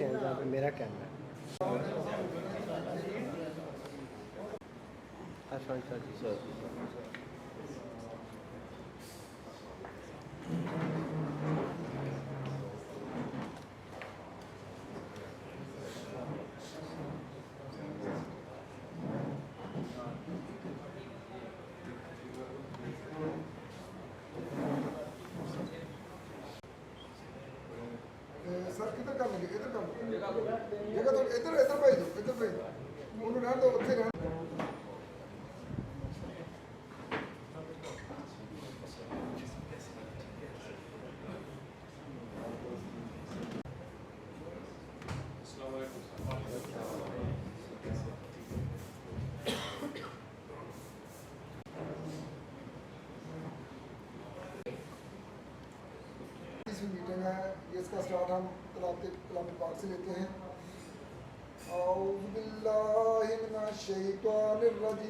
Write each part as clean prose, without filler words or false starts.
ایسے ہیں جہاں پہ میرا کیمرہ ہے. سر کدھر کام لگے ادھر کام جگہ تو ادھر ادھر بھیج دو انہوں رہن دو اتنے رہن میٹنگ ہے اس کا سٹارٹ ہم کلام پاک سے لیتے ہیں. اعوذ باللہ من الشیطان الرجیم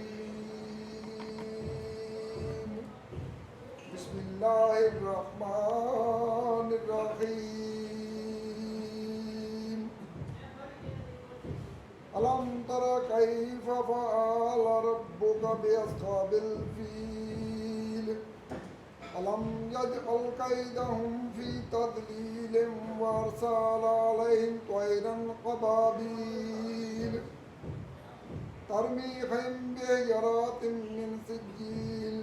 بسم اللہ الرحمن الرحیم. الم تر کیف فعل ربک باصحاب الفیل ألم يجعل كيدهم في تضليل وأرسل عليهم طيرا أبابيل ترميهم بحجارة من سجيل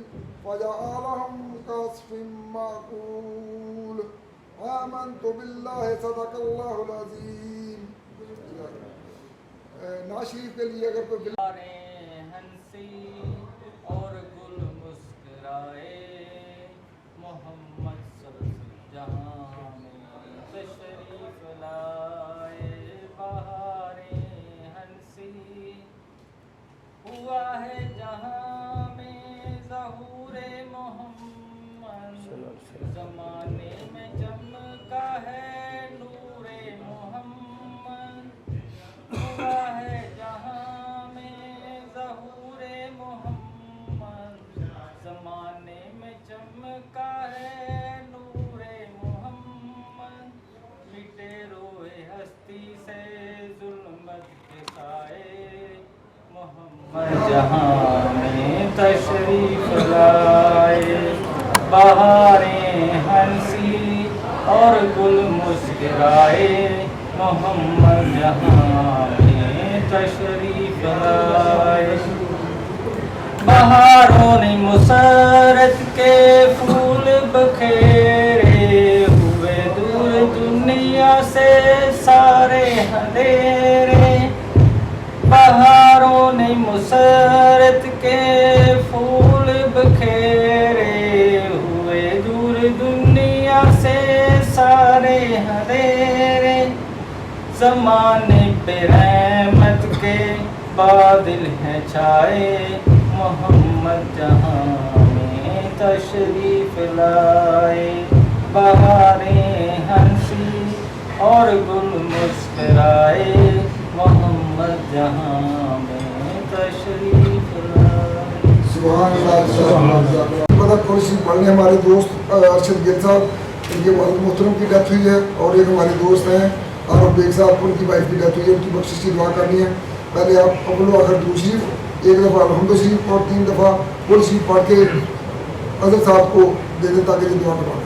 فجعلهم كعصف مأكول. آمنت بالله صدق الله العظيم. ناشریف کے لیے اگر کوئی ہنسی اور گل مسکرائے محمد صلی جہاں میں تشریف لائے. بہاریں ہنسی ہوا ہے جہاں میں ظہور محمد. زمانے میں چمکا ہے نور محمد. ہوا ہے جہاں میں ظہور محمد. زمانے میں چمکا ہے نور محمد. مٹے روئے ہستی سے ظلمت کے سائے محمد جہاں میں تشریف لائے. بہاریں ہنسی اور گل مسکرائے محمد جہاں میں تشریف لائے. بہاروں نے مسرت کے پھول بکھیرے ہوئے دور دنیا سے سارے اندھیرے. بہاروں نے مسرت کے پھول بکھیرے ہوئے دور دنیا سے سارے اندھیرے. زمانے پہ رحمت کے بادل ہیں چھائے محمد جہاں میں تشریف لائے. بہاریں ہنسی اور گل مسکرائے محمد جہاں میں تشریف لائے. سبحان اللہ. قرآن شریف پڑھنے ہمارے دوست ارشد گل صاحب ان کے والد محترم کی ڈیتھ ہوئی ہے اور ایک ہمارے دوست ہیں عارف بیگ صاحب ان کی وائف کی ڈیتھ ہوئی ہے. ان کی بخشش کی دعا کرنی ہے. پہلے آپ اول و آخر درود شریف ایک دفعہ الحمد شریف اور 3 دفعہ قرآن شریف پڑھ کے حضرت صاحب کو دے دیں تاکہ یہ دعا کروا.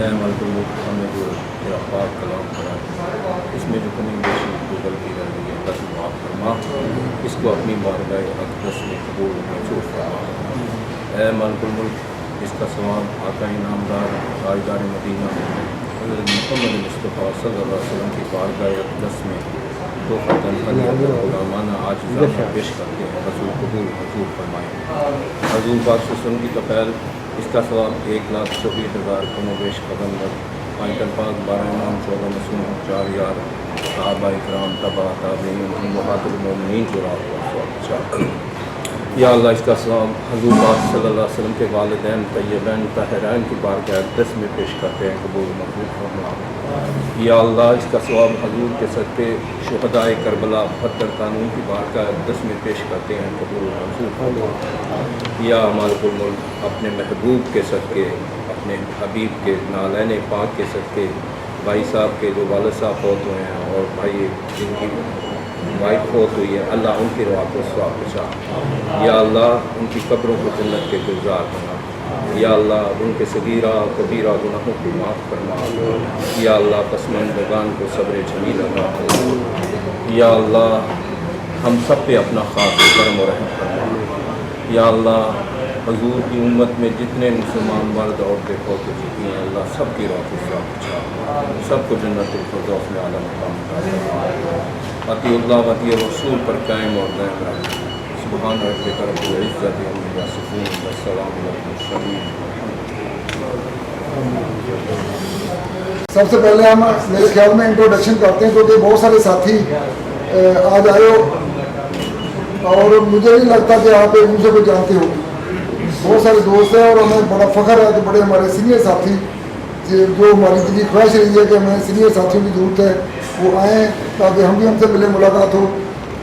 ہمیں جو پاک کلام پڑھا اس میں جو کمی بیشی کو غلطی رہ گئی ہے بس معاف فرما. اس کو اپنی بارگاہ اقدس میں قبول منظور فرما. اے مالک الملک اس کا ثواب آقا انعامدار تاجدار مدینہ حضرت محمد مصطفیٰ صلی اللہ علیہ وسلم کی بارگاہ اقدس میں तो फतन आज पेश करते हैं, हजूर कबूल हजूर फरमाएँ। हजूर पाक वसल्लम की तो खैर इसका सवाब 1,24,000 कम बेश कदम पाइटन पाक 12 इमाम 14 मसूम 4 यार सहाबा इकराम तबा ताबीन मुहातिब मोमिनीन को राह या अल्लाह इसका सवाब हजूर पाक सल्लल्लाहु अलैहि वसल्लम के वालिदैन तय्यबैन ताहिरैन की बारगाह अक़दस में पेश करते हैं, कबूल मंजूर फरमा। या अल्लाह इसका सवाब हजूर के सदक़े शुहदाए करबला बहत्तर कानून की बारगाह अक़दस में पेश करते हैं, कबूल मंजूर फरमा। या मालिकुल मुल्क अपने महबूब के सदक़े अपने हबीब के नालैन पाक के सदक़े भाई साहब के जो वालिद साहब फौत हुए हैं और भाई जिनकी वाइफ फौत हुई है, अल्लाह उनकी रुह को सवाब पहुँचा। या अल्लाह उनकी कब्रों को जन्नत के गुलजार बना। या अल्लाह उनके सगीरा कबीरा गुनाहों को माफ़ फरमा। या अल्लाह पसमंदगान को सब्र जमील अता फरमा। या अल्लाह हम सब पे अपना ख़ास करम और रहम फरमा। या अल्लाह हजूर की उम्मत में जितने मुसलमान मर्द औरतें फौत हो चुकी हैं, अल्लाह सब की रुह को सवाब पहुँचा, सबको जन्नतुल फिरदौस में आला मकाम अता अतिउल्लाह वती रसूल पर कायम और दायम रहे। सुभान रब्बिका रब्बिल इज़्ज़ति अम्मा यसिफून व सलामुन अलल मुरसलीन। सबसे पहले हम मेरे ख्याल में इंट्रोडक्शन करते हैं, क्योंकि बहुत सारे साथी आज आए हो और मुझे नहीं लगता कि आप एक दूसरे को जानते हो। बहुत सारे दोस्त हैं और हमें बड़ा फ़ख्र है कि बड़े हमारे सीनियर साथी जो हमारी दिली ख्वाहिश रही है कि हमें सीनियर साथियों की ज़रूरत है वो आएँ ताकि हम भी हमसे मिले मुलाकात हो।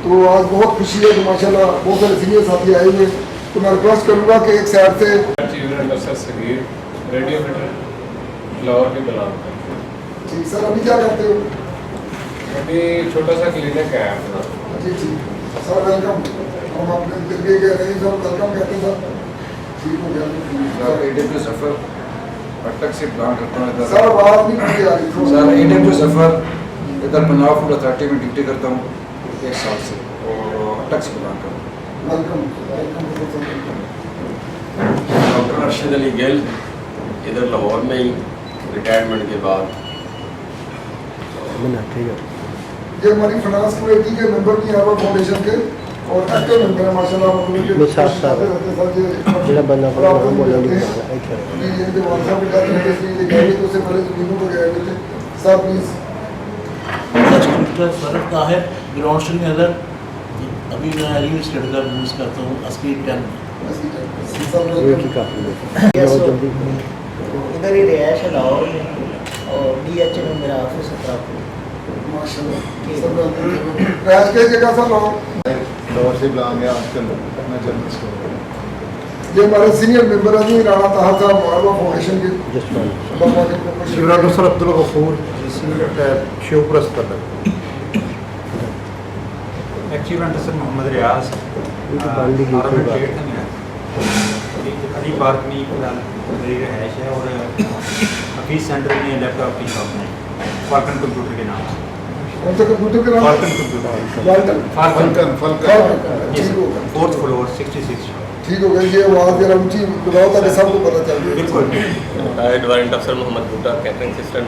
तो आज बहुत खुशी है कि माशाल्लाह बहुत सारे सीनियर साथी आए हुए। तो मैं रिक्वेस्ट करूँगा कि एक साइड से रेडियो मीटर फ्लावर के गुलाम। जी सर, अभी क्या करते हो? अभी छोटा सा क्लिनिक है अपना। जी जी सर, वेलकम। हम अपने दिल्ली के रही सर वेलकम कहते हैं सर। ठीक हो गया AW सफ़र अटक से प्लान करता हूँ इधर। सर आवाज़ नहीं पूरी आ रही सर AW सफ़र इधर बनाव फूड अथॉरिटी में ड्यूटी करता हूँ 1 साल से और अटक से प्लान करता हूँ। वेलकम। डॉक्टर अरशद अली गिल इधर लाहौर में ही रिटायरमेंट के बाद। ये हमारी फाइनेंस कमेटी के मेंबर भी हैं फाउंडेशन के और एक्टिव मेंबर है माशाल्लाह। सर प्लीज फर्क का है ग्राउंड स्टेशन के अंदर अभी मैं रियल स्टेट का यूज़ करता हूँ अस्सी 10 इधर ही रिहायश है लाहौर में और DH में मेरा ऑफिस है। राज के जगह सर लाहौर से बिलोंग है आजकल मैं जर्नलिस्ट हूँ। ये हमारे सीनियर मेंबर हैं जी राणा ताहर साहब मालवा फाउंडेशन के। शिवराज सर अब्दुल गफूर शिवप्रस्त actually sir Mohammad Riaz Ali park में फिलहाल मेरी रहायश है और हफीज़ सेंटर में लैपटॉप की शॉप में फाल्कन कंप्यूटर के नाम से। कौन सा कंप्यूटर के नाम? Falcon computer. Falcon 4th floor 66। ठीक हो गया। ये आवाज़ जरा ऊंची बताओ ताकि सबको पता चल जाए। बिल्कुल। रिटायर्ड वारंट अफसर मोहम्मद बूटा कैटरिंग असिस्टेंट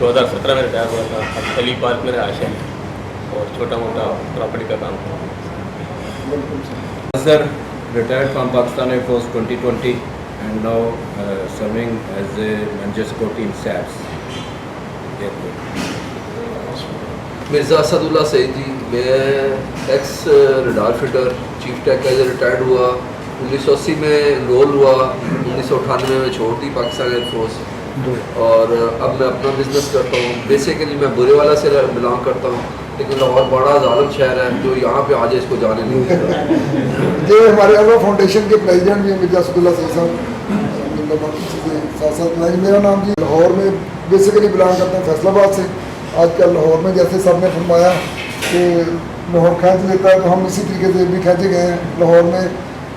2017 में रिटायर हुआ था। अब अली पार्क में रहायश है और छोटा मोटा प्रॉपर्टी का काम था। Sir retired from Pakistan Air Force 2020 and now serving as a manager security in SAPS airport. Mirza Asadullah Saeed ji, मैं ex radar fitter chief tech as retired हुआ। 1980 में रोल हुआ, 1998 में छोड़ दी पाकिस्तान एयर फोर्स और अब मैं अपना बिजनेस करता हूँ। बेसिकली मैं बुरेवाला से बिलोंग करता हूँ, लेकिन लाहौर बड़ा जालिम शहर है जो यहाँ पे आज इसको जाने नहीं देता। ये हमारे अल्वा फाउंडेशन के प्रेसिडेंट भी हैं मिर्ज़ा असदुल्ला सईद साहब। बाकी चीज़ें साथ साथ मेरा नाम जी लाहौर में बेसिकली बिलोंग करते हैं फैसलाबाद से। आजकल लाहौर में जैसे सब ने फरमाया कि लाहौर खींच लेता है, तो हम इसी तरीके से भी खींचे गए हैं। लाहौर में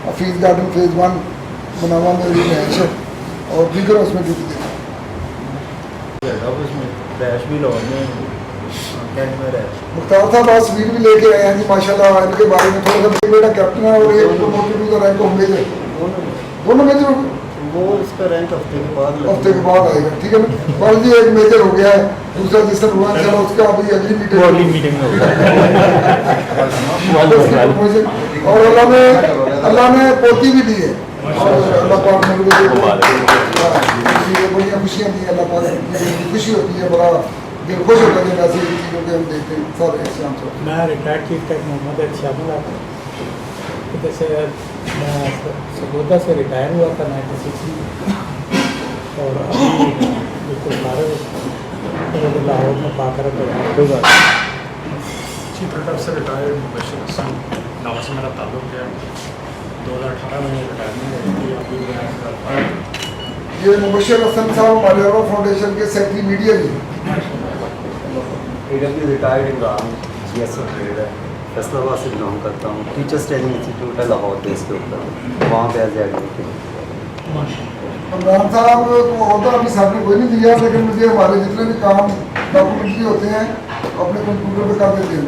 हफीज़ गार्डन फेज़ 1 बनावा में भी रहायश है और दीगर उसमें ड्यूटी देते हैं। मुख्तार साहब आज स्वीट भी लेके आए हैं जी माशाल्लाह। इनके बारे में थोड़ा सा, बेटा कैप्टन है और एक promoted to the rank of major. दोनों मेजर वो इसका रैंक हफ्ते के बाद आएगा, ठीक है ना। मान लीजिए एक मेजर हो गया है, दूसरा रजिस्टर हुआ है, चलो उसका अभी अगली मीटिंग में होगा। और अल्लाह ने पोती भी दी है, और अल्लाह पाक ने मुझे बड़ी खुशियाँ दी, अल्लाह पाक की खुशी होती है, बड़ा दिल खुश होता है ऐसी चीज़ों के हम देखते हैं सर। शाम से मैं रिटायर्ड चीफ टेक मोहम्मद शामिल आता हूँ। जैसे मैं सगोदा से रिटायर हुआ था 96 में, और अभी बिल्कुल फारग लाहौर में पाकर कोई बात चीफ रिटायर से रिटायर्ड मुबशर हसन लाहौर से मेरा ताल्लुक है। 2018 में रिटायरमेंट हुई, अभी ये मुबशर हसन साहब मालियारा फाउंडेशन के सेक्रेटरी मीडिया भी रिटायर्ड इमरान GSF ग्रेड है, फैसलाबाद से बिलोंग करता हूँ। टीचर्स ट्रेनिंग इंस्टीट्यूट है लाहौर बेस के ऊपर, वहाँ पे एज एडमिट। इमरान साहब को होता अभी सामने कोई नहीं दिया, लेकिन मुझे हमारे जितने भी काम डॉक्यूमेंट्री होते हैं अपने कंप्यूटर पे कर देते हैं।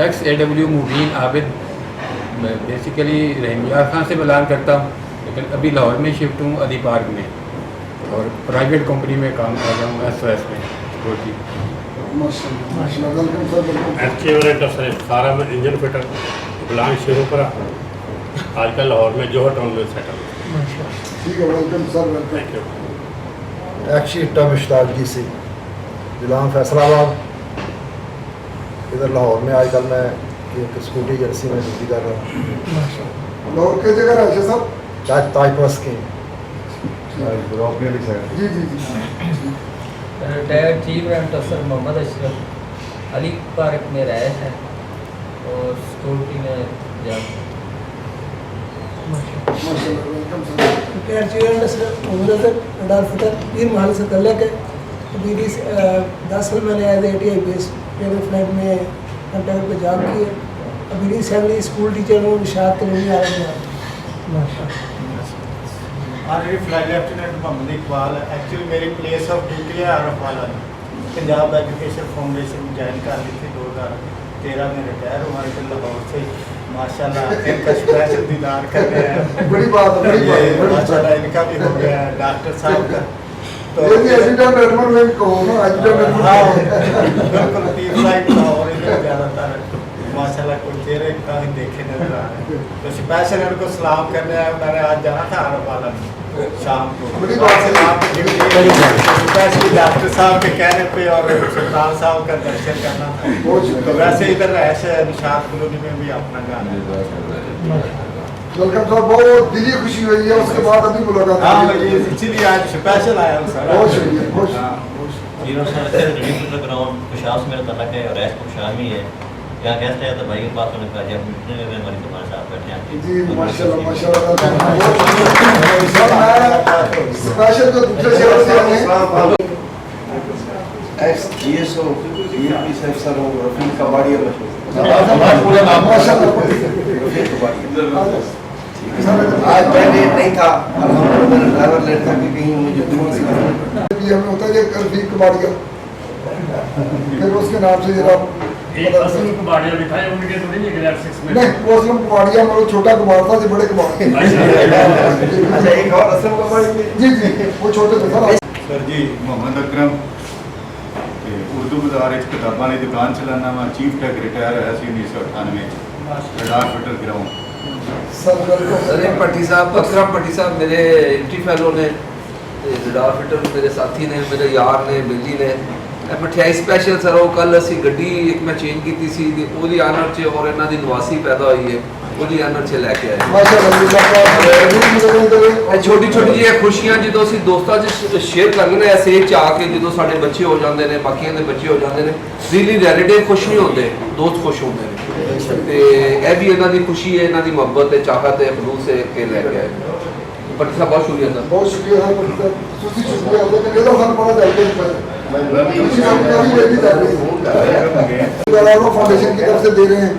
XAW मुबीन आबिद, मैं बेसिकली रहमिया खान से बिलोंग करता हूँ, लेकिन अभी लाहौर में शिफ्ट हूँ अली पार्क में, और प्राइवेट कंपनी में काम कर रहा हूँ SOS में सिक्योरिटी। सारा में इंजन फिटर बिलोंग शेरोपुरा, आजकल लाहौर में जोहर टाउन में सेटल। ठीक है, वेलकम सर, थैंक यू। एक्शिटा मुश्ताक जी से बिलोंग फैसलाबाद, इधर लाहौर में आजकल मैं एक स्कूटी एजेंसी में ड्यूटी कर रहा हूँ। लाहौर की जगह है सर? ताजपस के जी जी जी। रिटायर्ड चीफ रैंक अफसर मोहम्मद अशरफ, अली पार्क में रहायश है और सिक्योरिटी में जॉब। रिटायर्ड चीफ रैंक अफसर मोहम्मद रडार फिटर पीर महल से तल्लक है। अभी 10 साल मैंने as ATI base private flight में कंट्रैक्ट पे जॉब की है। अभी रिसेंटली स्कूल टीचर हूँ निशात कॉलोनी आ रही है। Flight lieutenant Mohammad Iqbal, actually मेरी प्लेस ऑफ ड्यूटी है आरफ वाला में, पंजाब एजुकेशन फाउंडेशन ज्वाइन कर ली थी 2013 में, रिटायर हूँ लाहौर से। माशाल्लाह इनका स्पेशल दीदार कर रहे हैं, बड़ी बात है, बड़ी बात है, माशाल्लाह इनका भी हो गया है डॉक्टर साहब का। तो एजुकेशन एडमिन में कहो ना, एजुकेशन बिल्कुल टीम फ्लाइट लाहौर इधर ज़्यादातर माशाल्लाह कोई चेहरे का ही देखे नजर आ रहे हैं। तो स्पेशल इनको सलाम करने आया, मैंने आज जाना था आरफ वाला में शाम को, स्पेशली डॉक्टर साहब के कहने पे और सुल्तान साहब का दर्शन करना था। तो वैसे इधर रैश है निशात कॉलोनी में भी अपना गाना है। वेलकम सर, बहुत दिली खुशी हुई है, उसके बाद अभी मुलाकात। हाँ इसीलिए आज स्पेशल आया हूँ सर। बहुत शुक्रिया, बहुत ग्राउंड खुशास मेरा तलक है और ऐश खुशाम ही है। यहाँ गेस्ट आया तो भाई के पास उन्होंने कहा जी आप मिलने में हमारी तुम्हारे साथ बैठे हैं जी माशाल्लाह माशाल्लाह। स्पेशल जो दूसरे शहर से आए हैं GSO DLP सर हो रफीक कबाड़िया आज मैं लेट नहीं था, मेरा ड्राइवर लेट था कि कहीं मुझे हमें होता है कि रफीक कबाड़िया, फिर उसके नाम से जरा नहीं, वो असलम कुबाड़िया मतलब छोटा कुमार था, बड़े कुमार। अच्छा एक और असलम कुबाड़िया जी जी वो छोटे थे सर जी। मोहम्मद अकरम उर्दू बाजार किताबों की दुकान चलाना वा, चीफ टेक रिटायर है 1998 रडार फिटर ग्राउंड। सर भट्टी साहब, अकरम भट्टी साहब मेरे इंटी फैलो ने, रडार फिटर मेरे साथी ने, मेरे यार ने, बेली ने। मठियाई स्पैशल सर वो कल असी गड्डी एक मैं चेंज की सी ओदी आनर च और इन्हों की नवासी पैदा हुई है, ओदी आनर च लैके आए। छोटी छोटी जी खुशियां जो असी दोस्तों शेयर कर लेने ऐसे आके जो साढ़े बच्चे हो जाते हैं, बाकी के बच्चे हो जाते हैं, रियली रिलेटिव खुश नहीं होते, दोस्त खुश होते हैं। तो यह भी इन्हों की खुशी है, इन्हों की मोहब्बत है, चाहत है, खलूस है के लैके आए। भट्टी साहब बहुत शुक्रिया सर, बहुत शुक्रिया फाउंडेशन की तरफ से दे रहे हैं।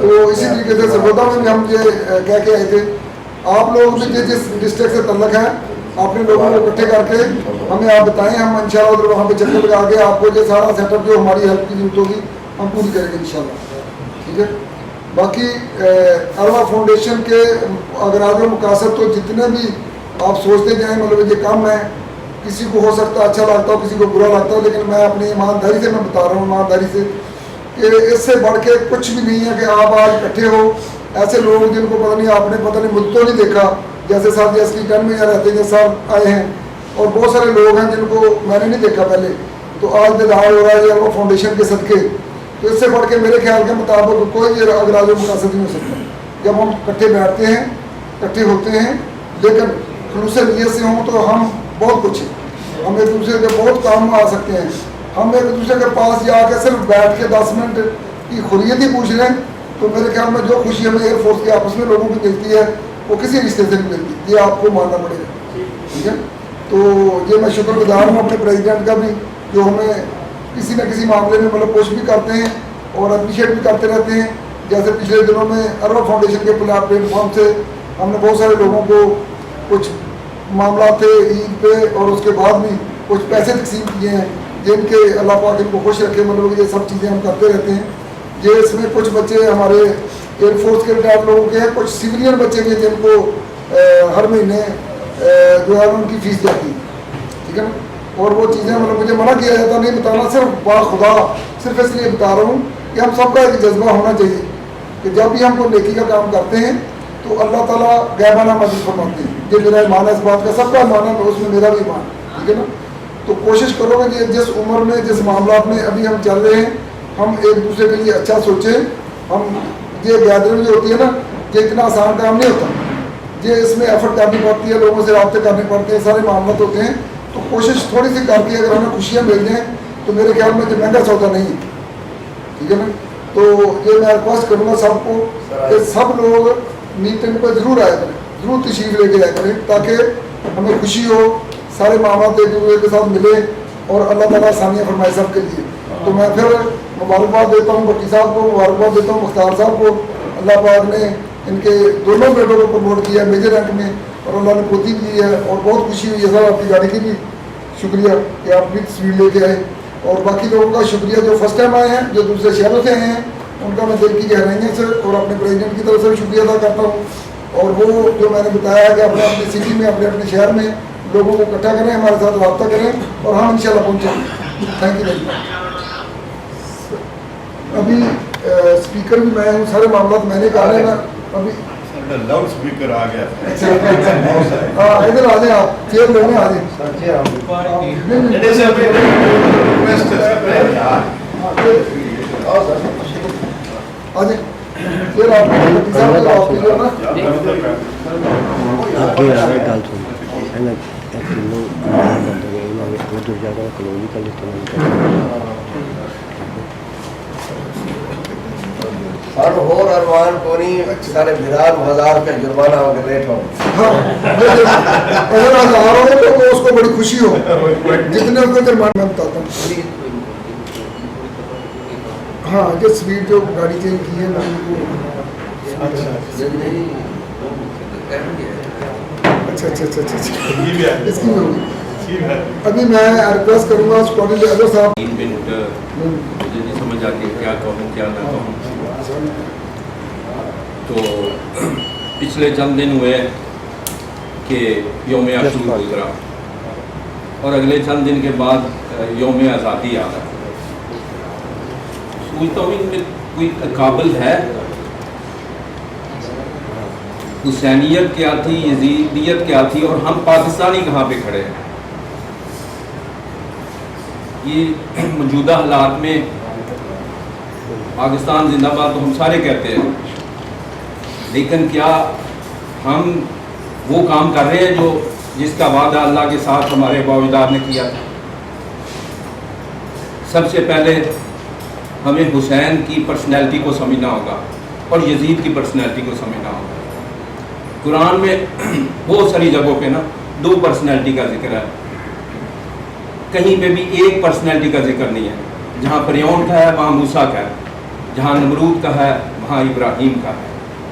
तो इसी तरीके से सगोदा में भी हम ये कह के आए थे, आप लोग भी जिस डिस्ट्रिक्ट से तल्लक हैं अपने लोगों को इकट्ठे करके हमें आप बताएं, हम इंशाल्लाह उधर वहाँ पे चक्कर लगा के आपको ये सारा सेटअप जो हमारी हेल्प की जरूरत होगी हम पूरी करेंगे इंशाल्लाह। ठीक है, बाकी अरवा फाउंडेशन के अगराज व मकासद तो जितने भी आप सोचते जाएँ, मतलब ये काम है, किसी को हो सकता है अच्छा लगता हो, किसी को बुरा लगता हो, लेकिन मैं अपनी ईमानदारी से मैं बता रहा हूँ, ईमानदारी से, कि इससे बढ़ के कुछ भी नहीं है कि आप आज इकट्ठे हो। ऐसे लोग जिनको पता नहीं, आपने पता नहीं, मुझे तो नहीं देखा, जैसे साहब एस की टन में यहाँ रहते हैं साहब आए हैं, और बहुत सारे लोग हैं जिनको मैंने नहीं देखा पहले, तो आज दिदार हो रहा है अरवा फाउंडेशन के सदके। तो इससे बढ़ के मेरे ख्याल के मुताबिक कोई अगराज मकासद नहीं हो सकता जब हम इकट्ठे बैठते हैं, इकट्ठे होते हैं, लेकिन खुलूस नीयत से हों तो हम बहुत कुछ है, हम एक दूसरे के बहुत काम आ सकते हैं। हम एक दूसरे के पास जाकर सिर्फ बैठ के 10 मिनट की खुरियत ही पूछ रहे हैं, तो मेरे ख्याल में जो खुशी हमें एयरफोर्स के आपस में लोगों की मिलती है वो किसी रिश्ते से नहीं मिलती, ये आपको मानना पड़ेगा, ठीक है। तो ये मैं शुक्रगुजार हूँ अपने प्रेसिडेंट का भी, जो हमें किसी न किसी मामले में मतलब पुश भी करते हैं और अप्रिशिएट भी करते रहते हैं। जैसे पिछले दिनों में अरवा फाउंडेशन के प्लेटफॉर्म से हमने बहुत सारे लोगों को कुछ मामला थे ईद पे और उसके बाद भी कुछ पैसे तकसीम किए हैं, जिनके अल्लाह पाक इनको खुश रखे, मतलब ये सब चीज़ें हम करते रहते हैं। ये इसमें कुछ बच्चे हमारे एयरफोर्स के रिटायर्ड लोगों के हैं, कुछ सिविलियन बच्चे भी हैं जिनको हर महीने जो है उनकी फीस जाती है, ठीक है ना। और वो चीज़ें मतलब मुझे मना किया जाता नहीं बताना, सिर्फ खुदा सिर्फ इसलिए बता रहा हूँ कि हम सबका एक जज्बा होना चाहिए कि जब भी हम कोई नेकी का काम करते हैं तो अल्लाह ताला गैबाना मदद फरमाते हैं। ये मेरा ईमान है इस बात का, सबका ईमान है, उसमें मेरा भी ईमान, ठीक है ना। तो कोशिश करोगे कि जिस उम्र में जिस मामला में अभी हम चल रहे हैं, हम एक दूसरे के लिए अच्छा सोचें। हम ये गैदरिंग जो होती है ना, ये इतना आसान काम नहीं होता, ये इसमें एफर्ट करनी पड़ती है, लोगों से रब्ते करने पड़ते हैं, सारे मामला होते हैं। तो कोशिश थोड़ी सी करके अगर हमें खुशियाँ मिल जाएँ तो मेरे ख्याल में जो महंगा सौदा नहीं है, ठीक है ना। तो ये मैं रिक्वेस्ट करूँगा सबको कि सब लोग मीटिंग पर जरूर आया करें, जरूर तशरीफ लेके आया करें, ताकि हमें खुशी हो, सारे मामला एक दूसरे के साथ मिले और अल्लाह ताला आसानियाँ फरमाए सब के लिए। तो मैं फिर मुबारकबाद देता हूँ भट्टी साहब को, मुबारकबाद देता हूँ मुख्तार साहब को। अल्लाह पाक ने इनके दोनों बेटों को प्रमोट किया मेजर रैंक में, और अल्लाह ने पोती दी है, और बहुत खुशी हुई है सर आपकी गाड़ी की भी शुक्रिया कि आप भी तस्वीर लेके आए। और बाकी लोगों का शुक्रिया जो फर्स्ट टाइम आए हैं, जो दूसरे शहरों से आए हैं, उनका मैं दिल की गहराइयों से और अपने प्रेसिडेंट की तरफ से भी शुक्रिया अदा करता हूँ। और वो जो मैंने बताया कि अपने अपनी सिटी में, अपने अपने शहर में लोगों को इकट्ठा करें, हमारे साथ रब्ता करें, और हम इंशाल्लाह पहुँचेंगे। Thank you very much. अभी स्पीकर भी मैं हूँ, सारे मामला मैंने कहा है ना। अभी लाउड स्पीकर आ गया। हाँ, इधर आ जाए, आप चेयर लेने आ जाए। और अरमान को नहीं सारे बिरार हजार का जुर्माना हो गया लेट हो। अगर हजार हो तो उसको बड़ी खुशी हो, जितने को जुर्माना मैं बताता हूँ। हाँ, जो स्पीड जो गाड़ी चेंज की है मैं अच्छा इसकी होगी। अभी मैं रिक्वेस्ट करूँगा अजहर साहब, 3 मिनट मुझे नहीं समझ आती क्या कहूँ क्या ना कहूँ। तो पिछले चंद दिन हुए कि यौम आशूरा गुजरा, और अगले चंद दिन के बाद यौम आज़ादी आ रहा है। सोचता हूँ इनमें कोई काबिल है, हुसैनियत क्या थी, यजीदियत क्या थी, और हम पाकिस्तानी कहाँ पे खड़े हैं। ये मौजूदा हालात में पाकिस्तान जिंदाबाद तो हम सारे कहते हैं, लेकिन क्या हम वो काम कर रहे हैं जो जिसका वादा अल्लाह के साथ हमारे बावजदाद ने किया था। सबसे पहले हमें हुसैन की पर्सनैलिटी को समझना होगा और यजीद की पर्सनैलिटी को समझना होगा। कुरान में बहुत सारी जगहों पे ना 2 पर्सनैलिटी का जिक्र है, कहीं पे भी एक पर्सनैलिटी का जिक्र नहीं है। जहाँ फिरौन का है वहाँ मूसा का है, जहाँ नमरूद का है वहाँ इब्राहीम का है,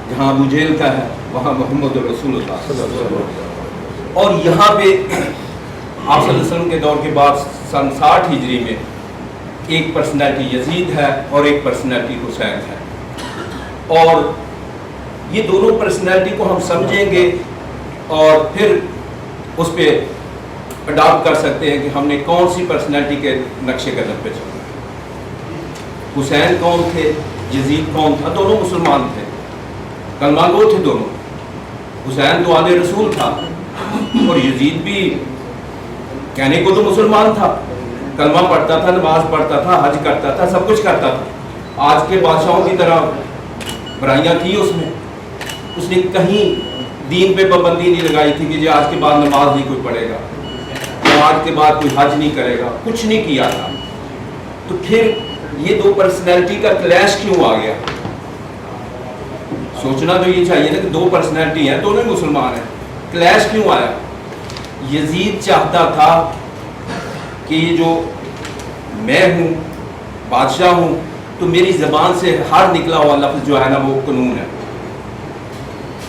जहाँ अबू जेहल का है वहाँ मोहम्मद रसूलुल्लाह। और यहाँ पे आप सल्लल्लाहु अलैहि वसल्लम के दौर के बाद सन 60 हिजरी में एक पर्सनैलिटी यजीद है और एक पर्सनैलिटी हुसैन है। اور یہ دونوں پرسنالٹی کو ہم سمجھیں گے اور پھر اس پہ اڈاپٹ کر سکتے ہیں کہ ہم نے کون سی پرسنالٹی کے نقشے قدم پہ چلنا ہے۔ حسین کون تھے، یزید کون تھا؟ دونوں مسلمان تھے، کلمہ گو تھے دونوں۔ حسین تو آل رسول تھا اور یزید بھی کہنے کو تو مسلمان تھا، کلمہ پڑھتا تھا، نماز پڑھتا تھا، حج کرتا تھا، سب کچھ کرتا تھا۔ آج کے بادشاہوں کی طرح برائیاں کی اس نے کہیں دین پہ پابندی نہیں لگائی تھی کہ جی آج کے بعد نماز نہیں کوئی پڑھے گا، آج کے بعد کوئی حج نہیں کرے گا، کچھ نہیں کیا تھا۔ تو پھر یہ دو پرسنالٹی کا کلیش کیوں آ گیا؟ سوچنا تو یہ چاہیے نا کہ دو پرسنالٹی ہیں، دونوں مسلمان ہیں، کلیش کیوں آیا؟ یزید چاہتا تھا کہ یہ جو میں ہوں، بادشاہ ہوں، تو میری زبان سے ہر نکلا ہوا لفظ جو ہے نا وہ قانون ہے،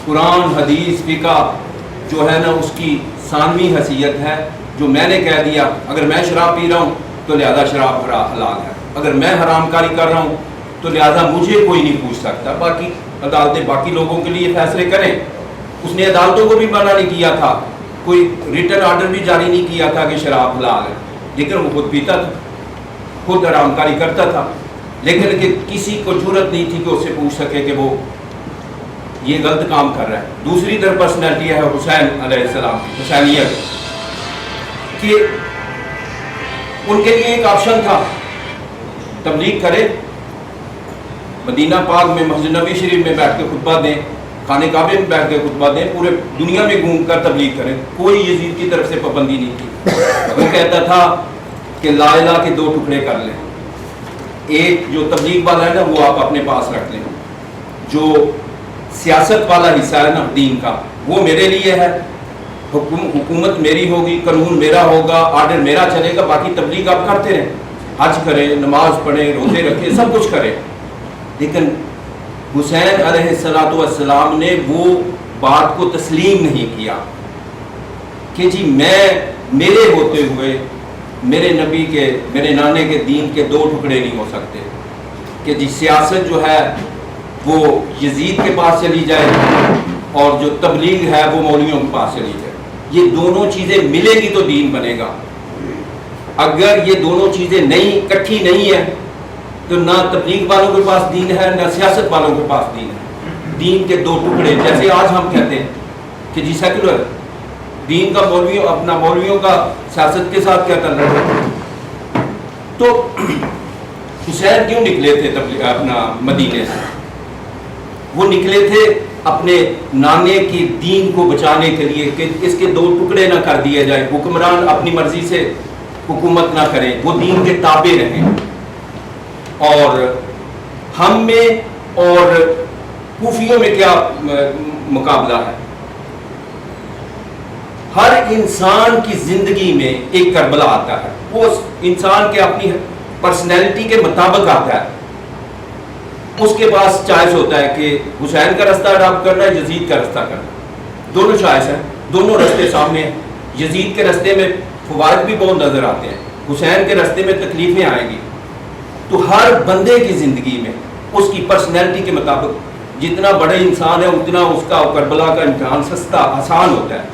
قرآن حدیث فقہ جو ہے نا اس کی ثانوی حیثیت ہے۔ جو میں نے کہہ دیا، اگر میں شراب پی رہا ہوں تو لہذا شراب حلال ہے، اگر میں حرام کاری کر رہا ہوں تو لہذا مجھے کوئی نہیں پوچھ سکتا۔ باقی عدالتیں باقی لوگوں کے لیے فیصلے کریں۔ اس نے عدالتوں کو بھی منع نہیں کیا تھا، کوئی ریٹن آرڈر بھی جاری نہیں کیا تھا کہ شراب حلال ہے، لیکن وہ خود پیتا تھا، خود حرام کاری کرتا تھا، لیکن کہ کسی کو جرأت نہیں تھی کہ اس سے پوچھ سکے کہ وہ یہ غلط کام کر رہا ہے۔ دوسری طرف پرسنالٹی ہے حسین علیہ السلام کی، حسینیت، کہ ان کے لیے ایک آپشن تھا تبلیغ کرے، مدینہ پاک میں مسجد نبی شریف میں بیٹھ کے خطبہ دیں، خانہ کعبے میں بیٹھ کے خطبہ دیں، پورے دنیا میں گھوم کر تبلیغ کریں، کوئی یزید کی طرف سے پابندی نہیں تھی۔ وہ کہتا تھا کہ لا الہ کے دو ٹکڑے کر لیں، ایک جو تبلیغ والا ہے نا وہ آپ اپنے پاس رکھ لیں، جو سیاست والا حصہ ہے نا دین کا وہ میرے لیے ہے، حکومت میری ہوگی، قانون میرا ہوگا، آرڈر میرا چلے گا، باقی تبلیغ آپ کرتے رہیں، حج کریں، نماز پڑھیں، روزے رکھیں، سب کچھ کریں۔ لیکن حسین علیہ السلام نے وہ بات کو تسلیم نہیں کیا کہ جی میرے ہوتے ہوئے میرے نبی کے، میرے نانے کے دین کے دو ٹکڑے نہیں ہو سکتے، کہ جی سیاست جو ہے وہ یزید کے پاس چلی جائے اور جو تبلیغ ہے وہ مولویوں کے پاس چلی جائے۔ یہ دونوں چیزیں ملے گی تو دین بنے گا، اگر یہ دونوں چیزیں اکٹھی نہیں ہیں تو نہ تبلیغ والوں کے پاس دین ہے، نہ سیاست والوں کے پاس دین ہے۔ دین کے دو ٹکڑے، جیسے آج ہم کہتے ہیں کہ جی سیکولر دین کا مولویوں کا سیاست کے ساتھ کیا تعلق ہے؟ تو حسین کیوں نکلے تھے اپنا مدینے سے؟ وہ نکلے تھے اپنے نانے کے دین کو بچانے کے لیے کہ اس کے دو ٹکڑے نہ کر دیے جائے، حکمران اپنی مرضی سے حکومت نہ کریں، وہ دین کے تابع رہیں۔ اور ہم میں اور کوفیوں میں کیا مقابلہ ہے؟ ہر انسان کی زندگی میں ایک کربلا آتا ہے، وہ انسان کے اپنی پرسنالٹی کے مطابق آتا ہے۔ اس کے پاس چوائس ہوتا ہے کہ حسین کا رستہ اڈاپٹ کرنا ہے، یزید کا رستہ کرنا، دونوں چوائس ہیں، دونوں رستے سامنے ہیں۔ یزید کے رستے میں فوائد بھی بہت نظر آتے ہیں، حسین کے رستے میں تکلیفیں آئیں گی۔ تو ہر بندے کی زندگی میں اس کی پرسنالٹی کے مطابق جتنا بڑے انسان ہے اتنا اس کا کربلا کا امتحان سستا آسان ہوتا ہے،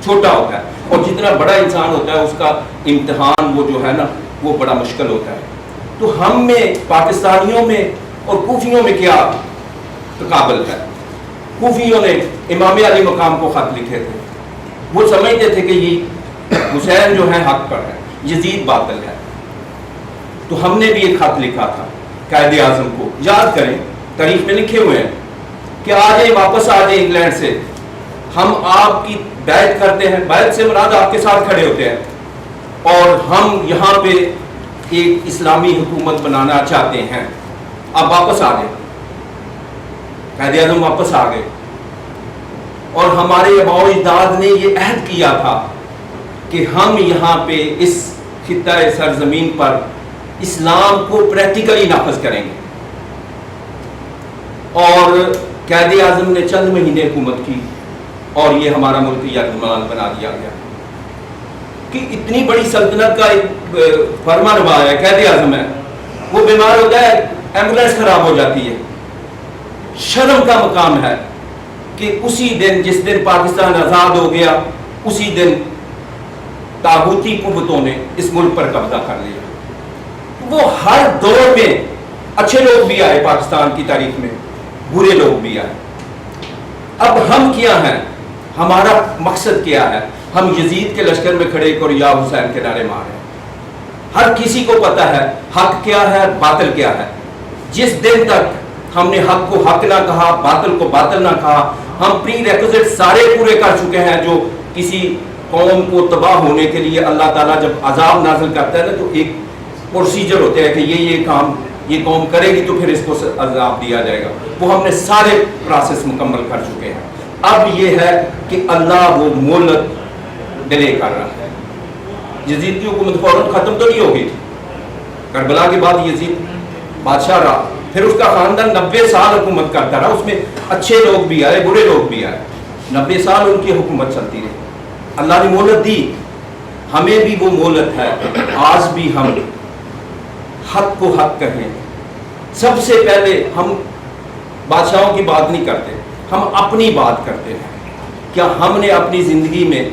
چھوٹا ہوتا ہے، اور جتنا بڑا انسان ہوتا ہے اس کا امتحان وہ جو ہے نا وہ بڑا مشکل ہوتا ہے۔ تو ہم میں پاکستانیوں میں اور کوفیوں میں کیا تقابل ہے؟ کوفیوں نے امام علی مقام کو خط لکھے تھے، وہ سمجھتے تھے کہ یہ حسین جو ہے حق پر ہے، یزید باطل ہے۔ تو ہم نے بھی ایک خط لکھا تھا قائد اعظم کو، یاد کریں تاریخ میں لکھے ہوئے ہیں کہ آ جائیں، واپس آ جائیں انگلینڈ سے، ہم آپ کی بیعت کرتے ہیں، بیعت سے مراد آپ کے ساتھ کھڑے ہوتے ہیں، اور ہم یہاں پہ ایک اسلامی حکومت بنانا چاہتے ہیں، آپ واپس آ گئے۔ قائد اعظم واپس آ گئے، اور ہمارے آباء و اجداد نے یہ عہد کیا تھا کہ ہم یہاں پہ اس خطہ سرزمین پر اسلام کو پریکٹیکلی نافذ کریں گے۔ اور قائد اعظم نے چند مہینے حکومت کی اور یہ ہمارا ملک یکمال بنا دیا گیا کہ اتنی بڑی سلطنت کا ایک فرما روا ہے، قائد اعظم ہے، وہ بیمار ہوتا ہے، ایمبولینس خراب ہو جاتی ہے، शर्म का मकाम है कि उसी दिन जिस दिन पाकिस्तान आज़ाद हो गया उसी दिन तागूती कुव्वतों ने इस मुल्क पर कब्जा कर लिया। वो हर दौर में अच्छे लोग भी आए, पाकिस्तान की तारीख में बुरे लोग भी आए। अब हम क्या हैं, हमारा मकसद क्या है? हम यजीद के लश्कर में खड़े और या हुसैन के नारे मारे। हर किसी को पता है हक क्या है, बातिल क्या है। जिस दिन तक हमने हक को हक ना कहा, बातिल को बातिल ना कहा, हम प्री रेक्विजिट सारे पूरे कर चुके हैं जो किसी कौम को तबाह होने के लिए अल्लाह ताला जब अजाब नाजिल करता है ना, तो एक प्रोसीजर होते हैं कि ये काम ये कौम करेगी तो फिर इसको अजाब दिया जाएगा। वो हमने सारे प्रोसेस मुकम्मल कर चुके हैं। अब ये है कि अल्लाह वो मोहलत डिले कर रहा है। यजीद की हुकूमत फौरन ख़त्म तो नहीं होगी। करबला के बाद यजीद बादशाह रहा, फिर उसका ख़ानदान 90 साल हुकूमत करता रहा। उसमें अच्छे लोग भी आए, बुरे लोग भी आए। 90 साल उनकी हुकूमत चलती रही। अल्लाह ने मोहलत दी, हमें भी वो मोहलत है। आज भी हम हक को हक कहें। सबसे पहले हम बादशाहों की बात नहीं करते, हम अपनी बात करते हैं। क्या हमने अपनी ज़िंदगी में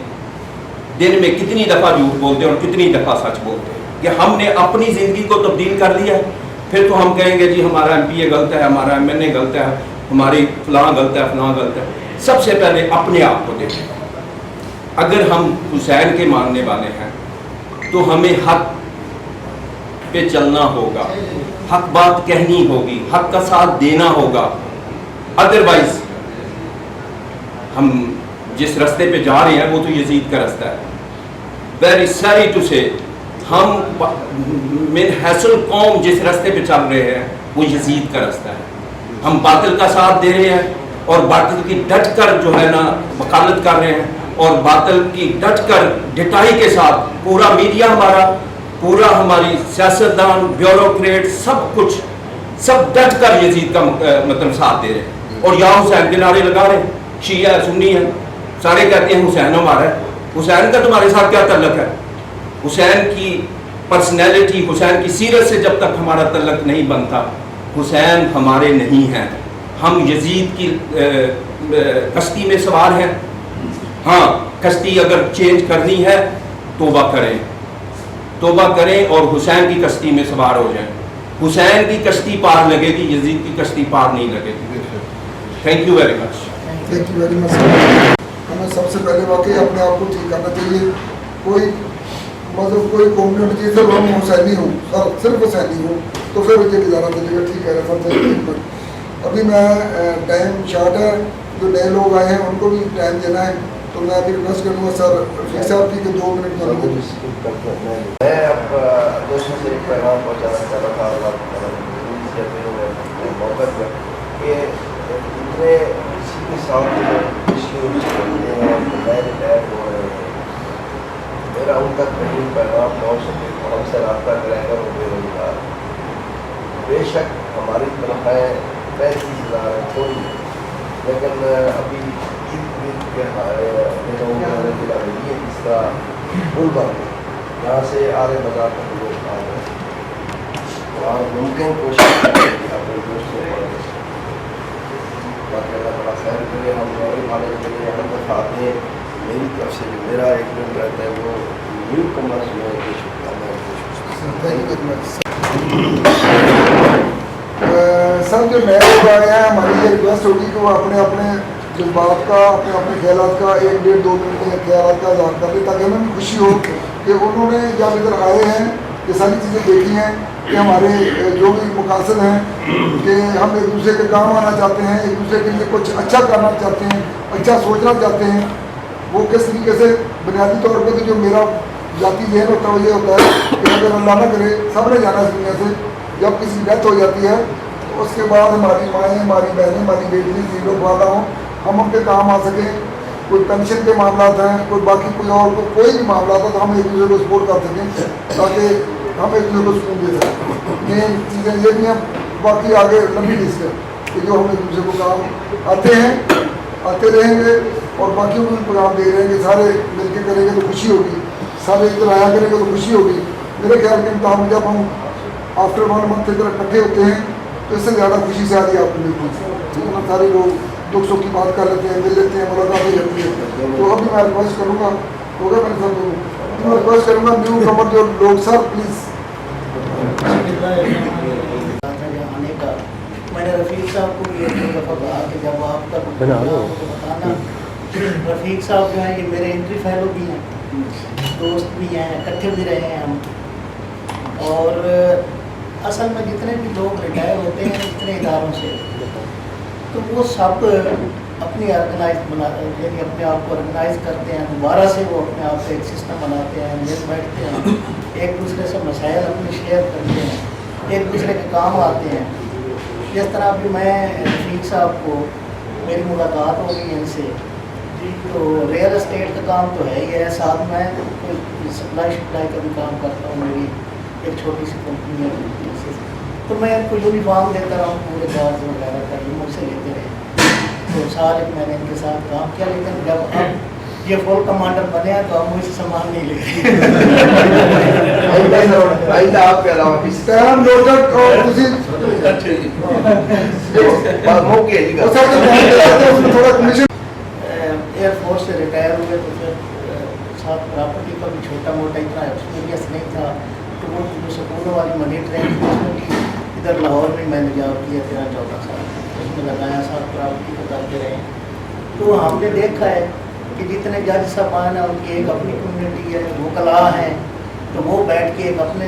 दिन में कितनी दफ़ा झूठ बोलते हैं और कितनी दफ़ा सच बोलते हैं? कि हमने अपनी ज़िंदगी को तब्दील कर लिया है। फिर तो हम कहेंगे जी हमारा MPA गलत है, हमारा MNA गलत है, हमारी फलां गलत है, फलां गलत है। सबसे पहले अपने आप को देखें। अगर हम हुसैन के मानने वाले हैं तो हमें हक पे चलना होगा, हक बात कहनी होगी, हक का साथ देना होगा। अदरवाइज हम जिस रास्ते पे जा रहे हैं वो तो यजीद का रास्ता है। वेरी सॉरी टू से, हम मिन हैसल कौम जिस रास्ते पे चल रहे हैं वो यजीद का रास्ता है। हम बातिल का साथ दे रहे हैं और बातिल की डट कर जो है ना वकालत कर रहे हैं, और बातिल की डट कर डिटाई के साथ पूरा मीडिया हमारा, पूरा हमारी सियासतदान, ब्यूरोक्रेट, सब कुछ सब डट कर यजीद का मतलब साथ दे रहे हैं और या हुसैन के नारे लगा रहे हैं। शिया है, सुन्नी है, सारे कहते हैं हुसैन हमारा है। हुसैन का तुम्हारे साथ क्या तल्लक है? हुसैन की पर्सनैलिटी, हुसैन की सीरत से जब तक हमारा तल्लक नहीं बनता, हुसैन हमारे नहीं हैं। हम यजीद की कश्ती में सवार हैं। हाँ, कश्ती अगर चेंज करनी है तौबा करें, तौबा करें और हुसैन की कश्ती में सवार हो जाएं। हुसैन की कश्ती पार लगेगी, यजीद की कश्ती पार नहीं लगेगी। Thank you very much. Thank you very much. हमें सबसे पहले वाकई अपने आप को ठीक करना चाहिए। कोई मतलब कोई कम्युनिटी से हम हुसैनी हूँ, सिर्फ हुसैनी हूँ, तो फिर मुझे गुजारा मिलेगा। ठीक है सर, अभी मैं टाइम शॉर्ट है, जो नए लोग आए हैं उनको भी टाइम देना है, तो मैं अभी रिक्वेस्ट करूँगा सर रफीक साहब की कि 2 मिनट मैं अब दोस्तों से एक पैगाम पहुँचाना चाह रहा था मौका पर कि इतने इसी के साथ बंदे हैं नए रिटायर हो रहे हैं, मेरा उन तक कहीं पैगाम पहुँच सके तो हमसे रब्ता कराएगा वो बेरोजगार। बेशक हमारी तरफ है 35,000 है कोई, लेकिन अभी ईद के इस तरह पुल बन यहाँ से आरे बाजार तक लोग आ रहे हैं और मुमकिन कोशिश करें अपने दोस्तों पर बाकी अल्लाह बड़ा खैर करे। हम नौकरी वाले के लिए हम बताते हैं, मेरी तरफ से मेरा एक दिन रहता है वो न्यू कमर्स में सर जो नए लोग आए हैं, हमारी ये रिक्वेस्ट होगी कि वो अपने अपने जज्बात का, अपने अपने ख्यालात का 1-1.5-2 मिनट के ख्यालात का इज़हार कर ले, ताकि हमें खुशी हो कि उन्होंने जब इधर आए हैं ये सारी चीज़ें देखी हैं कि हमारे जो भी मकासद हैं कि हम एक दूसरे के काम आना चाहते हैं, एक दूसरे के लिए कुछ अच्छा करना चाहते हैं, अच्छा सोचना चाहते हैं। वो किस तरीके से बुनियादी तौर पर तो जो मेरा जाती जहन होता है वो ये होता है कि अगर अल्लाह ना करे सब ने जाना इस दुनिया से, जब किसी की डेथ हो जाती है तो उसके बाद हमारी माएँ, हमारी बहनें, हमारी बेटियाँ, जीरो वाला हों, हम उनके काम आ सकें। कोई पेंशन के मामला हैं, कोई बाकी कोई और कोई भी मामला था तो हम एक दूसरे को सपोर्ट कर सकें, ताकि हम एक दूसरे को सुकून दे सकें। ये चीज़ें ये भी हैं, बाकी आगे लंबी लिस्ट है कि जो हम एक दूसरे को काम आते हैं, आते रहेंगे और बाकियों को भी प्रोग्राम दे रहे हैं कि सारे मिलकर करेंगे तो खुशी होगी, सारे इधर आया करेंगे तो खुशी होगी। मेरे ख्याल के मुताबिक जब हम आफ्टर 1 मंथ इधर इकट्ठे होते हैं तो तो इससे ज़्यादा खुशी से आती है आपने बिल्कुल, ठीक है ना। सारे लोग दुख सुख की बात कर लेते हैं, मिल लेते हैं, मुलाकात हो जाती है। तो अभी मैं रिक्वेस्ट करूँगा, होगा मेरे साथ, मैं रिक्वेस्ट करूँगा न्यू कमर जो लोग सर प्लीज़। आने का मैंने रफ़ीक साहब को भी एक दफ़ा कहा कि जब आपका बताना, रफ़ीक साहब जो हैं ये मेरे एंट्री फेलो भी हैं, दोस्त भी हैं, इकट्ठे भी रहे हैं हम। और असल में जितने भी लोग रिटायर होते हैं जितने इदारों से, तो वो सब अपनी ऑर्गेनाइज बना, यानी अपने आप को ऑर्गेनाइज करते हैं, दोबारा से वो अपने आप से एक सिस्टम बनाते हैं, मिल बैठते हैं, एक दूसरे से मसाइल अपने शेयर करते हैं, एक दूसरे के काम आते हैं। जिस तरह भी मैं रफ़ीक साहब को मेरी मुलाकात हो गई इनसे, तो रियल एस्टेट का काम तो है ही है, साथ में कोई सप्लाई का भी काम करता हूँ, मेरी एक छोटी सी कंपनी है, तो मैं इनको यूनिफॉर्म देता रहा हूँ, पूरे चार्ज वगैरह का ये मुझसे लेते रहे। तो साल एक मैंने इनके साथ काम किया, लेकिन जब अब ये फुल कमांडर बने हैं तो अब मुझे सामान नहीं ले आपके अलावा एयरफोर्स से रिटायर हुए, तो फिर साथ प्रॉपर्टी का भी छोटा मोटा इतना एक्सपीरियंस नहीं था, तो वो जो स्कूलों वाली मनी ट्रेन थी उसमें भी इधर लाहौर में मैंने जॉब किया 13-14 साल, उसमें लगाया, साथ प्रॉपर्टी को करते रहे। तो हमने देखा है कि जितने जज साहबान हैं उनकी एक अपनी कम्युनिटी है, वकला हैं, तो वो बैठ के एक अपने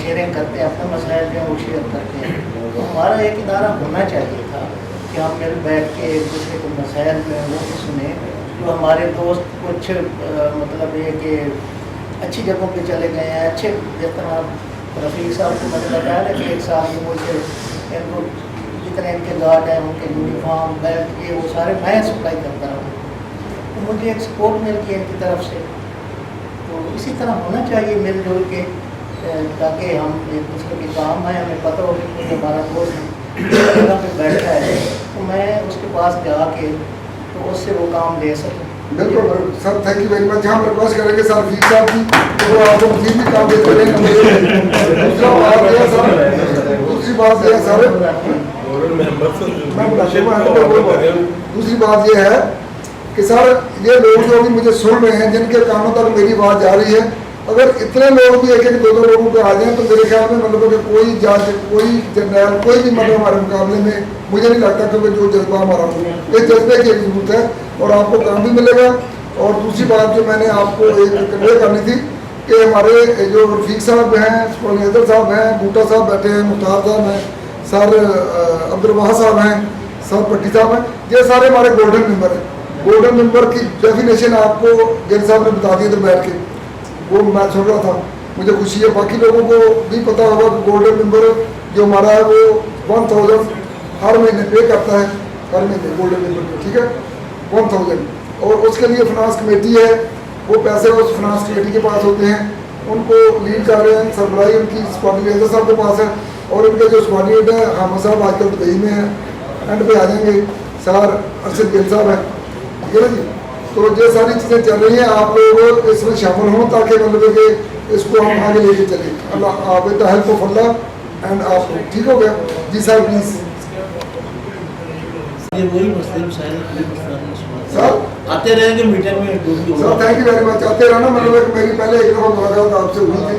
शेयरिंग करते हैं, अपने मसाइल जो हैं वो शेयर करते हैं। तो हमारा एक इदारा होना चाहिए था कि हम मिल बैठ के एक दूसरे के मसाइल जो हैं वो भी सुने। तो हमारे दोस्त कुछ मतलब ये कि अच्छी जगहों पे चले गए हैं, अच्छे, जिस तरह रफ़ीक साहब को मैंने बताया ना कि एक साल में मुझे इनको जितने इनके गार्ड हैं उनके यूनिफॉर्म बेल्ट ये वो सारे मैं सप्लाई करता रहा, तो मुझे एक सपोर्ट मिल गई इनकी तरफ से। तो इसी तरह होना चाहिए मिलजुल के, ताकि हम एक दूसरे के काम आए, हमें पता हो कि हमारा दोस्त जगह पे बैठा है तो मैं उसके पास जाके तो उससे वो काम ले सकूँ। बिल्कुल sir, thank you very much. हम रिक्वेस्ट करेंगे सर रफ़ीक साहब की, तो वो आपको मजीद भी काम देते रहेंगे। दूसरी बात यह है सर, दूसरी बात यह है कि सर ये लोग जो भी मुझे सुन रहे हैं, जिनके कानों तक मेरी बात जा रही है, अगर इतने लोग भी एक दो लोगों पे आ जाएं तो मेरे ख्याल में मतलब कि कोई जज, कोई जनरल, कोई भी मतलब हमारे मुकाबले में मुझे नहीं लगता, क्योंकि जो जज्बा हमारा हो, इस जज्बे की एक जरूरत है और आपको काम भी मिलेगा। और दूसरी बात जो मैंने आपको एक कन्वे करनी थी कि हमारे जो रफ़ीक साहब हैं, हैदर साहब हैं, बूटा साहब बैठे हैं, मुख्तार साहब हैं, सर अब्दुल वहाब साहब हैं, सर पट्टी साहब हैं, ये सारे हमारे गोल्डन मेंबर हैं। गोल्डन मेंबर की डेफिनेशन आपको गिल साहब ने बता दी इधर बैठ के, वो मैं सुन रहा था, मुझे खुशी है। बाकी लोगों को भी पता होगा कि गोल्डन मेंबर जो हमारा है वो 1000 हर महीने पे करता है, हर महीने गोल्डन मेंबर को, ठीक है, 1000। और उसके लिए फाइनेंस कमेटी है, वो पैसे उस फाइनेंस कमेटी के पास होते हैं, उनको लीड कर रहे हैं सरबराही उनकी स्पॉन्डिनेटर साहब के पास है, और उनके जो स्पॉन्डिनेट है हम साहब आजकल दुबई में हैं, एंड पे आ जाएंगे सर अरशद गिल साहब है, ठीक है ना जी। तो ये सारी चीज़ें चल रही हैं, आप लोग इसमें शामिल हों ताकि मतलब कि इसको हम आगे लेके चलें। Allah with the help of Allah and आप ठीक हो गया जी सर, प्लीज़ ये वही मसले मसाइल सर आते रहेंगे मीटिंग में। Sir thank you very much. आते रहना, मतलब कि मेरी पहले एक दफ़ा मुलाकात आपसे हुई थी,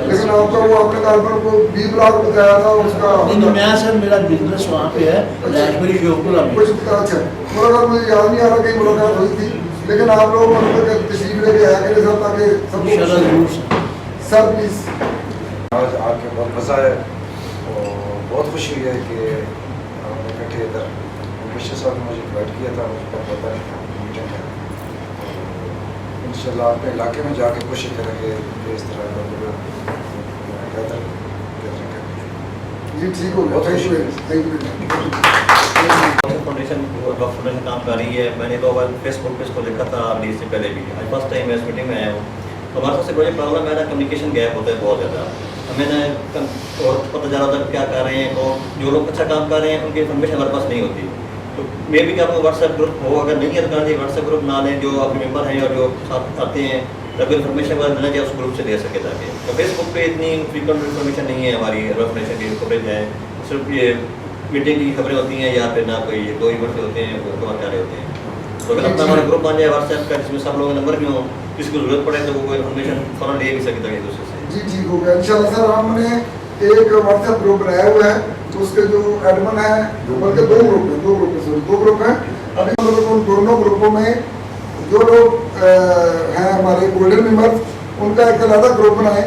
लेकिन आपका वो आपने कारबन को 20 लाख बताया था उसका। नहीं, मैं सर मेरा बिजनेस वहाँ पे है, राजबरी शोपुरा में। कुछ अच्छा मुलाकात मुझे याद नहीं आ रहा कहीं मुलाकात हुई थी, लेकिन आप लोग मतलब तशरीफ लेके आया करें सर, ताकि सब सर प्लीज़। आज आके बहुत मज़ा है और बहुत खुशी हुई है कि हम इकट्ठे इधर बशीर साहब ने मुझे इन्वाइट किया था, मुझे पता नहीं था मीटिंग है। इंशाल्लाह अपने इलाके में जाके कोशिश करेंगे कि इस तरह का बेहतर जी ठीक हो गया, थैंक यू। फाउंडेशन काम कर रही है, मैंने तो फेसबुक पे इसको लिखा था अभी इससे पहले भी, आज फर्स्ट टाइम मैं इस मीटिंग में आया हूँ। हमारा सबसे बड़ी प्रॉब्लम है ना, कम्युनिकेशन गैप होता है बहुत ज़्यादा। हमें ना और पता चल रहा था क्या कर रहे हैं, और जो लोग अच्छा काम कर रहे हैं उनकी इन्फॉर्मेशन हमारे पास नहीं होती। तो मे भी कि आपको व्हाट्सएप ग्रुप हो, अगर नहीं है तो व्हाट्सएप ग्रुप ना लें, जो आपके मेम्बर हैं और जो साथ आते हैं तब इन्फॉर्मेशन वगैरह मिलना चाहिए उस ग्रुप से दे सके ताकि। तो फेसबुक पे इतनी फ्रीक्वेंट इन्फॉर्मेशन नहीं है हमारी, इन्फॉर्मेशन की कवरेज है, सिर्फ ये मीटिंग की खबरें होती हैं या फिर ना कोई दो इवेंट होते हैं वो कवर कर रहे होते हैं। तो अगर अपना हमारा ग्रुप बन जाए व्हाट्सएप का जिसमें सब लोगों के नंबर भी हों, किसी को जरूरत पड़े तो वो इन्फॉर्मेशन फौरन ले भी सकते हैं एक दूसरे से। जी ठीक हो गया इंशाल्लाह सर। हमने एक व्हाट्सएप ग्रुप बनाया हुआ है, तो उसके जो एडमिन है, बल्कि दो ग्रुप हैं। अभी हम लोग उन दोनों ग्रुपों में जो लोग हैं हमारे गोल्डन मेंबर्स, उनका एक अलग ग्रुप बनाएं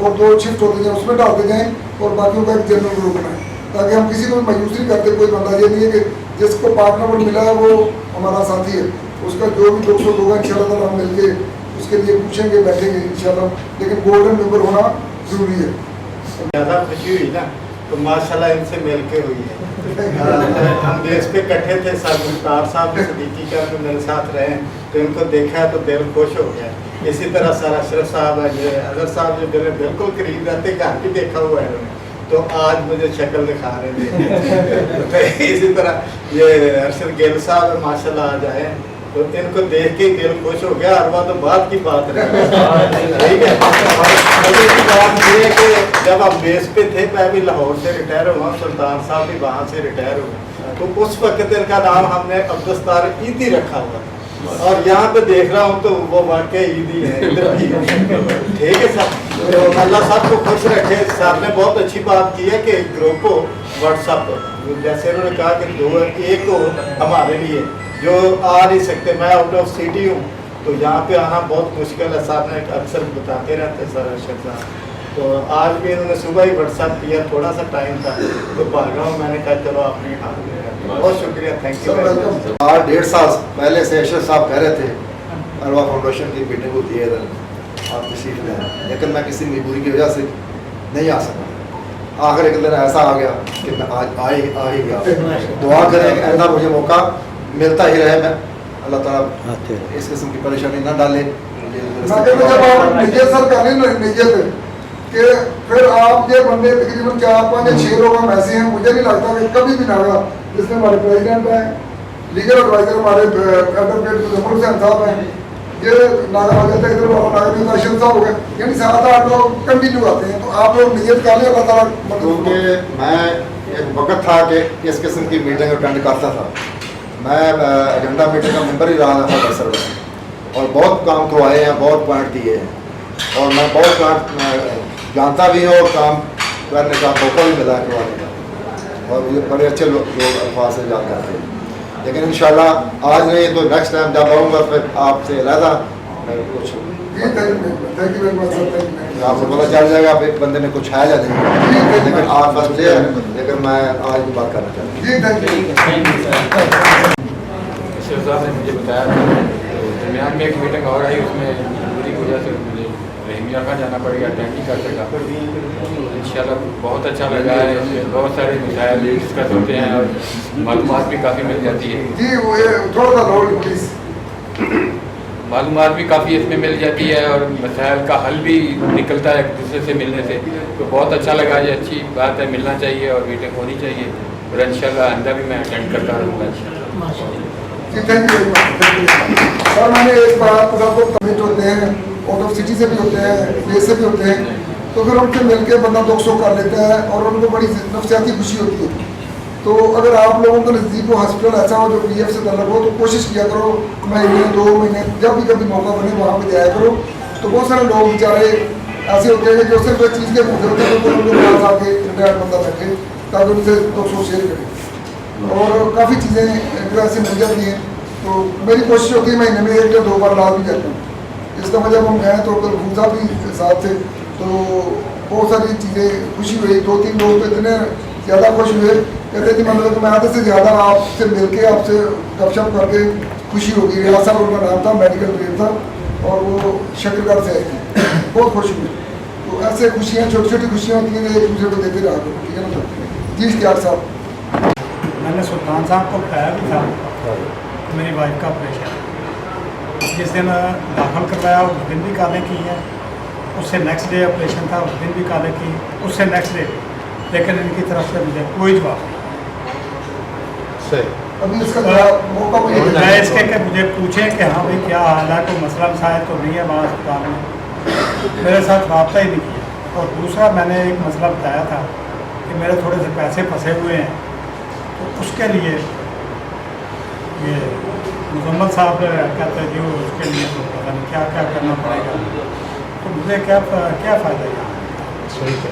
और 2 शिफ्ट होते जाएँ उसमें डालते जाएँ, और बाकियों का एक जनरल ग्रुप बनाएं, ताकि हम किसी को मायूस नहीं करते। कोई बंदा ये नहीं है कि जिसको पार्टनर मिला है वो हमारा साथी है, उसका जो भी 200 लोग हैं इंशाल्लाह हम मिलके उसके लिए पूछेंगे, बैठेंगे इंशाल्लाह। लेकिन गोल्डन मेंबर होना जरूरी है। ज़्यादा खुशी हुई ना तो माशाल्लाह इनसे मिल के हुई है। हम देश पे इकट्ठे थे, सर मुख्तार साहब सदीकी का तो मेरे साथ रहे, तो इनको देखा तो दिल खुश हो गया। इसी तरह सर अशरफ साहब है, ये अजहर साहब जो मेरे बिल्कुल करीब रहते, घर भी देखा हुआ है, तो आज मुझे शक्ल दिखा रहे थे। तो इसी तरह ये अरशद गिल साहब माशाल्लाह आज आए, तो इनको देख के दिल खुश हो गया। अरवा तो बात की बात रही, ठीक है। की बात ये है कि जब हम बेस पे थे, मैं भी लाहौर से रिटायर हुआ, सुल्तान साहब भी वहाँ से रिटायर हुए, तो उस वक्त इनका नाम हमने अब्दुस्तार ईदी रखा हुआ, और यहाँ पे देख रहा हूँ तो वो वाकई ईदी है, इधर भी है, ठीक है सर। तो अल्लाह साहब को खुश रखे। सर ने बहुत अच्छी बात की है कि ग्रुप हो व्हाट्सअप, जैसे उन्होंने कहा कि 2 एक हो हमारे लिए जो आ नहीं सकते। मैं आउट ऑफ सिटी हूँ, तो यहाँ पे आना बहुत मुश्किल है। साहब ने अक्सर बताते रहते सर अरशद साहब, तो आज भी इन्होंने सुबह ही व्हाट्सअप किया, थोड़ा सा टाइम था तो भागा हूँ। मैंने कहा चलो अपनी हाथ में, बहुत शुक्रिया, थैंक यू। 1.5 साल पहले से अशरफ साहब कह रहे थे अरवा फाउंडेशन की मीटिंग होती है इधर, आप तशरीफ ले आए, लेकिन मैं किसी मजबूरी की वजह से नहीं आ सका। आखिर एक दिन ऐसा आ गया कि मैं आज आ ही गया। दुआ करें कि ऐसा मुझे मौका मिलता ही रहे, मैं अल्लाह ताला इस किस्म की परेशानी ना डाले। कि फिर आप ये बंदे तकरीबन 4, 5 या 6 लोग हम ऐसे हैं, मुझे नहीं लगता कि कभी भी नागा, जिसमें हमारे प्रेसिडेंट हैं, लीगल एडवाइजर हमारे एडवोकेट मुजफ्फर हुसैन साहब हैं, ये नागा नागरिक साहब हो गए, यानी 7-8 लोग कंटिन्यू आते हैं। तो आप लोग नियत कर लें, अल्लाह ताला मदद। क्योंकि मैं एक वक्त था कि इस किस्म की मीटिंग अटेंड करता था, मैं एजेंडा मीटिंग का मेंबर ही रहा था सर, और बहुत काम करवाए हैं, बहुत पॉइंट दिए हैं, और मैं बहुत पॉइंट जानता भी हूँ और काम करने का मौका भी मिला करवाने का, और मुझे बड़े अच्छे लोग अल्फाज से याद करते हैं। लेकिन इंशाल्लाह आज नहीं तो नेक्स्ट टाइम जब आऊँगा फिर आपसे अलहदा मैं कुछ आपको पता चल जाएगा आप एक बंदे ने कुछ है या नहीं, लेकिन आप फर्स्ट डे है, लेकिन मैं आज भी बात करना चाहता हूँ। साहब ने मुझे बताया तो दरमियान में एक मीटिंग और आई, उसमें पूरी वजह से मुझे रहमिया का जाना पड़ेगा, अटेंड नहीं कर सका। इंशाल्लाह बहुत अच्छा लगा है, इसमें बहुत सारे मसाइल डिस्कस होते हैं और मालूमात भी काफ़ी मिल जाती है। जी वो थोड़ा सा रोल प्लीज। मालूमात भी काफ़ी इसमें मिल जाती है और मसाइल का हल भी निकलता है एक दूसरे से मिलने से, तो बहुत अच्छा लगा। ये अच्छी बात है, मिलना चाहिए और मीटिंग होनी चाहिए, और इंशाल्लाह आइंदा भी मैं अटेंड करता रहूँगा इंशाल्लाह। जी थैंक यू सर। मैंने एक बात आपको कमिट होते हैं, आउट ऑफ सिटी से भी होते हैं, प्लेस से भी होते हैं, तो फिर उनसे मिलके बंदा 200 कर लेता है और उनको बड़ी नफसियाती खुशी होती है। तो अगर आप लोगों का नज़दीक हो हॉस्पिटल ऐसा हो जो PF से तलब हो, तो कोशिश किया करो महीने 2 महीने जब भी कभी मौका बने वहाँ पर जाया करो। तो बहुत सारे लोग बेचारे ऐसे होते हैं जो सिर्फ एक चीज़ के भूखे होते हैं, तो उनके पास आके रिटायर्ड बंदा बैठे ताकि उनसे 200 शेयर करें, और काफ़ी चीज़ें जो ऐसे मिल जाती हैं। तो मेरी कोशिश होती है महीने में 1 या 2 बार ला भी जाता हूँ। इसका वजह हम गए तो भूसा भी साथ थे, तो बहुत सारी चीज़ें खुशी हुई। 2-3 लोग तो इतने ज़्यादा खुश हुए, कहते थे मतलब मैं आधे से ज़्यादा आपसे मिलके आपसे गपशप करके खुशी होगी। रियाज साहब उनका नाम था, मेडिकल ट्रेन था, और वो शक्करगढ़ से आई थी, बहुत खुश हुए। तो ऐसे खुशियाँ छोटी छोटी खुशियाँ होती हैं, एक दूसरे को देते रहा करो, ठीक है ना सर। जी इख्तियार साहब। मैंने सुल्तान साहब को बताया भी था मेरी वाइफ का ऑपरेशन जिस दिन दाखिल करवाया उस दिन भी कालें की हैं, उससे नेक्स्ट डे ऑपरेशन था उस दिन भी कालें की, उससे नेक्स्ट डे, लेकिन इनकी तरफ से मुझे कोई जवाब नहीं। अभी इसका मौका मैं इसके कि मुझे पूछें कि हाँ भाई क्या हाल है, कोई मसला मसाइल तो नहीं है वहाँ अस्पताल में, मेरे साथ रब्ता ही नहीं किया। और दूसरा मैंने एक मसला बताया था कि मेरे थोड़े से पैसे फंसे हुए हैं, तो उसके लिए ये मुजम्मल साहब कहते हैं जो उसके लिए तो पता नहीं क्या क्या करना पड़ेगा, तो मुझे क्या फ़ायदा यहाँ? सही है,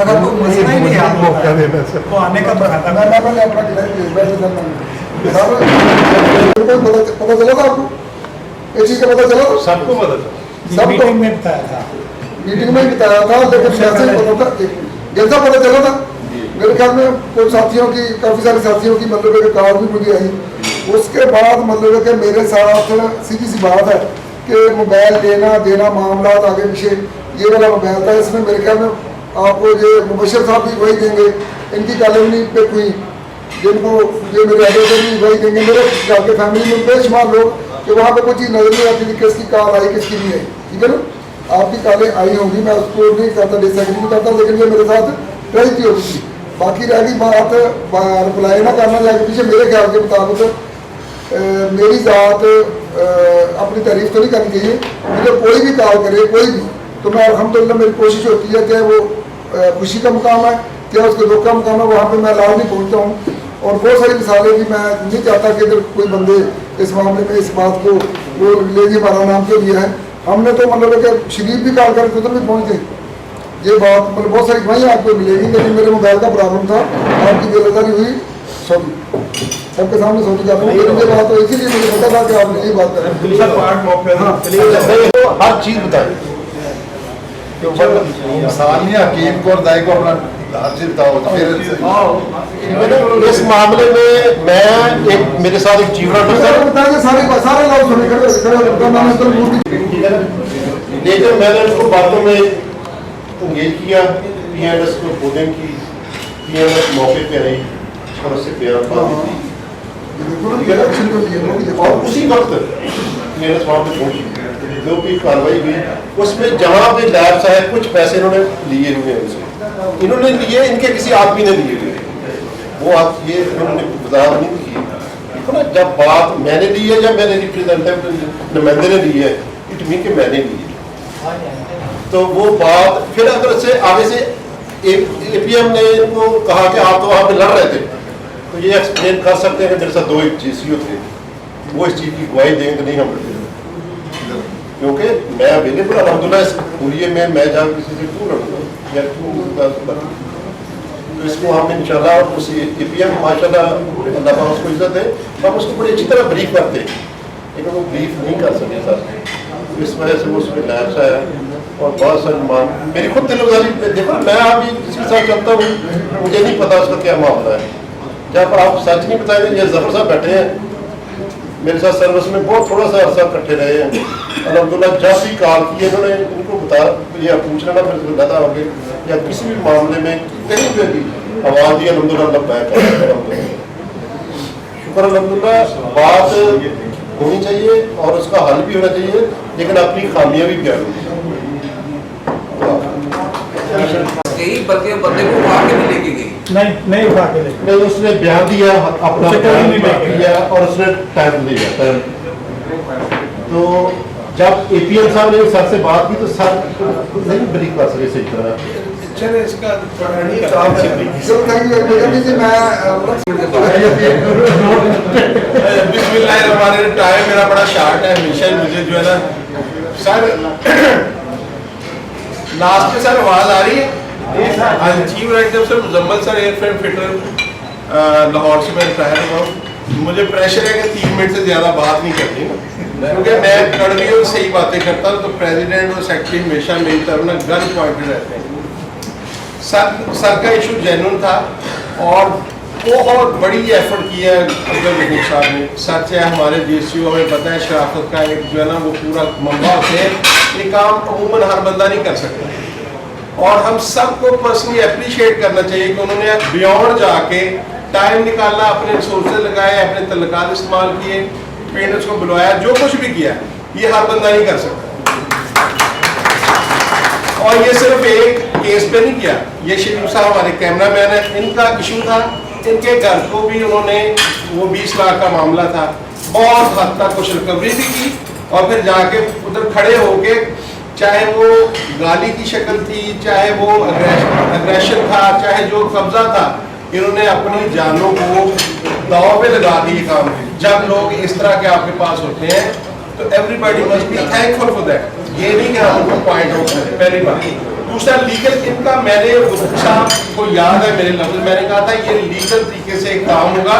अगर कोई मसला ही नहीं हल होता है तो आने का तो फायदा मैं पहले अपना पता चला था आपको, ये चीज़ का पता चला था सबको पता था, सबको मीटिंग में बताया था, मीटिंग में बताया था, लेकिन कैसे पता था जैसा पता चला था। मेरे ख्याल में कुछ साथियों की, काफ़ी सारे साथियों की मतलब कि कार भी मुझे आई। उसके बाद मतलब कि मेरे साथ सीधी सी बात है कि मोबाइल लेना देना मामला आगे पीछे ये वाला मोबाइल था, इसमें मेरे ख्याल में आपको ये मुबशर साहब भी वही देंगे, इनकी कॉलोनी पे हुई जिनको ये मेरे एडिटर भी वही देंगे, मेरे घर के फैमिली में बेशुमार लोग कि वहाँ पे कोई चीज़ नजर नहीं आती थी किसकी कॉल आई किसकी नहीं आई, ठीक है ना। आपकी कॉलें आई होंगी, मैं उसको नहीं करता, डिसएग्री नहीं करता, लेकिन ये मेरे साथ रही थी होती थी। बाकी रह गई बात रिप्लाई ना करना जाके पीछे, मेरे ख्याल के मुताबिक मेरी ज़ात अपनी तारीफ तो नहीं करनी चाहिए, मुझे कोई भी कॉल करे कोई भी, तो मैं अल्हम्दुलिल्लाह मेरी कोशिश होती है कि वो खुशी का मुकाम है क्या उसके दुख का मुकाम है, वहाँ पे मैं लाभ नहीं पहुँचता हूँ। और बहुत सारी मिसालें भी मैं नहीं चाहता कि अगर कोई बंदे इस मामले में इस बात को वो ले जी हमारा नाम क्यों लिया है, हमने तो मतलब कि शरीफ भी कॉल करके उधर भी पहुँचते, ये बात मतलब बहुत सारी वहीं आपको मिलेगी, लेकिन मेरे मोबाइल का प्रॉब्लम था, आपकी बेलदारी हुई सॉरी सबके सामने सोची जाता हूँ, ये बात तो इसीलिए मुझे पता था कि आप यही बात करें। हर चीज़ बताएं सानिया हकीम को और दाई को अपना हर चीज़ बताओ। इस मामले में मैं एक मेरे साथ एक चीफ ऑफिसर लेकिन मैंने उसको बातों में इंगेज किया, PNS को बोलें कि PNS मौके पे आई और उससे बयान और उसी वक्त PNS वहाँ पे पहुँची, जो भी कार्रवाई हुई उसमें जहाँ पे लैब साहब कुछ पैसे इन्होंने लिए हुए हैं उनसे, इन्होंने लिए इनके किसी आदमी ने लिए हुए, वो आप ये इन्होंने वजाहत नहीं की। देखो ना, जब बात मैंने ली है या मेरे रिप्रेजेंटेटिव नुमाइंदे ने ली है, इट मीन कि मैंने ली है, तो वो बात फिर अगर से आगे से APM ने इनको कहा कि आप तो वहाँ पे लड़ रहे थे, तो ये एक्सप्लेन कर सकते हैं कि मेरे साथ 2 GCO थे, वो इस चीज़ की गवाही देंगे नहीं हम, क्योंकि मैं अवेलेबल अलहमदुलिल्लाह इस हुरिये में मैं जहाँ किसी से क्यों रहूँगा या क्यों, तो इसको हम इंशाल्लाह उस APM माशाल्लाह अल्लाह उसको इज्जत है, हम उसको बड़ी अच्छी तरह ब्रीफ करते हैं, लेकिन वो ब्रीफ नहीं कर सके सर, इस वजह से वो उसमें लैब सा है और बहुत सारी मान मेरी खुद दिलगुजारी। देखो मैं अभी जिसके साथ चलता हूँ मुझे नहीं पता उसका क्या मामला है, जब आप सच नहीं बताएंगे। ये जफर साहब बैठे हैं मेरे साथ सर्विस में बहुत थोड़ा सा अर्सा इकट्ठे रहे हैं, अलहमदुलिल्लाह जब भी कॉल की इन्होंने इनको बता ये पूछ लेना फिर लगा आगे या किसी भी मामले में कहीं पे भी आवाज़ दी अलहमदुलिल्लाह बैक शुक्र अलहमदुलिल्लाह। बात होनी चाहिए और उसका हल भी होना चाहिए, लेकिन अपनी खामियां भी बयान होनी चाहिए। बल्कि बंदे को उठा के भी लेके गई नहीं उठा के नहीं, उसने बयान दिया अपना बयान दिया और उसने टाइम लिया टाइम। तो जब APM साहब ने सर से बात की तो सर नहीं ब्रीफ कर सके सही तरह। चलिए इसका टाइम मेरा बड़ा शार्ट है, हमेशा मुझे जो है ना सर लास्ट में सर आवाज़ आ रही है। Chief director sir Muzammil sir airframe fitter Lahore से मैं रिटायर हुआ हूँ। मुझे प्रेशर है कि 3 मिनट से ज़्यादा बात नहीं करनी, क्योंकि मैं कड़वी और सही बातें करता हूँ, तो प्रेसिडेंट और सेक्रेटरी हमेशा मेरी तरफ ना गन पॉइंटेड रहते हैं। सर का इशू जेन्युइन था और बहुत बड़ी एफर्ट की है अब्दुल महबूब साहब ने। सच है हमारे DCO हमें पता है शराफत का एक जो है ना वो पूरा मम्बा होते हैं, ये काम अमूमन हर बंदा नहीं कर सकता, और हम सबको पर्सनली अप्रिशिएट करना चाहिए कि उन्होंने बियॉन्ड जाके टाइम निकाला, अपने रिसोर्सेज लगाए, अपने तल्लुकात इस्तेमाल किए, पेरेंट्स को बुलवाया, जो कुछ भी किया ये हर बंदा नहीं कर सकता। और ये सिर्फ एक केस पे नहीं किया, ये शरीफ साहब हमारे कैमरा मैन है, इनका इशू था, इनके घर को भी उन्होंने वो 20 लाख का मामला था, बहुत हद तक कुछ रिकवरी भी की, और फिर जाके उधर खड़े होके चाहे वो गाली की शक्ल थी, चाहे वो अग्रेशन था, चाहे जो कब्जा था, انہوں نے اپنی جانوں کو داؤ پہ لگا دیے کام میں. جب لوگ اس طرح کے آپ کے پاس ہوتے ہیں تو everybody must be thankful for that. یہ نہیں کہ ہم ان کو پوائنٹ آؤٹ کریں, پہلی بات. دوسرا لیگل ان کا میں نے صاحب کو یاد ہے میرے لفظ میں نے کہا تھا یہ لیگل طریقے سے ایک کام ہوگا,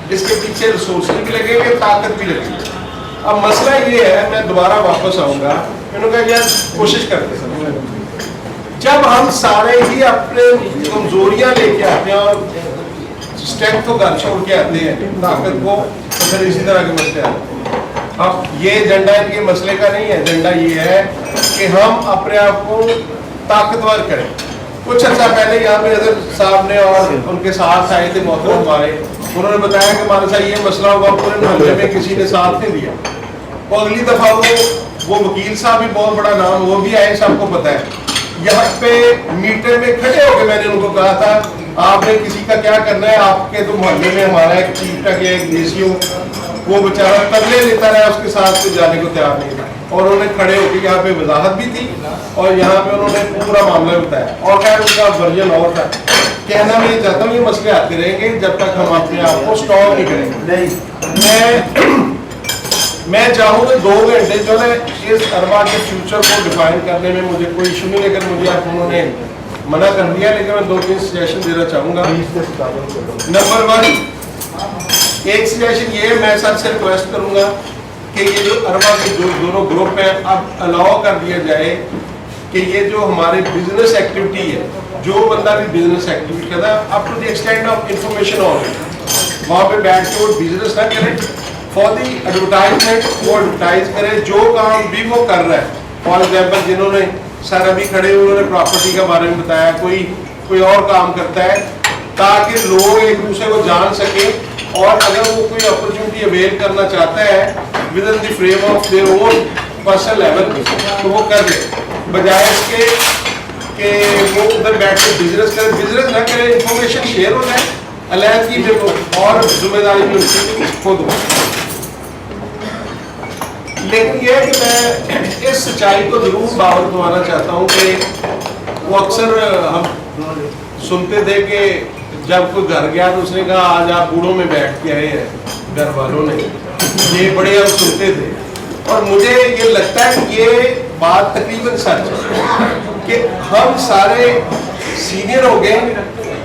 اس کے پیچھے ریسورسز بھی لگیں گے, طاقت بھی لگے گی. اب مسئلہ یہ ہے, میں دوبارہ واپس آؤں گا, میں نے کہا یار کوشش کرتے ہیں جب ہم سارے ہی اپنے کمزوریاں لے کے آتے ہیں اور اسٹرینتھ کو گھر چھوڑ کے آتے ہیں, طاقت کو, تو پھر اسی طرح کے مسئلے آتے ہیں. اب یہ ایجنڈا ان کے مسئلے کا نہیں ہے, ایجنڈا یہ ہے کہ ہم اپنے آپ کو طاقتور کریں. کچھ عرصہ پہلے یہاں پہ حضرت صاحب نے اور ان کے ساتھ آئے تھے محترم ہمارے, انہوں نے بتایا کہ ہمارے ساتھ یہ مسئلہ ہوگا, پورے محلے میں کسی نے ساتھ نہیں دیا. اور اگلی دفعہ وہ وکیل صاحب بھی بہت بڑا نام, وہ بھی آئے, سب کو پتہ ہے. یہاں پہ میٹر میں کھڑے ہو کے میں نے ان کو کہا تھا آپ نے کسی کا کیا کرنا ہے, آپ کے تو محلے میں ہمارا ایک چیف ٹیک ہے, ایک ڈی سی او, وہ بیچارہ ترلے لیتا رہا, اس کے ساتھ سے جانے کو تیار نہیں تھا. اور انہوں نے کھڑے ہو کے یہاں پہ وضاحت بھی تھی اور یہاں پہ انہوں نے پورا معاملہ بتایا. اور خیر ان کا ورژن اور تھا. کہنا میں یہ چاہتا ہوں یہ مسئلے آتے رہیں گے جب تک ہم اپنے آپ کو اسٹاپ نہیں کریں گے. میں چاہوں کہ 2 گھنٹے جو ہے اس اربا کے فیوچر کو ڈیفائن کرنے میں مجھے کوئی ایشو نہیں, لیکن مجھے آپ انہوں نے منع کر دیا, لیکن میں 2-3 سجیشن دینا چاہوں گا. نمبر 1, ایک سجیشن یہ میں سب سے ریکویسٹ کروں گا کہ یہ جو اربا کے جو دونوں گروپ ہیں اب الاؤ کر دیا جائے کہ یہ جو ہمارے بزنس ایکٹیویٹی ہے, جو بندہ بھی بزنس ایکٹیویٹی کرتا ہے up to the extent of information on وہاں پہ بیٹھ کے وہ بزنس نہ کرے, فار دی ایڈورٹائزمنٹ وہ ایڈورٹائز کرے جو کام بھی وہ کر رہا ہے. فار ایگزامپل جنہوں نے سر ابھی کھڑے انہوں نے پراپرٹی کے بارے میں بتایا, کوئی اور کام کرتا ہے, تاکہ لوگ ایک دوسرے کو جان سکیں, اور اگر وہ کوئی اپرچونٹی اویل کرنا چاہتا ہے within the frame of their own personal level تو وہ کر دے, بجائے اس کے کہ وہ ادھر بیٹھ کے بزنس کرے. بزنس نہ کرے, انفارمیشن شیئر ہو جائے, علیحدگی میں اور ذمہ داری بھی ان کی خود ہو. لیکن یہ ہے کہ میں اس سچائی کو ضرور باور دوانا چاہتا ہوں کہ وہ اکثر ہم سنتے تھے کہ جب کوئی گھر گیا تو اس نے کہا آج آپ بوڑھوں میں بیٹھ کے آئے ہیں, گھر والوں نے, یہ بڑے ہم سنتے تھے. اور مجھے یہ لگتا ہے کہ یہ بات تقریباً سچ ہے کہ ہم سارے سینئر ہو گئے,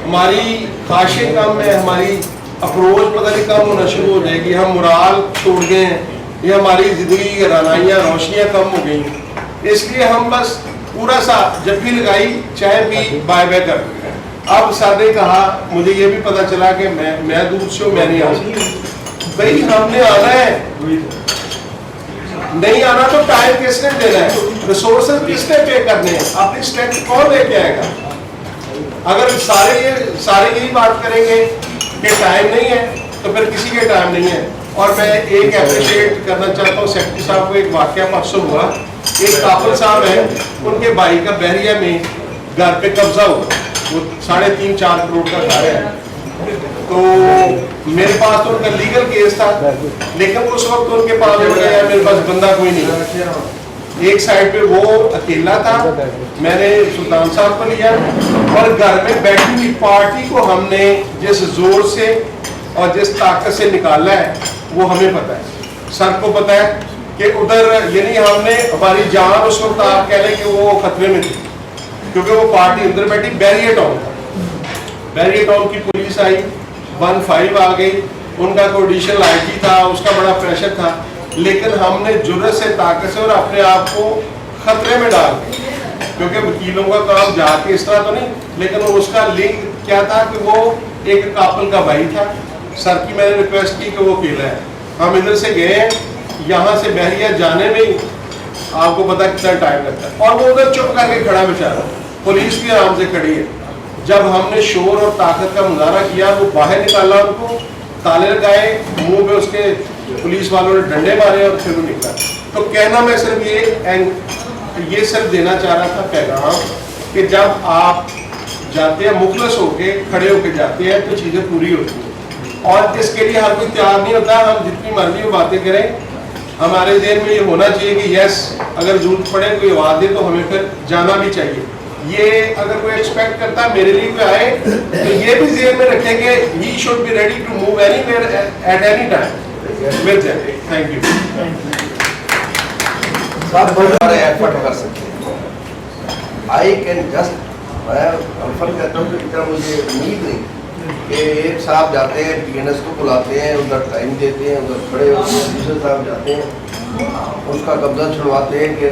ہماری خواہشیں کم ہیں, ہماری اپروچ پتہ نہیں کم ہونا شروع ہو جائے گی, ہم مرال توڑ گئے ہیں, یہ ہماری زندگی کی رانائیاں روشنیاں کم ہو گئی. اس لیے ہم بس پورا سا جب بھی لگائی چائے پی بائے بائے کر. اب سر نے کہا, مجھے یہ بھی پتا چلا کہ میں دور سے ہوں, میں نہیں آؤں. بھائی ہم نے آنا ہے, نہیں آنا تو ٹائم کس نے دینا ہے, ریسورسز کس نے پے کرنے ہیں, اپنی اسٹرینتھ کون لے کے آئے گا. اگر سارے یہی بات کریں گے کہ ٹائم نہیں ہے تو پھر کسی کے ٹائم نہیں ہے. اور میں ایک اپریشیٹ کرنا چاہتا ہوں سیکرٹری صاحب کو, ایک واقعہ پرسوں ہوا, ایک کافل صاحب ہیں, ان کے بھائی کا بحریہ میں گھر پہ قبضہ ہوا, وہ 3.5-4 کروڑ کا گھر ہے. تو میرے پاس تو ان کا لیگل کیس تھا, لیکن اس وقت ان کے پاس ہو گیا میرے پاس بندہ کوئی نہیں. ایک سائڈ پہ وہ اکیلا تھا, میں نے سلطان صاحب کو لیا, اور گھر میں بیٹھی ہوئی پارٹی کو ہم نے جس زور سے اور جس طاقت سے نکالا ہے وہ ہمیں پتہ ہے, سر کو پتہ ہے کہ ادھر یعنی ہم نے ہماری جان اس وقت آپ کہہ لیں کہ وہ خطرے میں تھی, کیونکہ وہ پارٹی اندر بیٹھی. بیریئر ٹاؤن تھا, بیریئر ٹاؤن کی پولیس آئی, 1-5 آ گئی, ان کا کوئی ایڈیشنل آئی ٹی تھا, اس کا بڑا پریشر تھا, لیکن ہم نے جرأت سے, طاقت سے اور اپنے آپ کو خطرے میں ڈال دیا, کیونکہ وکیلوں کا کام جا کے اس طرح تو نہیں, لیکن اس کا لنک کیا تھا کہ وہ ایک کاپل کا بھائی تھا. سر کی میں نے ریکویسٹ کی کہ وہ اکیلا ہے, ہم ادھر سے گئے ہیں, یہاں سے بحریہ جانے میں آپ کو پتا کتنا ٹائم لگتا ہے, اور وہ ادھر چپ کر کے کھڑا بیچارہ, پولیس بھی آرام سے کھڑی ہے. جب ہم نے شور اور طاقت کا مظاہرہ کیا, وہ باہر نکالا, ان کو تالے لگائے, منہ پہ اس کے پولیس والوں نے ڈنڈے مارے اور پھر وہ نکلا. تو کہنا میں صرف یہ صرف دینا چاہ رہا تھا پیغام کہ جب آپ جاتے ہیں مخلص ہو کے, کھڑے ہو کے جاتے ہیں تو چیزیں پوری ہوتی ہیں, اور اس کے لیے ہر کوئی تیار نہیں ہوتا. ہم جتنی مرضی وہ باتیں کریں, ہمارے ذہن میں یہ ہونا چاہیے کہ یس اگر ضرورت پڑے کوئی آواز دے تو ہمیں پھر جانا بھی چاہیے. ये अगर कोई एक्सपेक्ट करता है मेरे लिए पे आए तो ये भी ज़हन में रखें कि he should be ready to move anywhere at any time with that. Thank you. सब बहुत सारे एफर्ट कर सकते हैं। आई कैन जस्ट, मैं कन्फर्म करता हूँ कि इतना मुझे उम्मीद नहीं कि एक साहब जाते हैं PNS को बुलाते हैं, उधर टाइम देते हैं, उधर खड़े होते हैं, दूसरे साहब जाते हैं उसका कब्जा छुड़वाते हैं कि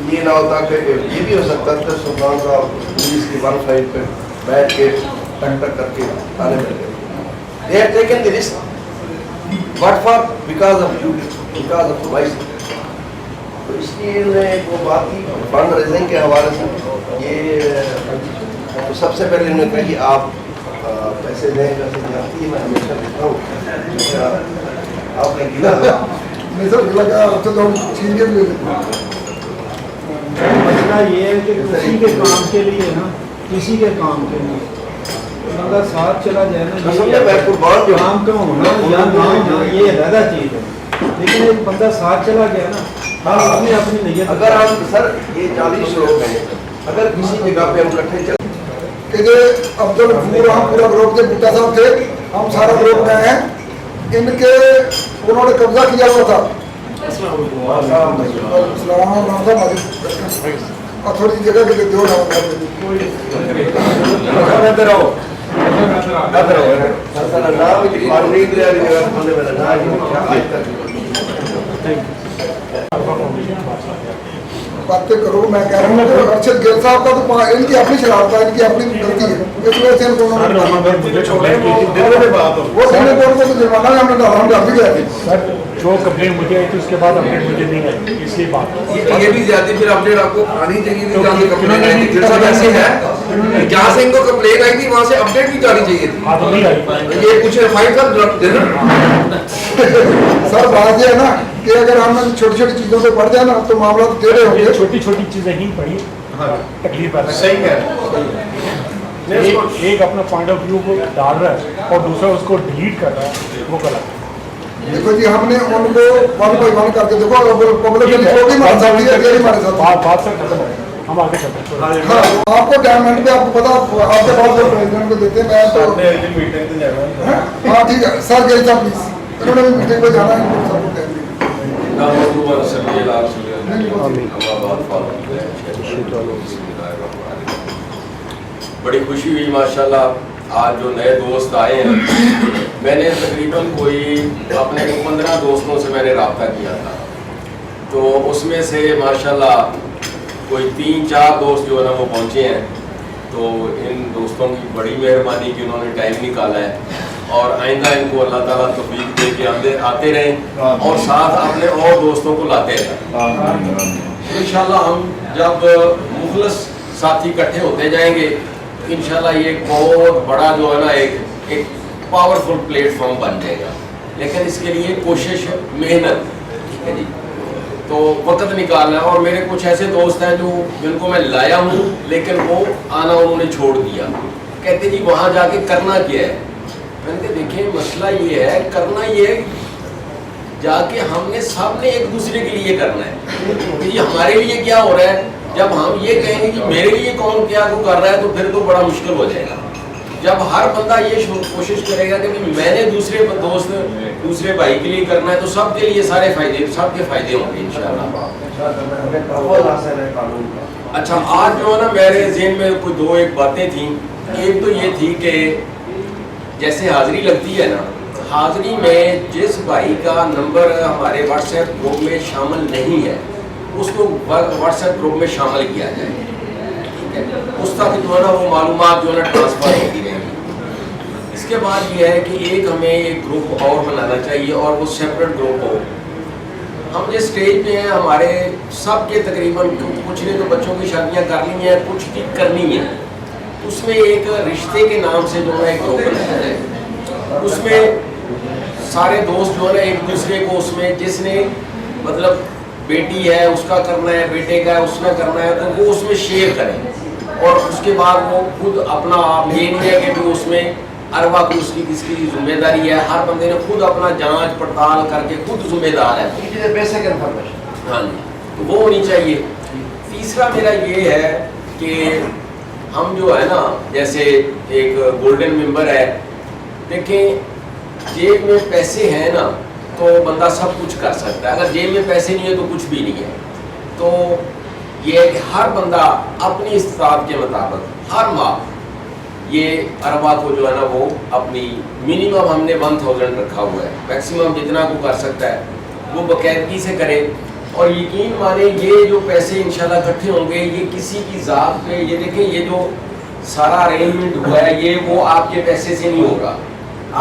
ये ना होता कि ये भी हो सकता था सुल्तान साहब पुलिस की वन साइड पे बैठ के टक टक करके आने लग गए। They have taken the risk but for because of you, because of my. तो इसलिए उन्हें वो बात की फंड रेजिंग के हवाले से ये तो सबसे पहले उन्होंने कहा कि आप पैसे दें, पैसे जाती है, मैं हमेशा देता हूँ। आपने गिला नहीं सर, गिला क्या आपसे तो हम छीन के भी ले लेते हैं। मसला ये है कि किसी के काम के लिए ना, किसी के काम के लिए बंदा साथ चला जाए ना, ये काम का होना या ना होना ये अलग चीज़ है, लेकिन एक बंदा साथ चला गया ना, हम अपनी अपनी नीयत। अगर हम सर ये 40 लोग हैं, अगर किसी जगह पे हम इकट्ठे चल अब्दुल गफूर, हम पूरा ग्रुप के भुट्टा साहब थे, हम सारा ग्रुप गए हैं, इनके उन्होंने कब्जा किया हुआ था थोड़ी जगह के दो बातें करो। मैं कह रहा हूँ अर्शद गिल साहब का तो इनकी अपनी शरारत है, इनकी अपनी गलती है, इस वजह से इनको वो सुप्रीम कोर्ट को तो जुर्माना हमने डाला, हम डाल भी गए थे। जो कंप्लेंट मुझे आई थी उसके बाद अपडेट मुझे नहीं आई, इसलिए बात ये भी ज्यादा फिर अपडेट आपको आनी चाहिए थी, जहाँ से कंप्लेंट आई थी ऐसे है जहाँ से इनको कंप्लेंट आई थी वहाँ से अपडेट भी जानी चाहिए थी। हाँ तो नहीं आई, ये कुछ फाइल सर बात ये है ना कि अगर हम छोटी छोटी चीजों पे पड़ जाए ना तो मामला तो टेढ़े होंगे। छोटी छोटी चीजें ही पड़ी तकलीफ है। सही है, एक अपना पॉइंट ऑफ व्यू को डाल रहा है और दूसरा उसको डिलीट कर रहा है, वो गलत है। देखो जी, हमने उनको 1 by 1 करके देखो, पब्लिक भी हमारे साथ है, ये हमारे साथ बात से खत्म है, हम आगे चलते हैं। हाँ, आपको डायमंड पे आपको पता, आपके पास जो प्रेसिडेंट को देते हैं, मैं तो हाँ ठीक है सर, गई था प्लीज, इन्होंने भी मीटिंग पे जाना है, बड़ी खुशी हुई माशाल्लाह। आज जो नए दोस्त आए हैं, मैंने तकरीबन कोई अपने 15 दोस्तों से मैंने रब्ता किया था, तो उसमें से माशाल्लाह कोई 3-4 दोस्त जो है ना वो पहुँचे हैं। तो इन दोस्तों की बड़ी मेहरबानी कि उन्होंने टाइम निकाला है, और आइंदा इनको अल्लाह ताला तौफीक दे के आते रहें और साथ अपने और दोस्तों को लाते रहें। इंशाल्लाह हम जब मुखलस साथी इकट्ठे होते जाएंगे तो इंशाल्लाह ये एक बहुत बड़ा जो है ना एक पावरफुल प्लेटफॉर्म बन जाएगा। लेकिन इसके लिए कोशिश, मेहनत, ठीक है जी, तो वक्त निकालना है। और मेरे कुछ ऐसे दोस्त हैं जो जिनको मैं लाया हूँ लेकिन वो आना उन्होंने छोड़ दिया, कहते जी वहाँ जाके करना क्या है। मैंने कहा देखिए मसला ये है, करना ये है जाके हमने सबने एक दूसरे के लिए करना है कि ये हमारे लिए क्या हो रहा है। जब हम ये कहेंगे कि मेरे लिए कौन क्या को कर रहा है तो फिर तो बड़ा मुश्किल हो जाएगा। जब हर बंदा ये कोशिश करेगा कि मैंने दूसरे दोस्त दूसरे भाई के लिए करना है तो सबके लिए सारे फायदे, सबके फायदे होंगे इंशाल्लाह। अच्छा, आज जो है ना मेरे ज़हन में कोई 2-1 बातें थी। एक तो ये थी कि जैसे हाज़िरी लगती है ना, हाज़िरी में जिस भाई का नंबर हमारे व्हाट्सएप ग्रुप में शामिल नहीं है उसको व्हाट्सएप ग्रुप में शामिल किया जाए, ठीक है। उस तक जो है ना वो मालूमात जो है ना ट्रांसफ़र होती रहेंगी। इसके बाद ये है कि हमें एक ग्रुप और बनाना चाहिए और वो सेपरेट ग्रुप हो। हम जिस स्टेज पे हैं हमारे सब के तकरीबन कुछ ने तो बच्चों की शादियाँ कर ली हैं, कुछ की करनी है, उसमें एक रिश्ते के नाम से जो है एक ग्रुप बनाया जाए। उसमें सारे दोस्त जो है ना एक दूसरे को, उसमें जिसने मतलब बेटी है उसका करना है, बेटे का है उसका करना है, तो वो उसमें शेयर करें। और उसके बाद वो खुद अपना, आप ये नहीं है कि भी उसमें अरबा की उसकी किसकी जिम्मेदारी है, हर बंदे ने खुद अपना जांच पड़ताल करके खुद जिम्मेदार है। बेसिक इन्फॉर्मेशन, हाँ जी, तो वो होनी चाहिए। तीसरा मेरा ये है کہ ہم جو ہے نا جیسے ایک گولڈن ممبر ہے، دیکھیں جیب میں پیسے ہیں نا تو بندہ سب کچھ کر سکتا ہے، اگر جیب میں پیسے نہیں ہے تو کچھ بھی نہیں ہے. تو یہ ہے کہ ہر بندہ اپنی استطاعت کے مطابق ہر ماہ یہ اربا کو جو ہے نا وہ اپنی منیمم ہم نے 1000 رکھا ہوا ہے، میکسیمم جتنا کو کر سکتا ہے وہ باقاعدگی سے کرے. اور یقین مانے یہ جو پیسے انشاءاللہ اکٹھے ہوں گے یہ کسی کی ذات پہ، یہ دیکھیں یہ جو سارا ارینجمنٹ ہوا ہے یہ وہ آپ کے پیسے سے نہیں ہوگا،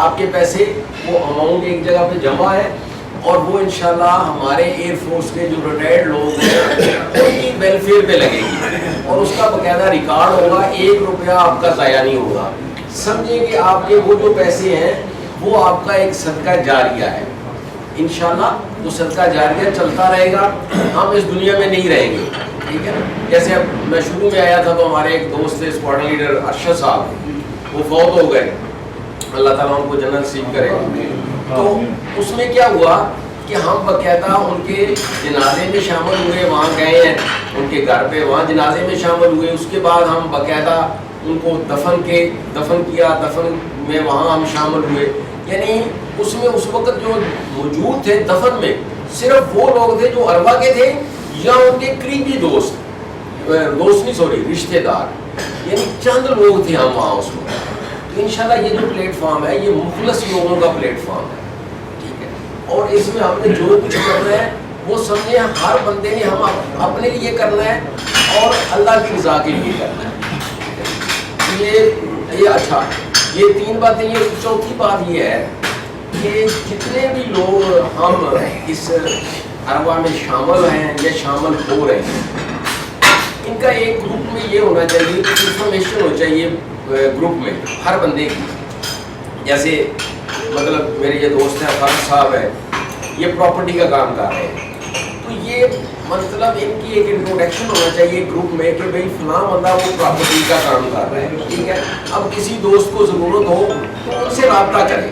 آپ کے پیسے وہ اماؤنٹ ایک جگہ پہ جمع ہے اور وہ انشاءاللہ ہمارے ایئر فورس کے جو ریٹائرڈ لوگ ہیں ان کی ویلفیئر پہ لگے گی اور اس کا باقاعدہ ریکارڈ ہوگا، 1 روپیہ آپ کا ضائع نہیں ہوگا. سمجھیں کہ آپ کے وہ جو پیسے ہیں وہ آپ کا ایک صدقہ جاریہ ہے، انشاءاللہ وہ صدقہ جاریہ چلتا رہے گا، ہم اس دنیا میں نہیں رہیں گے. ٹھیک ہے نا. جیسے اب میں شروع میں آیا تھا تو ہمارے ایک دوست تھے اسکواڈن لیڈر ارشد صاحب، وہ فوت ہو گئے، اللہ تعالیٰ ان کو جنت نصیب کرے. تو اس میں کیا ہوا کہ ہم باقاعدہ ان کے جنازے میں شامل ہوئے، وہاں گئے ہیں ان کے گھر پہ، وہاں جنازے میں شامل ہوئے. اس کے بعد ہم باقاعدہ ان کو دفن کیا، دفن میں وہاں ہم شامل ہوئے. یعنی اس میں اس وقت جو موجود تھے دفن میں صرف وہ لوگ تھے جو اربا کے تھے یا ان کے قریبی دوست رشتہ دار، یعنی چند لوگ تھے ہم وہاں اس وقت. تو انشاءاللہ یہ جو پلیٹ فارم ہے یہ مخلص لوگوں کا پلیٹ فارم ہے. ٹھیک ہے. اور اس میں ہم نے جو کچھ کرنا ہے وہ سمجھے ہر بندے نے ہم اپنے لیے کرنا ہے اور اللہ کی رضا کے لیے کرنا ہے. یہ اچھا، یہ 3 باتیں. یہ چوتھی بات یہ ہے کہ جتنے بھی لوگ ہم اس اروا میں شامل ہیں یا شامل ہو رہے ہیں ان کا ایک گروپ میں یہ ہونا چاہیے کہ انفارمیشن ہو چاہیے گروپ میں ہر بندے کی. جیسے مطلب میرے یہ دوست ہیں خالد صاحب ہیں، یہ پراپرٹی کا کام کر رہے ہیں، تو یہ مطلب ان کی ایک انٹروڈکشن ہونا چاہیے گروپ میں کہ بھئی فلاں بندہ وہ پراپرٹی کا کام کر رہا ہے. ٹھیک ہے. اب کسی دوست کو ضرورت ہو تو ان سے رابطہ کریں.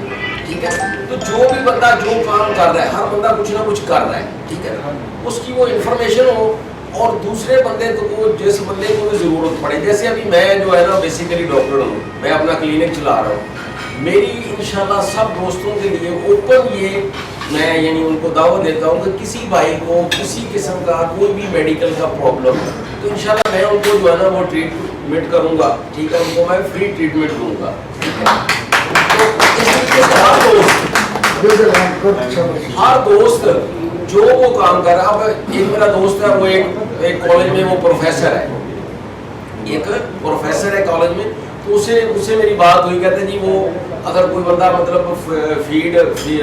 ٹھیک ہے. تو جو بھی بندہ جو کام کر رہا ہے، ہر بندہ کچھ نہ کچھ کر رہا ہے. ٹھیک ہے. اس کی وہ انفارمیشن ہو اور دوسرے بندے کو جس بندے کو بھی ضرورت پڑے. جیسے ابھی میں جو ہے نا بیسیکلی ڈاکٹر ہوں، میں اپنا کلینک چلا رہا ہوں. میری انشاءاللہ سب دوستوں کے لیے اوپن یہ میں یعنی ان کو دعوت دیتا ہوں کہ کسی بھائی کو کسی قسم کا کوئی بھی میڈیکل کا پرابلم ہے تو انشاءاللہ میں ان کو جو ہے نا وہ ٹریٹمنٹ کروں گا. ٹھیک ہے. ان کو میں فری ٹریٹمنٹ دوں گا. ہر دوست جو وہ کام کر رہا ہے. اب ایک میرا دوست ہے وہ ایک کالج میں وہ پروفیسر ہے، ایک پروفیسر ہے کالج میں. تو اس سے میری بات ہوئی، کہتے ہیں جی وہ اگر کوئی بندہ مطلب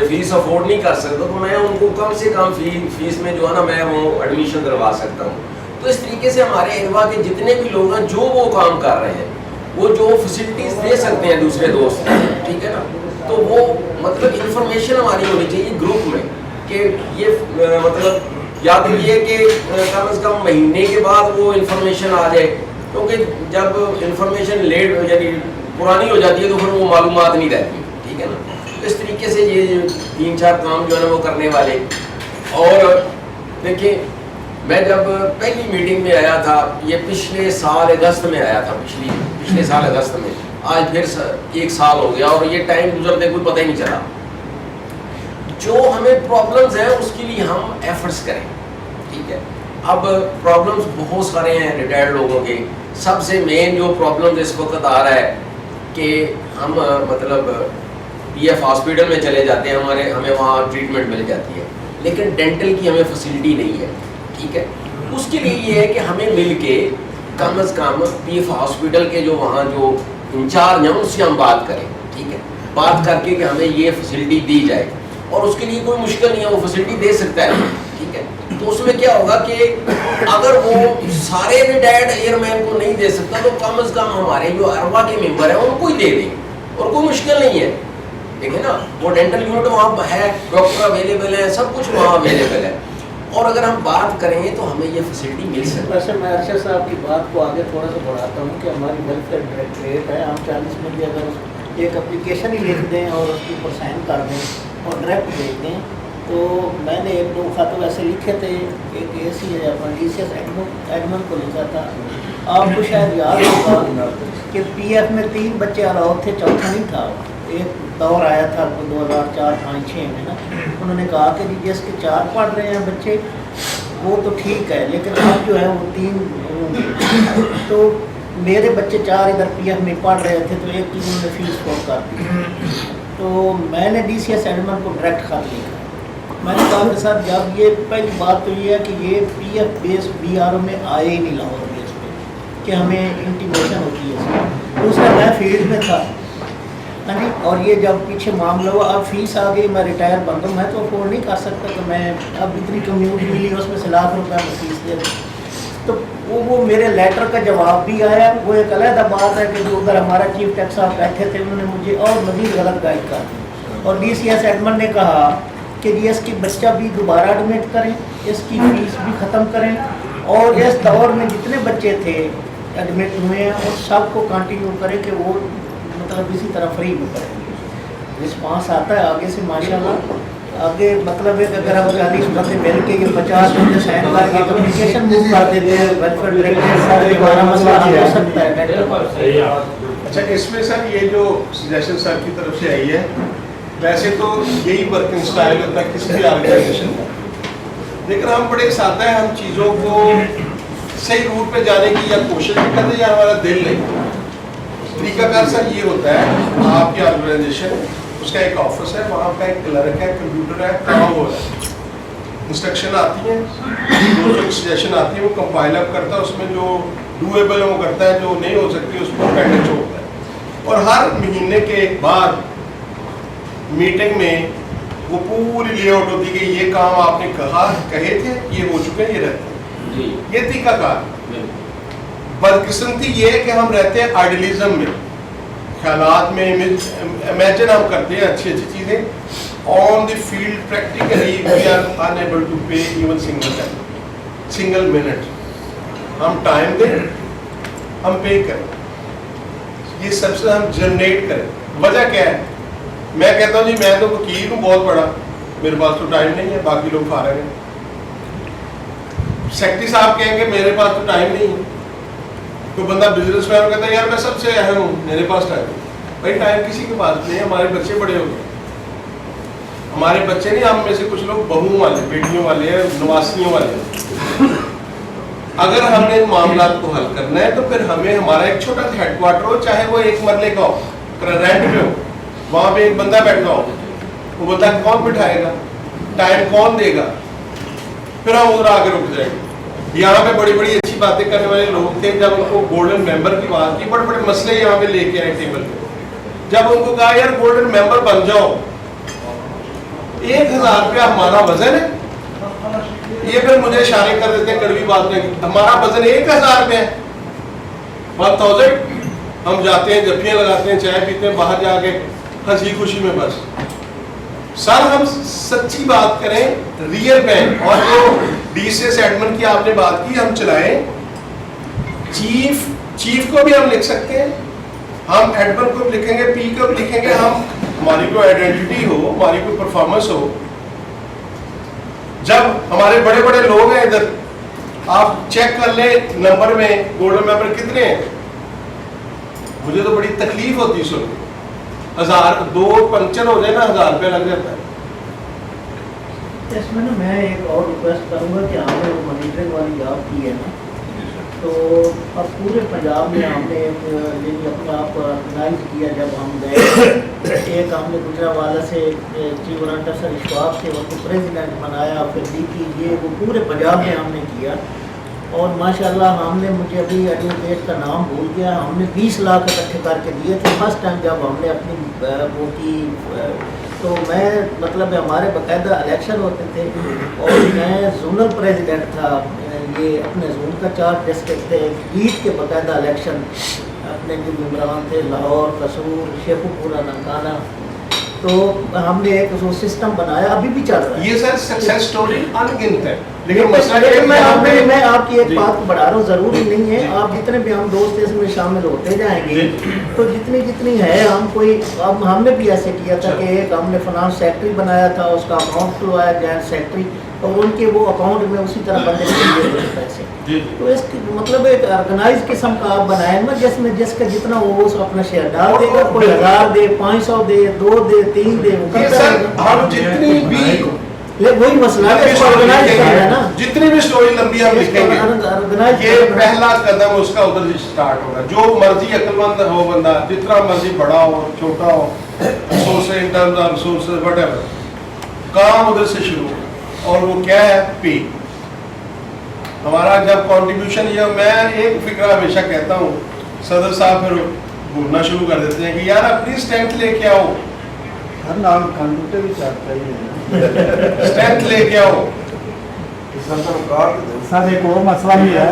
فیس افورڈ نہیں کر سکتا تو میں ان کو کم سے کم فیس میں جو ہے نا میں وہ ایڈمیشن کروا سکتا ہوں. تو اس طریقے سے ہمارے اروا کے جتنے بھی لوگ ہیں جو وہ کام کر رہے ہیں وہ جو فیسلٹیز دے سکتے ہیں دوسرے دوست. ٹھیک ہے نا. تو وہ مطلب انفارمیشن ہماری ہونی چاہیے گروپ میں کہ یہ مطلب یا تو یہ کہ کم از کم مہینے کے بعد وہ انفارمیشن آ جائے، کیونکہ جب انفارمیشن لیٹ یعنی پرانی ہو جاتی ہے تو پھر وہ معلومات نہیں رہتی. ٹھیک ہے نا. تو اس طریقے سے یہ 3-4 کام جو ہے نا وہ کرنے والے. اور دیکھیں میں جب پہلی میٹنگ میں آیا تھا یہ پچھلے سال اگست میں آیا تھا، پچھلے سال اگست میں، آج پھر 1 سال ہو گیا اور یہ ٹائم گزرتے کوئی پتہ ہی نہیں چلا. جو ہمیں پرابلمز ہیں اس کے لیے ہم ایفرٹس کریں. ٹھیک ہے. اب پرابلمز بہت سارے ہیں ریٹائرڈ لوگوں کے. سب سے مین جو پرابلم اس وقت آ رہا ہے کہ ہم مطلب پی ایف ہاسپٹل میں چلے جاتے ہیں، ہمیں وہاں ٹریٹمنٹ مل جاتی ہے لیکن ڈینٹل کی ہمیں فیسلٹی نہیں ہے. ٹھیک ہے. اس کے لیے یہ ہے کہ ہمیں مل کے کم از کم پی ایف ہاسپٹل کے جو وہاں جو انچارج ہیں ان سے ہم بات کریں. ٹھیک ہے. بات کر کے کہ ہمیں یہ فیسلٹی دی جائے اور اس کے لیے کوئی مشکل نہیں ہے، وہ فیسلٹی دے سکتا ہے. ٹھیک ہے. تو اس میں کیا ہوگا کہ اگر وہ سارے ریٹائرڈ ایئر مین کو نہیں دے سکتا تو کم از کم ہمارے جو اروا کے ممبر ہیں ان کو ہی دے دیں اور کوئی مشکل نہیں ہے. دیکھیں نا وہ ڈینٹل یونٹ وہاں ہے، ڈاکٹر اویلیبل ہے، سب کچھ وہاں اویلیبل ہے. اور اگر ہم بات کریں تو ہمیں یہ فیسلٹی مل سکتی ہے. ویسے میں ارشد صاحب کی بات کو آگے تھوڑا سا بڑھاتا ہوں کہ ہماری ویلفیئر ڈائریکٹریٹ ہے، ہم 40 میں بھی اگر ایک اپلیکیشن ہی لکھ دیں اور اس کے اوپر سائن کر دیں اور ڈائریکٹ بھیج دیں तो मैंने एक दो खत वैसे लिखे थे, एक ऐसी है अपना DCS एडमन को लिखा था। आपको शायद याद होगा कि PF में 3 बच्चे अलाउड थे, चौथा नहीं था। एक दौर आया था 2004-5-6 में ना, उन्होंने कहा कि DCS के 4 पढ़ रहे हैं बच्चे, वो तो ठीक है, लेकिन अब जो है वो 3 होंगे। तो मेरे बच्चे 4 इधर PF में पढ़ रहे थे, तो एक की उन्होंने फीस फोन कर दी। तो मैंने DCS एडमन को डायरेक्ट खत लिखा। मैंने कहा कि सर जब ये पहली बात तो ये है कि ये PF बेस BRO में आए ही नहीं लाहौर बेस पे कि हमें इंटीमेशन होती है। दूसरा मैं फील्ड में था, हाँ जी, और ये जब पीछे मामला हुआ, अब फीस आ गई, मैं रिटायर बन रहा हूँ, मैं तो अफोर्ड नहीं कर सकता, तो मैं अब इतनी कम्यूट मिली उसमें से लाख रुपये में फीस दे दूँ। तो वो मेरे लेटर का जवाब भी आया। वो एक अलग बात है कि जो उधर हमारा चीफ टैक्स साहब बैठे थे, उन्होंने मुझे और मज़ीद गलत गाइड कर दी। और DCS एडमन ने कहा कि DCS की बच्चा भी दोबारा एडमिट करें, इसकी फीस भी ख़त्म करें, और इस दौर में जितने बच्चे थे एडमिट हुए हैं उन सबको कंटिन्यू करें कि वो मतलब इसी तरह फ्री में करें। रिस्पांस आता है आगे से माशाल्लाह। आगे मतलब एक अगर हम 40 बंदे मिल के ये 50 बंदे साइन करके कम्युनिकेशन मूव कर देते हैं, वेलफेयर डायरेक्टर साहब हमारा मसला हल हो सकता है। अच्छा, इसमें सर ये जो सजेशन सर की तरफ से आई है, वैसे तो यही वर्किंग स्टाइल होता है किसी भी ऑर्गेनाइजेशन का, लेकिन हम बड़े सादा है, हम चीज़ों को सही रूट पे जाने की या कोशिश भी करते हैं या हमारा दिल नहीं। तरीकाकार सर ये होता है, आपकी ऑर्गेनाइजेशन उसका एक ऑफिस है, वहाँ का एक क्लर्क है, कंप्यूटर है, काम हो रहा है, इंस्ट्रक्शन आती है, जो सजेशन आती है वो कंपाइल अप करता है, उसमें जो डूएबल है वो करता है, जो नहीं हो सकती उसको पैकेज छोड़ता है। और हर महीने के बाद मीटिंग में वो पूरी लेआउट होती है कि ये काम आपने कहे थे, ये हो चुके हैं, ये रहते हैं। ये तरीकाकार। बदकिस्मती ये है कि हम रहते हैं आइडियलिज्म में, ख्यालात में, इमेजिन हम करते हैं अच्छी अच्छी चीज़ें। On the field practically we are unable to pay even single minute. हम टाइम दें, हम पे करें, ये सबसे हम जनरेट करें। वजह क्या है? मैं कहता हूँ जी मैं तो वकील हूँ बहुत बड़ा, मेरे पास तो टाइम नहीं है, बाकी लोग खा रहे हैं। सेक्रेटरी साहब कहेंगे मेरे पास तो टाइम नहीं है। तो बंदा बिजनेस मैन कहता है यार मैं सबसे अहम हूँ, मेरे पास टाइम नहीं। भाई टाइम किसी के पास नहीं है। हमारे बच्चे बड़े हो गए, हमारे बच्चे नहीं, हम में से कुछ लोग बहुओं वाले, बेटियों वाले हैं, नवासियों वाले। अगर हमने इन मामला को हल करना है तो फिर हमें हमारा एक छोटा सा हेडक्वार्टर हो, चाहे वो 1 मरले का हो, रेंट पे हो, वहाँ पे एक बंदा बैठा हो, वो बंदा कौन बिठाएगा, टाइम कौन देगा, फिर हम उधर आगे रुक जाएंगे। यहाँ पे बड़ी बड़ी अच्छी बातें करने वाले लोग थे, जब उनको गोल्डन मेंबर की बात की, बड़े बड़े मसले यहाँ पे लेके आए टेबल पे। जब उनको कहा यार गोल्डन मेंबर बन जाओ, 1000 रुपया हमारा वजन है, ये फिर मुझे इशारे कर देते हैं कड़वी बात में, हमारा वजन 1000 रुपया है, 1000। हम जाते हैं, जफ्फियाँ लगाते हैं, चाय पीते हैं, बाहर जाके हंसी खुशी में बस। सर हम सच्ची बात करें, रियल बैंक और जो DCS एडमिन की आपने बात की, हम चलाएं। चीफ को भी हम लिख सकते हैं, हम एडमिन को भी लिखेंगे, पी को भी लिखेंगे, हम हमारी कोई आइडेंटिटी हो, हमारी कोई परफॉर्मेंस हो। जब हमारे बड़े बड़े लोग हैं इधर, आप चेक कर ले नंबर में गोल्डन मेंबर कितने हैं। मुझे तो बड़ी तकलीफ होती सुन के, 1000 2 पंक्चर हो जाए ना 1000 रुपया लग जाता है। इसमें ना मैं एक और रिक्वेस्ट करूँगा कि हमने वो मॉनिटरिंग वाली जॉब की है ना, तो अब पूरे पंजाब में हमने एक अपने आप ऑर्गेनाइज किया। जब हम गए, एक हमने गुजरावाला से चीफ वारंट सर इशफाक थे, उनको प्रेसिडेंट बनाया, फिर DP, ये वो पूरे पंजाब में हमने किया। और माशाल्लाह हमने, मुझे अभी एडवोकेट का नाम भूल गया, हमने 20 लाख इकट्ठे करके दिए थे फर्स्ट टाइम जब हमने अपनी वो की। तो मैं मतलब हमारे बाकायदा इलेक्शन होते थे और मैं जोनल प्रेसिडेंट था, ये अपने जोन का 4 डिस्ट्रिक्ट थे, जीत के बाकायदा इलेक्शन अपने जो मेम्बरान थे, लाहौर, कसूर, शेखुपुरा, ननकाना। तो हमने एक वो सिस्टम बनाया, अभी भी चल रहा है। ये सर सक्सेस स्टोरी अनगिनत है, लेकिन मसला ये है कि मैं आपकी एक बात को बढ़ा रहा हूँ, ज़रूरी नहीं है आप जितने भी हम दोस्त इसमें शामिल होते जाएंगे तो जितनी जितनी है हम कोई, अब हमने भी ऐसे किया था कि एक हमने फाइनेंस सेक्रेटरी बनाया था, उसका अकाउंट खुलवाया जॉइंट सेक्रेटरी, और उनके वो अकाउंट में उसी तरह बंदे दिए हुए पैसे। तो इसकी मतलब एक ऑर्गेनाइज किस्म का आप बनाए ना, जिसमें जिसका जितना वो अपना शेयर डाल देगा, कोई 1000 दे, 500 दे, 2 दे, 3 दे, हम जितनी भी वही मसला है, इसको ऑर्गेनाइज करना है ना। जितनी भी स्टोरी लंबी हम लिखेंगे, ये पहला कदम उसका उधर से स्टार्ट होगा। जो मर्जी अक्लमंद हो बंदा, जितना मर्जी बड़ा हो छोटा हो, resource in terms of resources whatever, काम उधर से शुरू होगा। और वो क्या है? पे। हमारा जब कंट्रीब्यूशन, ये मैं एक फिक्रा हमेशा कहता हूँ, सदर साहब फिर बोलना शुरू कर देते हैं कि यार अपनी स्ट्रेंथ लेके आओ, हर नाम कंप्यूटर भी चाहता ही है, स्ट्रेंथ लेके आओ। सर एक और मसला भी है,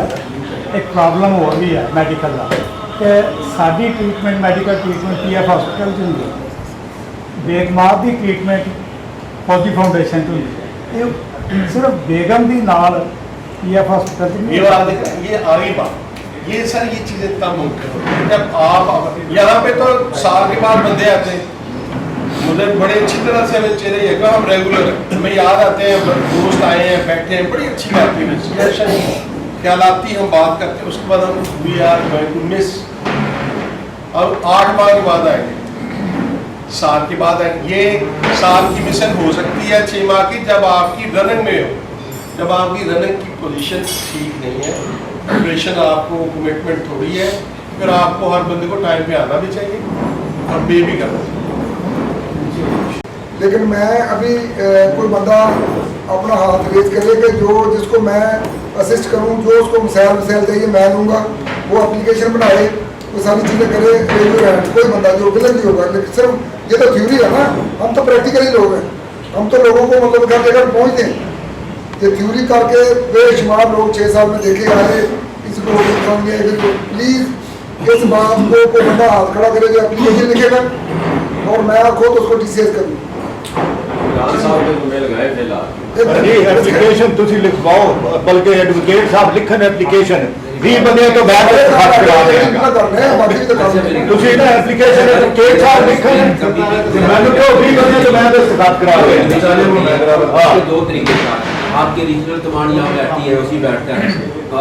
एक प्रॉब्लम और भी है मैडिकल का, कि sari treatment medical treatment PF hospital च होंगी, बेगमात की ट्रीटमेंट फौजी फाउंडेशन च होंगी, सिर्फ बेगम दी नाल PF हॉस्पिटल ये आ गई बात, ये सर ये चीजें तब मुमकिन होती है जब आप यहाँ पे तो साल के बाद बंदे आते हैं, मुझे बड़े अच्छी तरह से हमें चेहरे ये हम रेगुलर हमें याद आते हैं, दोस्त आए हैं, बैठे हैं, बड़ी अच्छी बात है, ख्यालाती हम बात करते हैं, उसके बाद हम we are going to miss. अब 8 माह के बाद आएंगे, साल के बाद आएंगे, ये साल की मिशन हो सकती है 6 माह की, जब आपकी रनिंग में हो, जब आपकी रनिंग की पोजीशन ठीक नहीं है, ऑपरेशन आपको कमिटमेंट थोड़ी है, फिर आपको हर बंदे को टाइम पे आना भी चाहिए और पे भी करना चाहिए। लेकिन मैं अभी कोई बंदा अपना हाथ रेज करे कि जो जिसको मैं असिस्ट करूं, जो उसको मिसाइल चाहिए मैं दूंगा, वो एप्लीकेशन बनाए, वो सारी चीज़ें करे, रेगुलर कोई बंदा जो विलन नहीं होगा। लेकिन सिर्फ ये तो थ्योरी है ना, हम तो प्रैक्टिकली लोग हैं, हम तो लोगों को मतलब घर जगह पहुँच दें। ये थ्योरी करके बेशुमार लोग 6 साल में देखे आए, इसको प्लीज़ इस बात को कोई बंदा हाथ खड़ा करे जो एप्लीकेशन लिखेगा और मैं खुद उसको TCS करूँ। एप्लीकेशन ਤੁਸੀਂ ਲਿਖਵਾਓ, ਬਲਕਿ ਐਡਵੋਕੇਟ ਸਾਹਿਬ ਲਿਖਣ ਐਪਲੀਕੇਸ਼ਨ 20 ਬੰਦੇ ਤੋਂ ਬਾਅਦ ਹੱਥ ਕਰਾ ਦੇਣਗੇ। ਤੁਸੀਂ ਨਾ ਐਪਲੀਕੇਸ਼ਨ ਐਡਵੋਕੇਟ ਸਾਹਿਬ ਲਿਖਣ ਤੇ ਮੈਨੂੰ ਕਿਉਂ 20 ਬੰਦੇ ਤੋਂ ਬਾਅਦ ਹੱਥ करा देंगे। 2 तरीके का, आपके रीजनल कमांड यहाँ बैठती है, उसी बैठता है,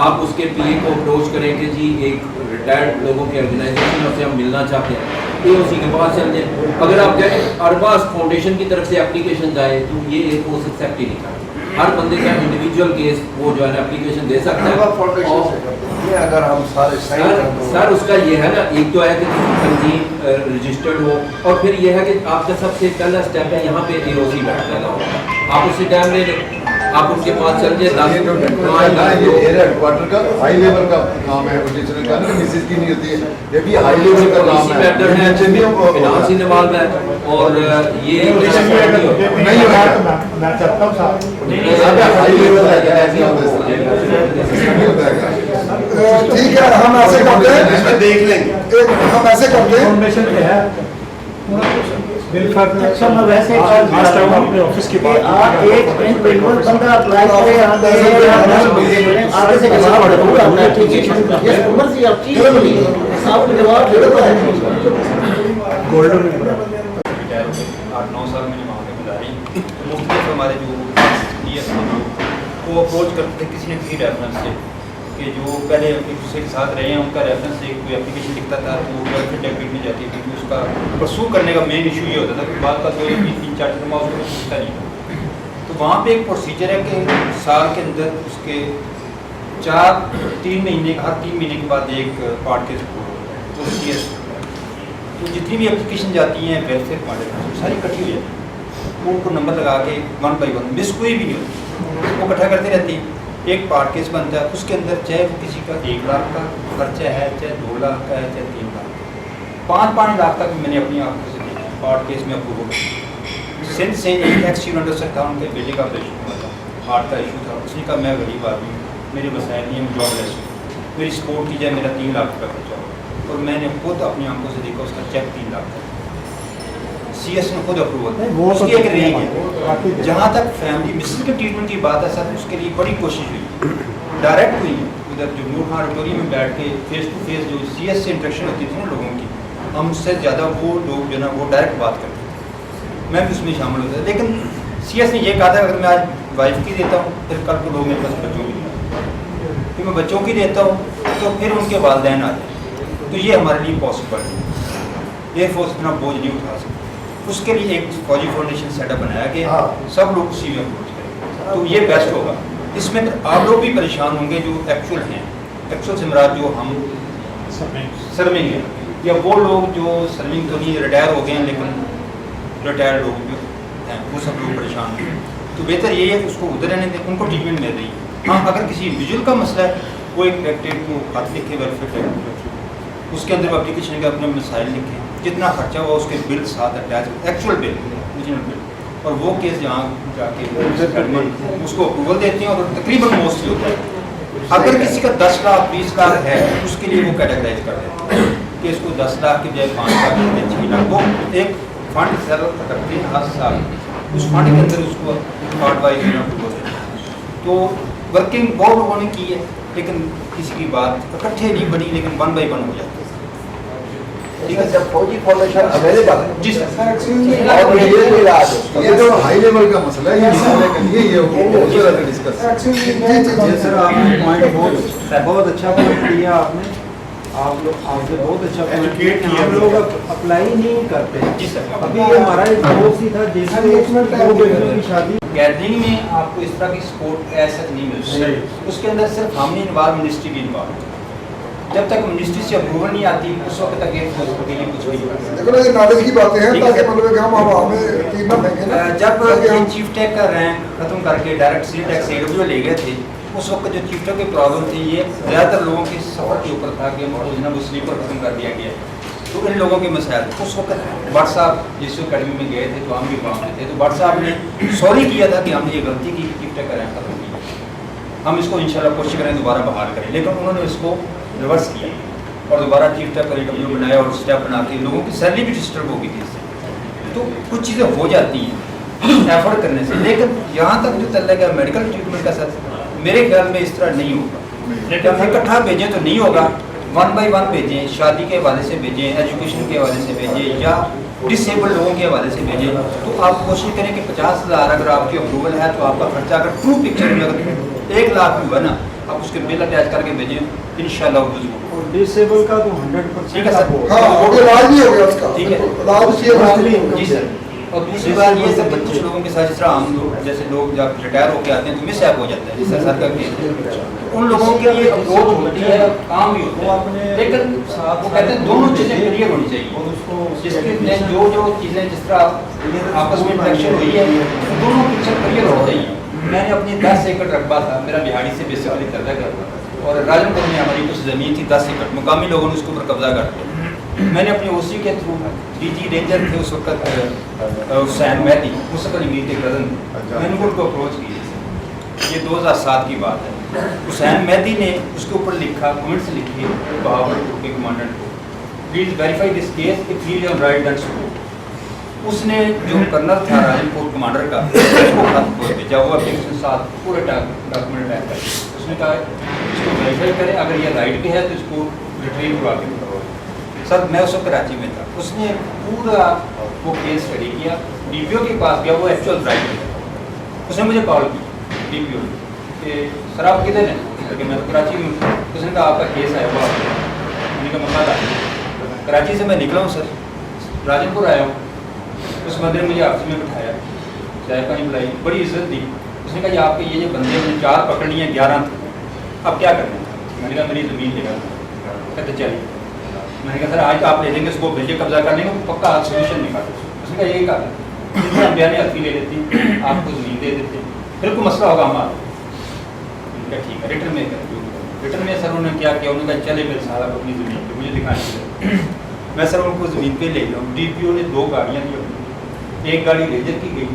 आप उसके PA को अप्रोच करें कि जी एक रिटायर्ड लोगों के ऑर्गेनाइजेशन से हम मिलना चाहते हैं, ये उसी के पास चल जाए। अगर आप कहें अरबाज फाउंडेशन की तरफ से एप्लीकेशन जाए तो ये एक वो एक्सेप्ट ही नहीं करता। हर बंदे का इंडिविजुअल केस वो जो है ना एप्लीकेशन दे सकता है। अगर हम सारे सर उसका ये है ना, एक तो है कि तंजीम रजिस्टर्ड हो, और फिर ये है कि आपका सबसे पहला स्टेप है यहाँ पे AOC बैठता है, आप उससे टाइम ले लें, आप उनके पास चल जाए। हेडक्वार्टर का हाई लेवल का काम है, पोजीशन का मिसेज की नहीं होती है, ये भी हाई लेवल का काम है, फिनांस इन्वॉल्व है, और ये नहीं मैं चाहता हूँ हाई लेवल ठीक है, हम ऐसे करते हैं, देख लेंगे, हम ऐसे करते हैं, इन्फॉर्मेशन पे है अच्छा मैं वैसे अपने ऑफिस की बात एक बंदा अप्लाई करे, आगे से जवाब अपना एप्लीकेशन जिस उम्र से आप चीज आपको जवाब दे दो। गोल्डन 8-9 साल मैंने वहाँ पे गुजारी, मुख्तलिफ हमारे जो DS वो अप्रोच करते थे किसी ने किसी रेफरेंस से, कि जो पहले एक दूसरे के साथ रहे हैं उनका रेफरेंस से कोई एप्लीकेशन लिखता था तो वो वेलफेयर डेबिट में जाती थी, क्योंकि उसका परसू करने का मेन इशू ये होता था कि बात का 2-3-4 जमा उसको पूछता नहीं था। तो वहाँ पे एक प्रोसीजर है कि साल के अंदर उसके 3 महीने हर 3 महीने के बाद एक पार्ट के तो CS, तो जितनी भी एप्लीकेशन जाती हैं वेलफेयर पार्ट सारी इकट्ठी हो जाती है, वो उनको नंबर लगा के 1 by 1 मिस कोई भी नहीं होती, वो इकट्ठा करते रहती है, एक पार्ट केस बनता है, उसके अंदर चाहे वो किसी का 1 लाख का खर्चा है, चाहे 2 लाख का है, चाहे 3 लाख का, 5-5 लाख तक मैंने अपनी आंखों से देखा पार्ट केस में अप्रूव हो। सिंध से एक एक्स यूनिट था, उनके बेटे का ऑपरेशन हुआ था, हार्ट का इशू था, उसने कहा मैं गरीब आदमी हूँ, मेरे वसाइल नहीं, जॉबलेस हूँ, मेरी सपोर्ट की जाए, मेरा 3 लाख रुपये खर्चा हो, और मैंने खुद अपनी आंखों से देखा उसका चेक 3 लाख का। CS ने खुद अप्रूवल वो तो उसकी एक रेंज है। बाकी जहाँ तक फैमिली मिसेस के ट्रीटमेंट की बात है सर, उसके लिए बड़ी कोशिश हुई, डायरेक्ट हुई है। उधर जो नूर खान ऑडिटोरियम में बैठ के फेस टू फेस जो CS से इंटरेक्शन होती थी ना लोगों की, हम उससे ज़्यादा वो लोग जो ना वो डायरेक्ट बात करते थे, मैं भी उसमें शामिल होता था। लेकिन CS ने ये कहा था अगर मैं आज वाइफ की देता हूँ फिर कल को लोग मेरे पास बच्चों की देता, फिर मैं बच्चों की देता हूँ तो फिर उनके वालिदैन आ जाए, तो ये हमारे लिए पॉसिबल है। एयरफोर्स इतना बोझ नहीं उठा सकती, उसके लिए एक फौजी फाउंडेशन सेटअप बनाया कि सब लोग उसी में अप्रोच करें, तो ये बेस्ट होगा। इसमें आप लोग भी परेशान होंगे जो एक्चुअल हैं, एक्चुअल से मराद जो हम सर्विंग हैं, या वो लोग जो सर्विंग तो नहीं रिटायर हो गए हैं लेकिन रिटायर्ड लोग जो हैं वो सब लोग परेशान होंगे। तो बेहतर यही है कि उसको उधर रहने दें, उनको ट्रीटमेंट मिल रही है। हाँ, अगर किसी इंडिविजुअल का मसला है वो एक डायरेक्टरेट को खत लिखे, वेलफेयर उसके अंदर एप्लीकेशन के अपने मसाइल लिखे, जितना खर्चा हुआ उसके बिल साथ attach, actual bill, original bill, और वो केस जहाँ जाके उसको अप्रूवल देते हैं और तकरीबन मोस्टली होता है। अगर किसी का 10 लाख 20 लाख है उसके लिए वो कैटेगराइज कर देते हैं कि इसको 10 लाख की बजाय 5 लाख की 6 लाख, वो एक फंड सर करते हैं हर साल, उस फंड के अंदर उसको पार्ट वाइज अप्रूवल देते हैं। तो वर्किंग बहुत लोगों ने की है, लेकिन किसी की बात इकट्ठे नहीं बनी, लेकिन 1 बाई 1 हो जाती है। ठीक है, जब फौजी फाउंडेशन अवेलेबल है जी सर, और ये इलाज है, ये तो हाई लेवल का मसला है, ये मसले के लिए ये बहुत ज़्यादा डिस्कस। जी सर, आपने पॉइंट बहुत अच्छा पॉइंट किया आपने, आपने बहुत अच्छा पॉइंट किया। हम लोग अप्लाई नहीं करते जी सर। अभी हमारा एक दोस्त ही था जिसने दो बेटियों की शादी गैदरिंग में आपको इस तरह की सपोर्ट ऐसा नहीं मिलती, उसके अंदर सिर्फ हमने इन्वॉल्व, मिनिस्ट्री भी इन्वॉल्व। जब तक मिनिस्ट्री से अप्रूवल नहीं आती उस वक्त तक एयरफोर्स के लिए कुछ नहीं करता। देखो ना, ये नॉलेज की बातें हैं ताकि मतलब कि हम हमें तीन ना फेंके ना। जब ये चीफ टेक का रैंक खत्म करके डायरेक्ट सी टेक से AWO ले गए थे, उस वक्त जो चीफ टेक की प्रॉब्लम थी ये ज़्यादातर लोगों के सफ़र के ऊपर था कि हमको वो स्लीपर खत्म कर दिया गया, तो इन लोगों के मसाइल। उस वक्त भट्ट साहब जिस अकेडमी में गए थे तो हम भी वहाँ पे थे, तो भट्ट साहब ने सॉरी किया था कि हमने ये गलती की, चीफ टेक का रैंक खत्म किया, हम इसको इंशाल्लाह कोशिश करें दोबारा बहाल करें। लेकिन उन्होंने इसको रिवर्स किया और दोबारा चीफ टेक का AWO बनाया और स्टेप बना के लोगों की सैलरी भी डिस्टर्ब हो गई थी इससे। तो कुछ चीज़ें हो जाती हैं एफर्ट करने से, लेकिन यहाँ तक जो चल रहा है मेडिकल ट्रीटमेंट का सर, मेरे ख्याल में इस तरह नहीं होगा। इकट्ठा भेजें तो नहीं होगा, 1 बाई 1 भेजें, शादी के हवाले से भेजें, एजुकेशन के हवाले से भेजें, या डिसेबल्ड लोगों के हवाले से भेजें। तो आप कोशिश करें कि 50,000 अगर आपकी अप्रूवल है तो आपका खर्चा अगर ट्रू पिक्चर में अगर 1 लाख भी बना, आप उसके बिल अटैच करके भेजें, इंशाल्लाह। और डिसेबल का तो 100% ठीक है सर, हाँ, इलाज भी हो गया उसका, ठीक है, इलाज जी सर। और दूसरी बात ये सर कि कुछ लोगों के साथ जिस तरह हम लोग जैसे लोग जब रिटायर होकर आते हैं तो मिस ऐप हो जाता है, जैसे सर का केस है, उन लोगों के लिए अप्रोच होती है, काम भी होता है, लेकिन वो कहते हैं दोनों चीज़ें क्लियर होनी चाहिए। जिसके जो चीज़ें जिस तरह आपस में इंटरेक्शन हुई है दोनों पिक्चर क्लियर हो रही है। मैंने अपनी 10 एकड़ रकबा था, मेरा बिहाड़ी से बेसिकली कब्जा करता था, और राजनपुर में हमारी कुछ ज़मीन थी 10 एकड़, मुकामी लोगों ने उसके ऊपर कब्जा कर दिया। मैंने अपने OC के थ्रू DG रेंजर थे उस वक्त हुसैन मेहदी, मुस्तकिल मीर के कज़न, मैंने उनको अप्रोच किया। ये 2007 की बात है। हुसैन मेहदी ने उसके ऊपर लिखा, कमेंट्स लिखे बहावलपुर के कमांडेंट को, please verify this case if he is on right and support. उसने जो कर्नल था राजनपुर कमांडर का, उसको खत भेजा, वो एप्लीकेशन साथ पूरे डॉक्यूमेंट अटैच कर, उसने कहा इसको वेरीफाई करें, अगर ये राइट पे है तो इसको रिट्रीव करवा के करो। सर मैं उस वक्त कराची में था, उसने पूरा वो केस स्टडी किया, DPO के पास गया, वो एक्चुअल राइट है। उसने मुझे कॉल की DPO कि सर आप किधर हैं, क्योंकि मैं तो कराची में हूँ। उसने कहा आपका केस आया हुआ, मैंने कहा मकान कराची से मैं निकला हूँ सर, राजनपुर आया हूँ। उस बंदे ने मुझे आपस में बिठाया, चाय पानी पिलाई, बड़ी इज्जत दी। उसने कहा आपके ये जो बंदे हैं 4 पकड़ लिए, 11 अब क्या करना है। मैंने कहा मेरी ज़मीन लेगा, कहते चलिए। मैंने कहा सर आज तो आप ले लेंगे, उसको भेजिए कब्जा करने को, पक्का सोल्यूशन निकालो। उसने कहा यही कहा जितने हम बयान हल्फी ले लेती, आपको ज़मीन दे देते, फिर कोई मसला होगा हमारा। उनका ठीक है, रिटर्न में कर, रिटर्न में सर उन्होंने क्या किया, उन्होंने कहा चले मेरे साहब अपनी ज़मीन पर, मुझे दिखाने। मैं सर उनको ज़मीन पे ले गया। DPO ने 2 गाड़ियाँ दी, एक गाड़ी रेंजर की गई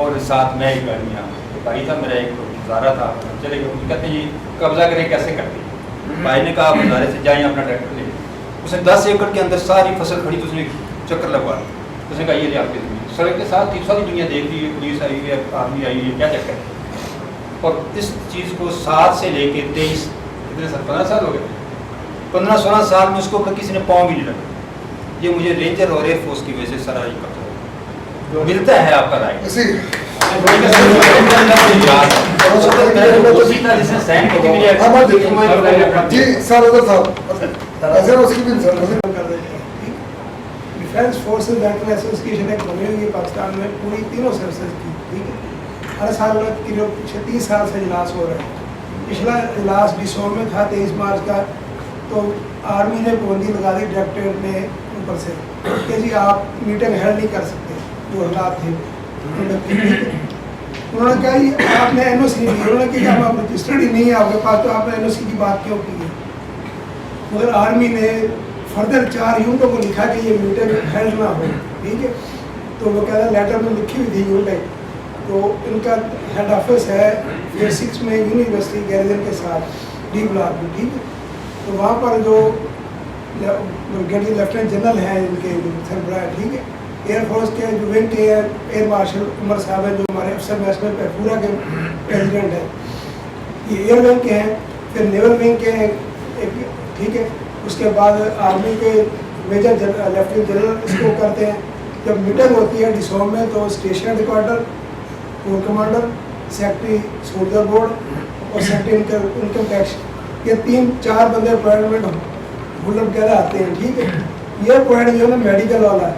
और साथ में एक गाड़ी यहाँ भाई था मेरा, एक गुजारा था, चले गए। उनको कहते हैं कब्जा करें, कैसे करते। भाई ने कहा गुजारे से जाए अपना ट्रैक्टर ले। उसने 10 एकड़ के अंदर सारी फसल खड़ी, तो उसने चक्कर लगवा दी। اس نے کہا یہ آپ کی زمین, سڑک کے ساتھ ساری دنیا دیکھ رہی ہے, پولیس آئی ہوئی ہے, آرمی آئی ہوئی ہے, کیا چکر ہے. اور اس چیز کو 7 سے لے کے 23 کتنے سال 15 سال ہو گئے, 15-16 سال میں اس کو کسی نے پاؤں بھی نہیں لگا. یہ مجھے رینجر اور ایئر فورس کی وجہ سے سارا یہ کرتا ہے, ملتا ہے آپ کا رائٹ. جی سر اس کی بھی ڈیفینس فورسز بینکنگ ایسوسیشن ایک بنی ہوئی ہے پاکستان میں پوری تینوں سروسز کی, ٹھیک ہے. ہر سال 36 سال سے اجلاس ہو رہا ہے. پچھلا اجلاس ڈسمبر میں تھا 23 مارچ کا, تو آرمی نے پابندی لگا دی ڈائریکٹریٹ نے اوپر سے کہ جی آپ میٹنگ ہیلڈ نہیں کر سکتے, جو حالات تھے. انہوں نے کہا جی آپ نے این او سی نہیں دی, انہوں نے کہا آپ رجسٹرڈ ہی نہیں ہے آپ کے پاس, تو آپ نے این او سی کی بات کیوں کی ہے. مگر آرمی نے فردر 4 یونٹوں کو لکھا کہ یہ میٹنگ ہیلڈ نہ ہو, ٹھیک ہے. تو وہ کہہ رہا لیٹر میں لکھی ہوئی تھی یونٹ, تو ان کا ہیڈ آفس ہے فیز 6 میں یونیورسٹی گیریزن کے ساتھ ڈی بلاک میں, ٹھیک ہے. تو وہاں پر جو لیفٹیننٹ جنرل ہیں ان کے سربراہ, ٹھیک ہے, ایئر فورس کے جو ونگ کے ایئر مارشل عمر صاحب ہیں جو ہمارے افسر نیشنل پورا کے پریزیڈنٹ ہیں, یہ ایئر ونگ کے ہیں. پھر نیول ونگ کے ہیں ایک, ٹھیک ہے. اس کے بعد آرمی کے میجر لیفٹیننٹ جنرل اس کو کرتے ہیں. جب میٹنگ ہوتی ہے ڈسوم میں تو station headquarter, corps commander, secretary soldier board اور سیکٹری انکم ٹیکس, یہ 3-4 بندے اپوائنٹمنٹ ہولڈر وغیرہ آتے ہیں, ٹھیک ہے. یہ پوائنٹ جو ہے نا میڈیکل والا ہے,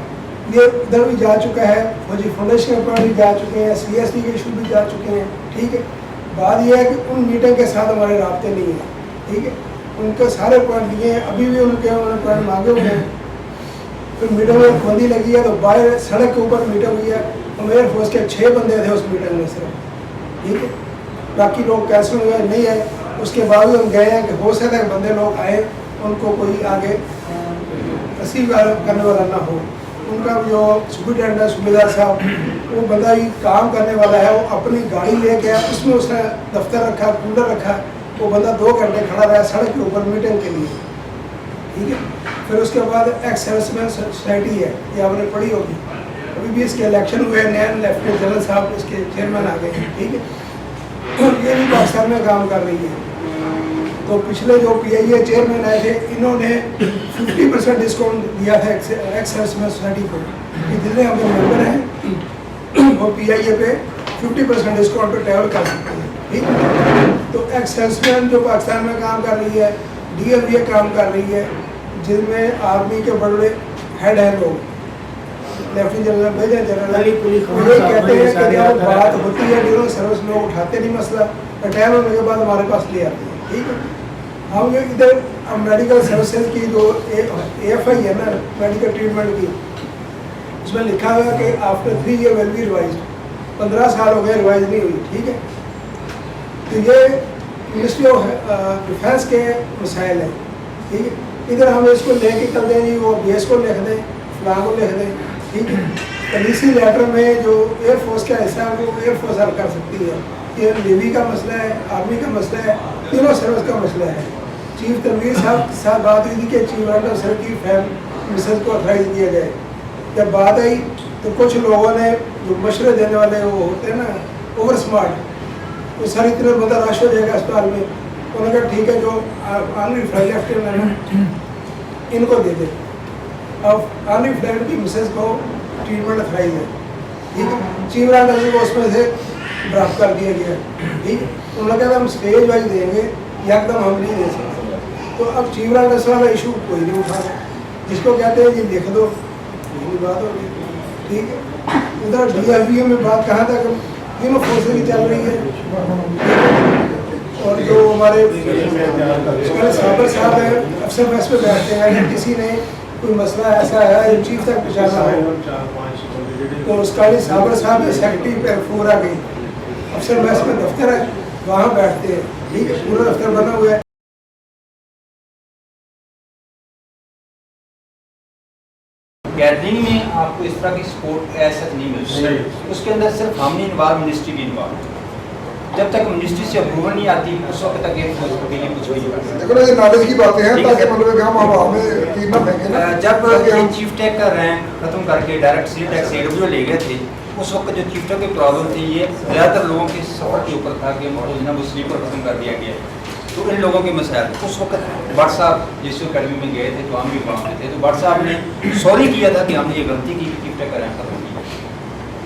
یہ ادھر بھی جا چکا ہے, فوجی فاؤنڈیشن کے پوائنٹ بھی جا چکے ہیں, سی ایس ٹی کے ایشو بھی جا چکے ہیں, ٹھیک ہے. بات یہ ہے کہ ان میٹنگ کے ساتھ ہمارے رابطے نہیں ہیں, ٹھیک ہے. ان کے سارے پوائنٹ دیے ہیں, ابھی بھی ان کے انہوں نے پوائنٹ مانگے ہوئے ہیں. پھر میٹنگ میں بندی لگی ہے تو باہر سڑک کے اوپر میٹنگ ہوئی ہے, اور ایئر فورس کے 6 بندے تھے اس میٹنگ میں صرف, ٹھیک ہے. باقی لوگ کینسل ہوئے نہیں آئے. اس کے بعد ہم گئے ہیں کہ ہو سکتا ہے بندے لوگ آئے, ان کو کوئی آگے ریسیو کرنے والا نہ ہو. ان کا جو سپرنٹینڈنٹ ہے صوبیدار صاحب, وہ بندہ ہی کام کرنے والا ہے, وہ اپنی گاڑی لے کے اس میں اس نے دفتر رکھا, کولر رکھا, وہ بندہ 2 گھنٹے کھڑا رہا سڑک کے اوپر میٹنگ کے لیے, ٹھیک ہے. پھر اس کے بعد ایکس سروس مین سوسائٹی ہے, یہ آپ نے پڑھی ہوگی, ابھی بھی اس کے الیکشن ہوئے, نئے لیفٹیننٹ جنرل صاحب اس کے چیئرمین آ گئے ہیں, ٹھیک ہے. یہ بھی پاکستان میں کام کر رہی ہے. تو پچھلے جو پی آئی اے چیئرمین آئے تھے, انہوں نے 50% ڈسکاؤنٹ دیا تھا ایکس سروس مین سوسائٹی کو, کہ جتنے ہمارے ممبر ہیں وہ پی آئی اے پہ 50% ڈسکاؤنٹ پہ ٹریول کر سکتے ہیں, ٹھیک ہے. تو ایکس سروس مین جو پاکستان میں کام کر رہی ہے, ڈی ایل بی کام کر رہی ہے, جن میں آرمی کے بڑے ہیڈ ہیں لوگ, لیفٹیننٹ جنرل, میجر جنرل, وہ کہتے ہیں کہ جب بات ہوتی ہے ڈیورنگ سروس میں اٹھاتے نہیں مسئلہ, ریٹائر ہونے کے بعد ہمارے پاس لے آتے ہیں, ٹھیک ہے. ہم ادھر میڈیکل سروسز کی جو اے ایف آئی ہے نا, میڈیکل ٹریٹمنٹ کی, اس میں لکھا ہوا کہ after 3 years will be revised, 15 سال ہو گئے ریوائز نہیں ہوئی, ٹھیک ہے. تو یہ منسٹری آف ڈیفینس کے مسائل ہیں, ٹھیک ہے. ادھر ہم اس کو لے کے کر دیں جی وہ بی ایس کو لکھ دیں, فلاں کو لکھ دیں, ٹھیک ہے. پالیسی لیٹر میں جو ایئر فورس کا حصہ ہے وہ ایئر فورس حل کر سکتی ہے. یہ نیوی کا مسئلہ ہے, آرمی کا مسئلہ ہے, تینوں سروس کا مسئلہ ہے. چیف تنویر صاحب کے ساتھ بات ہوئی تھی کہ چیف آفیسر کی مسز کو اتھرائز کیا جائے. جب بات آئی تو کچھ لوگوں نے جو مشورے دینے والے وہ ہوتے ہیں نا اوور اسمارٹ, وہ سر اتنے بندہ رش ہو جائے گا اسپتال میں, انہوں نے کہا ٹھیک ہے جو آرمی فلائٹ لیفٹیننٹ ان کو دے دے. اب آرمی فلائٹ کی مسز کو ٹریٹمنٹ اتھرائز ہے, ٹھیک ہے. چیف آفیسر کو اس میں سے ڈراپ کر دیا گیا, ٹھیک ہے. انہوں نے کہا ہم اسٹیج وائز دیں گے, یکدم ہم نہیں دے سکتے. تو اب چیف آفیسر والا ایشو کوئی نہیں اٹھا رہا, جس کو کہتے ہیں یہ لکھ دو, یہی بات ہوگی, ٹھیک ہے. ادھر ڈی ایف بی میں بات کہاں تک تینوں فورسیں کی چل رہی ہے. اور جو ہمارے صابر صاحب ہیں افسر بیس پہ بیٹھتے ہیں, اگر کسی نے کوئی مسئلہ ایسا ہے جو چیف تک پہنچانا ہو تو اس کا صابر صاحب سیکرٹری پہ پورا گئی, افسر بیس پہ دفتر ہے, وہاں بیٹھتے ہیں, ٹھیک ہے. پورا دفتر بنا ہوا ہے. گیدرنگ میں آپ کو اس طرح کی سپورٹ ایسا نہیں مل سکتی, اس کے اندر صرف ہم نہیں انوالو, منسٹری بھی انوالو. जब तक मिनिस्ट्री से अप्रूवल नहीं आती उस वक्त तक एयरफोर्स के लिए कुछ नहीं होगा। देखो ना, ये नॉलेज की बातें हैं ताकि मतलब कि हम हमें तीन ना फेंके ना। जब ये चीफ टेक का रैंक खत्म करके डायरेक्ट सी टेक से AWO ले गए थे, उस वक्त जो चीफ टेक की प्रॉब्लम थी ये ज़्यादातर लोगों के सफ़र के ऊपर था कि वो स्लीपर खत्म कर दिया गया। तो इन लोगों के मसाइल उस वक्त भट्ट साहब जिस अकेडमी में गए थे तो हम भी वहाँ पे थे, तो भट्ट साहब ने सॉरी किया था कि हमने ये गलती की चीफ टेक का रैंक खत्म किया,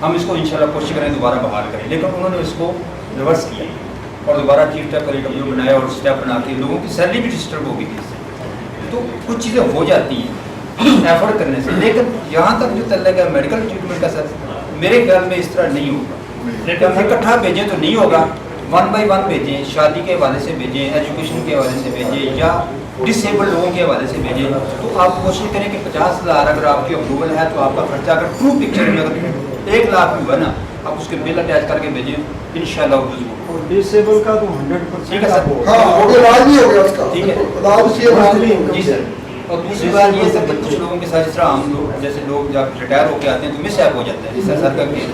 हम इसको इंशाल्लाह कोशिश करें दोबारा बहाल करें। लेकिन उन्होंने इसको रिवर्स किया और दोबारा चीफ टेक का AWO बनाया और स्टेप बना के लोगों की सैलरी भी डिस्टर्ब हो गई थी इससे। तो कुछ चीज़ें हो जाती हैं एफर्ट करने से, लेकिन यहाँ तक जो तल्ले का मेडिकल ट्रीटमेंट का सर मेरे ख्याल में इस तरह नहीं होगा। हम इकट्ठा भेजें तो नहीं होगा, 1 by 1 भेजें, शादी के हवाले से भेजें, एजुकेशन के हवाले से भेजें या डिसेबल्ड लोगों के हवाले से भेजें। तो आप कोशिश करें कि 50,000 अगर आपकी अप्रूवल है तो आपका खर्चा अगर ट्रू पिक्चर में अगर 1 लाख भी बना आप उसके बिल अटैच करके भेजें, इंशाल्लाह। डिसेबल का तो 100% ठीक है सर, हाँ, वो इलाज भी हो गया उसका। ठीक है, इलाज जी सर। और दूसरी बात ये सर कि कुछ लोगों के साथ जिस तरह हम लोग जैसे लोग जब रिटायर होकर आते हैं तो मिस ऐप हो जाता है, जिससे सर का केस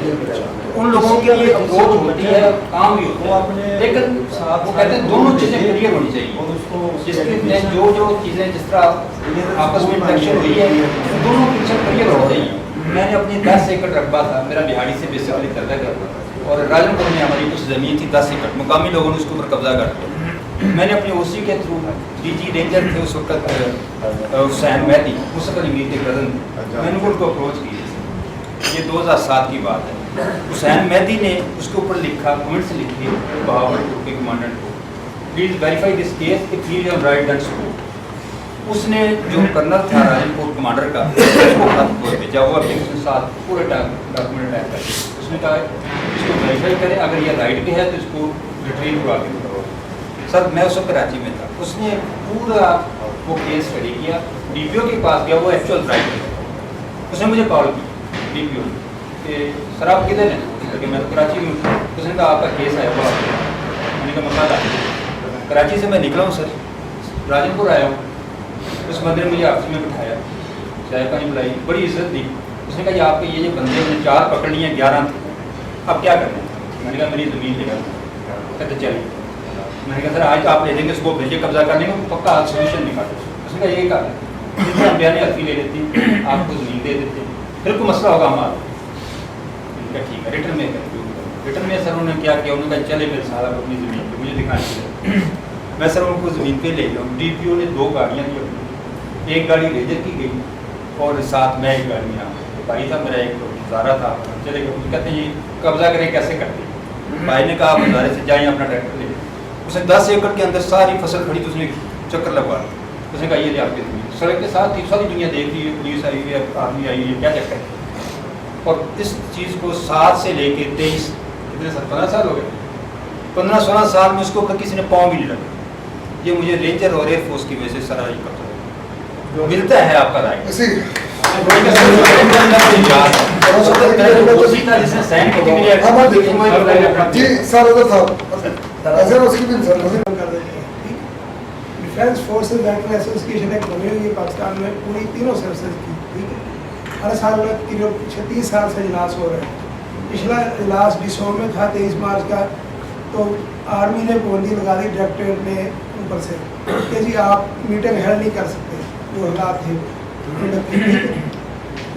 उन लोगों के लिए अप्रोच होती है, काम भी होता है, लेकिन वो कहते हैं दोनों चीज़ें क्लियर होनी चाहिए। जिसके जो चीज़ें जिस तरह आपस में इंटरेक्शन हुई है दोनों पिक्चर क्लियर हो रही है। मैंने अपनी 10 एकड़ रकबा था, मेरा बिहाड़ी से बेसिकली चलता करता था और राजनपुर में हमारी कुछ ज़मीन थी 10 एकड़, मुकामी लोगों ने उसके ऊपर कब्जा कर लिया। मैंने अपने OC के थ्रू DG रेंजर थे उस वक्त हुसैन मेहदी, मुस्तफा मीर के कज़न, मैंने उनको अप्रोच किया। ये 2007 की बात है। हुसैन मेहदी ने उसके ऊपर लिखा, कमेंट्स लिखे बहावल ग्रुप के कमांडेंट को, please verify this case if he is right that scope. उसने जो कर्नल था राजनपुर कमांडर का उसको खत भेजा, वो अपने साथ पूरे डॉक्यूमेंट टाइप करके उसने कहा इसको वेरीफाई करें, अगर ये राइट भी है तो इसको रिट्रीव करवा के करो। सर मैं उस वक्त कराची में था, उसने पूरा वो केस स्टडी किया, DPO के पास गया, वो एक्चुअल राइट है। उसने मुझे कॉल की DPO कि सर आप किधर हैं? क्योंकि मैं तो कराची में हूँ। उसने कहा आपका केस आया हुआ, मैंने कहा मकान कराची से मैं निकला हूँ सर, राजनपुर आया हूँ। उस मंदिर में मुझे आपसी में बिठाया, चाय पानी बुलाई, बड़ी इज्जत दी। उसने कहा ये आपके ये जो बंदे उन्हें 4 पकड़ लिए 11 अब क्या करना है? मैंने कहा मेरी ज़मीन लेगा। कहते चलिए, मैंने कहा सर आज आप ले लेंगे, उसको भेजिए, कब्जा करने का पक्का सोल्यूशन निकाल। उसने कहा यही कहा जितने हम बयानी हल्फी ले लेती आपको ज़मीन दे देते, फिर कोई मसला होगा हमारा। मैंने कहा ठीक है, रिटर्न में रिटर्न में सर उन्होंने क्या किया, उन्होंने कहा चले मेरे साहब अपनी ज़मीन पर मुझे दिखानी। मैं सर उनको ज़मीन पे ले गया। DPO ने 2 गाड़ियाँ दी, एक गाड़ी रेजर की गई और साथ में एक गाड़ी यहाँ भाई था मेरा, एक गुजारा था, चले गए। कहते हैं ये कब्जा करें कैसे करते? भाई ने कहा आप गुजारे से जाइए अपना ट्रैक्टर ले। उसने 10 एकड़ के अंदर सारी फसल खड़ी तो उसने चक्कर लगवा दी। उसने कहा ये ले आपकी ज़मीन, सड़क के साथ सारी दुनिया देख रही है, पुलिस आई हुई है, आर्मी आई हुई है, क्या चक्कर है? और इस चीज़ को 7 से लेके 23 कितने साल 15 साल हो गए, 15-16 साल में उसको किसी ने पाँव भी नहीं लगा। ये मुझे रेंजर और एयरफोर्स की वजह से सारा ये करता है, मिलता है आपका राइट। जी सर सर उसकी भी डिफेंस फोर्सेस वेटरन एसोसिएशन एक बनी हुई है पाकिस्तान में, पूरी तीनों सर्विसेज की, ठीक है। हर साल 36 साल से इजलास हो रहे हैं। पिछला इजलास डिसोम में था 23 मार्च का, तो आर्मी ने पाबंदी लगा दी डायरेक्टरेट ने ऊपर से कि जी आप मीटिंग हेल्ड नहीं कर सकते, जो हालात थे।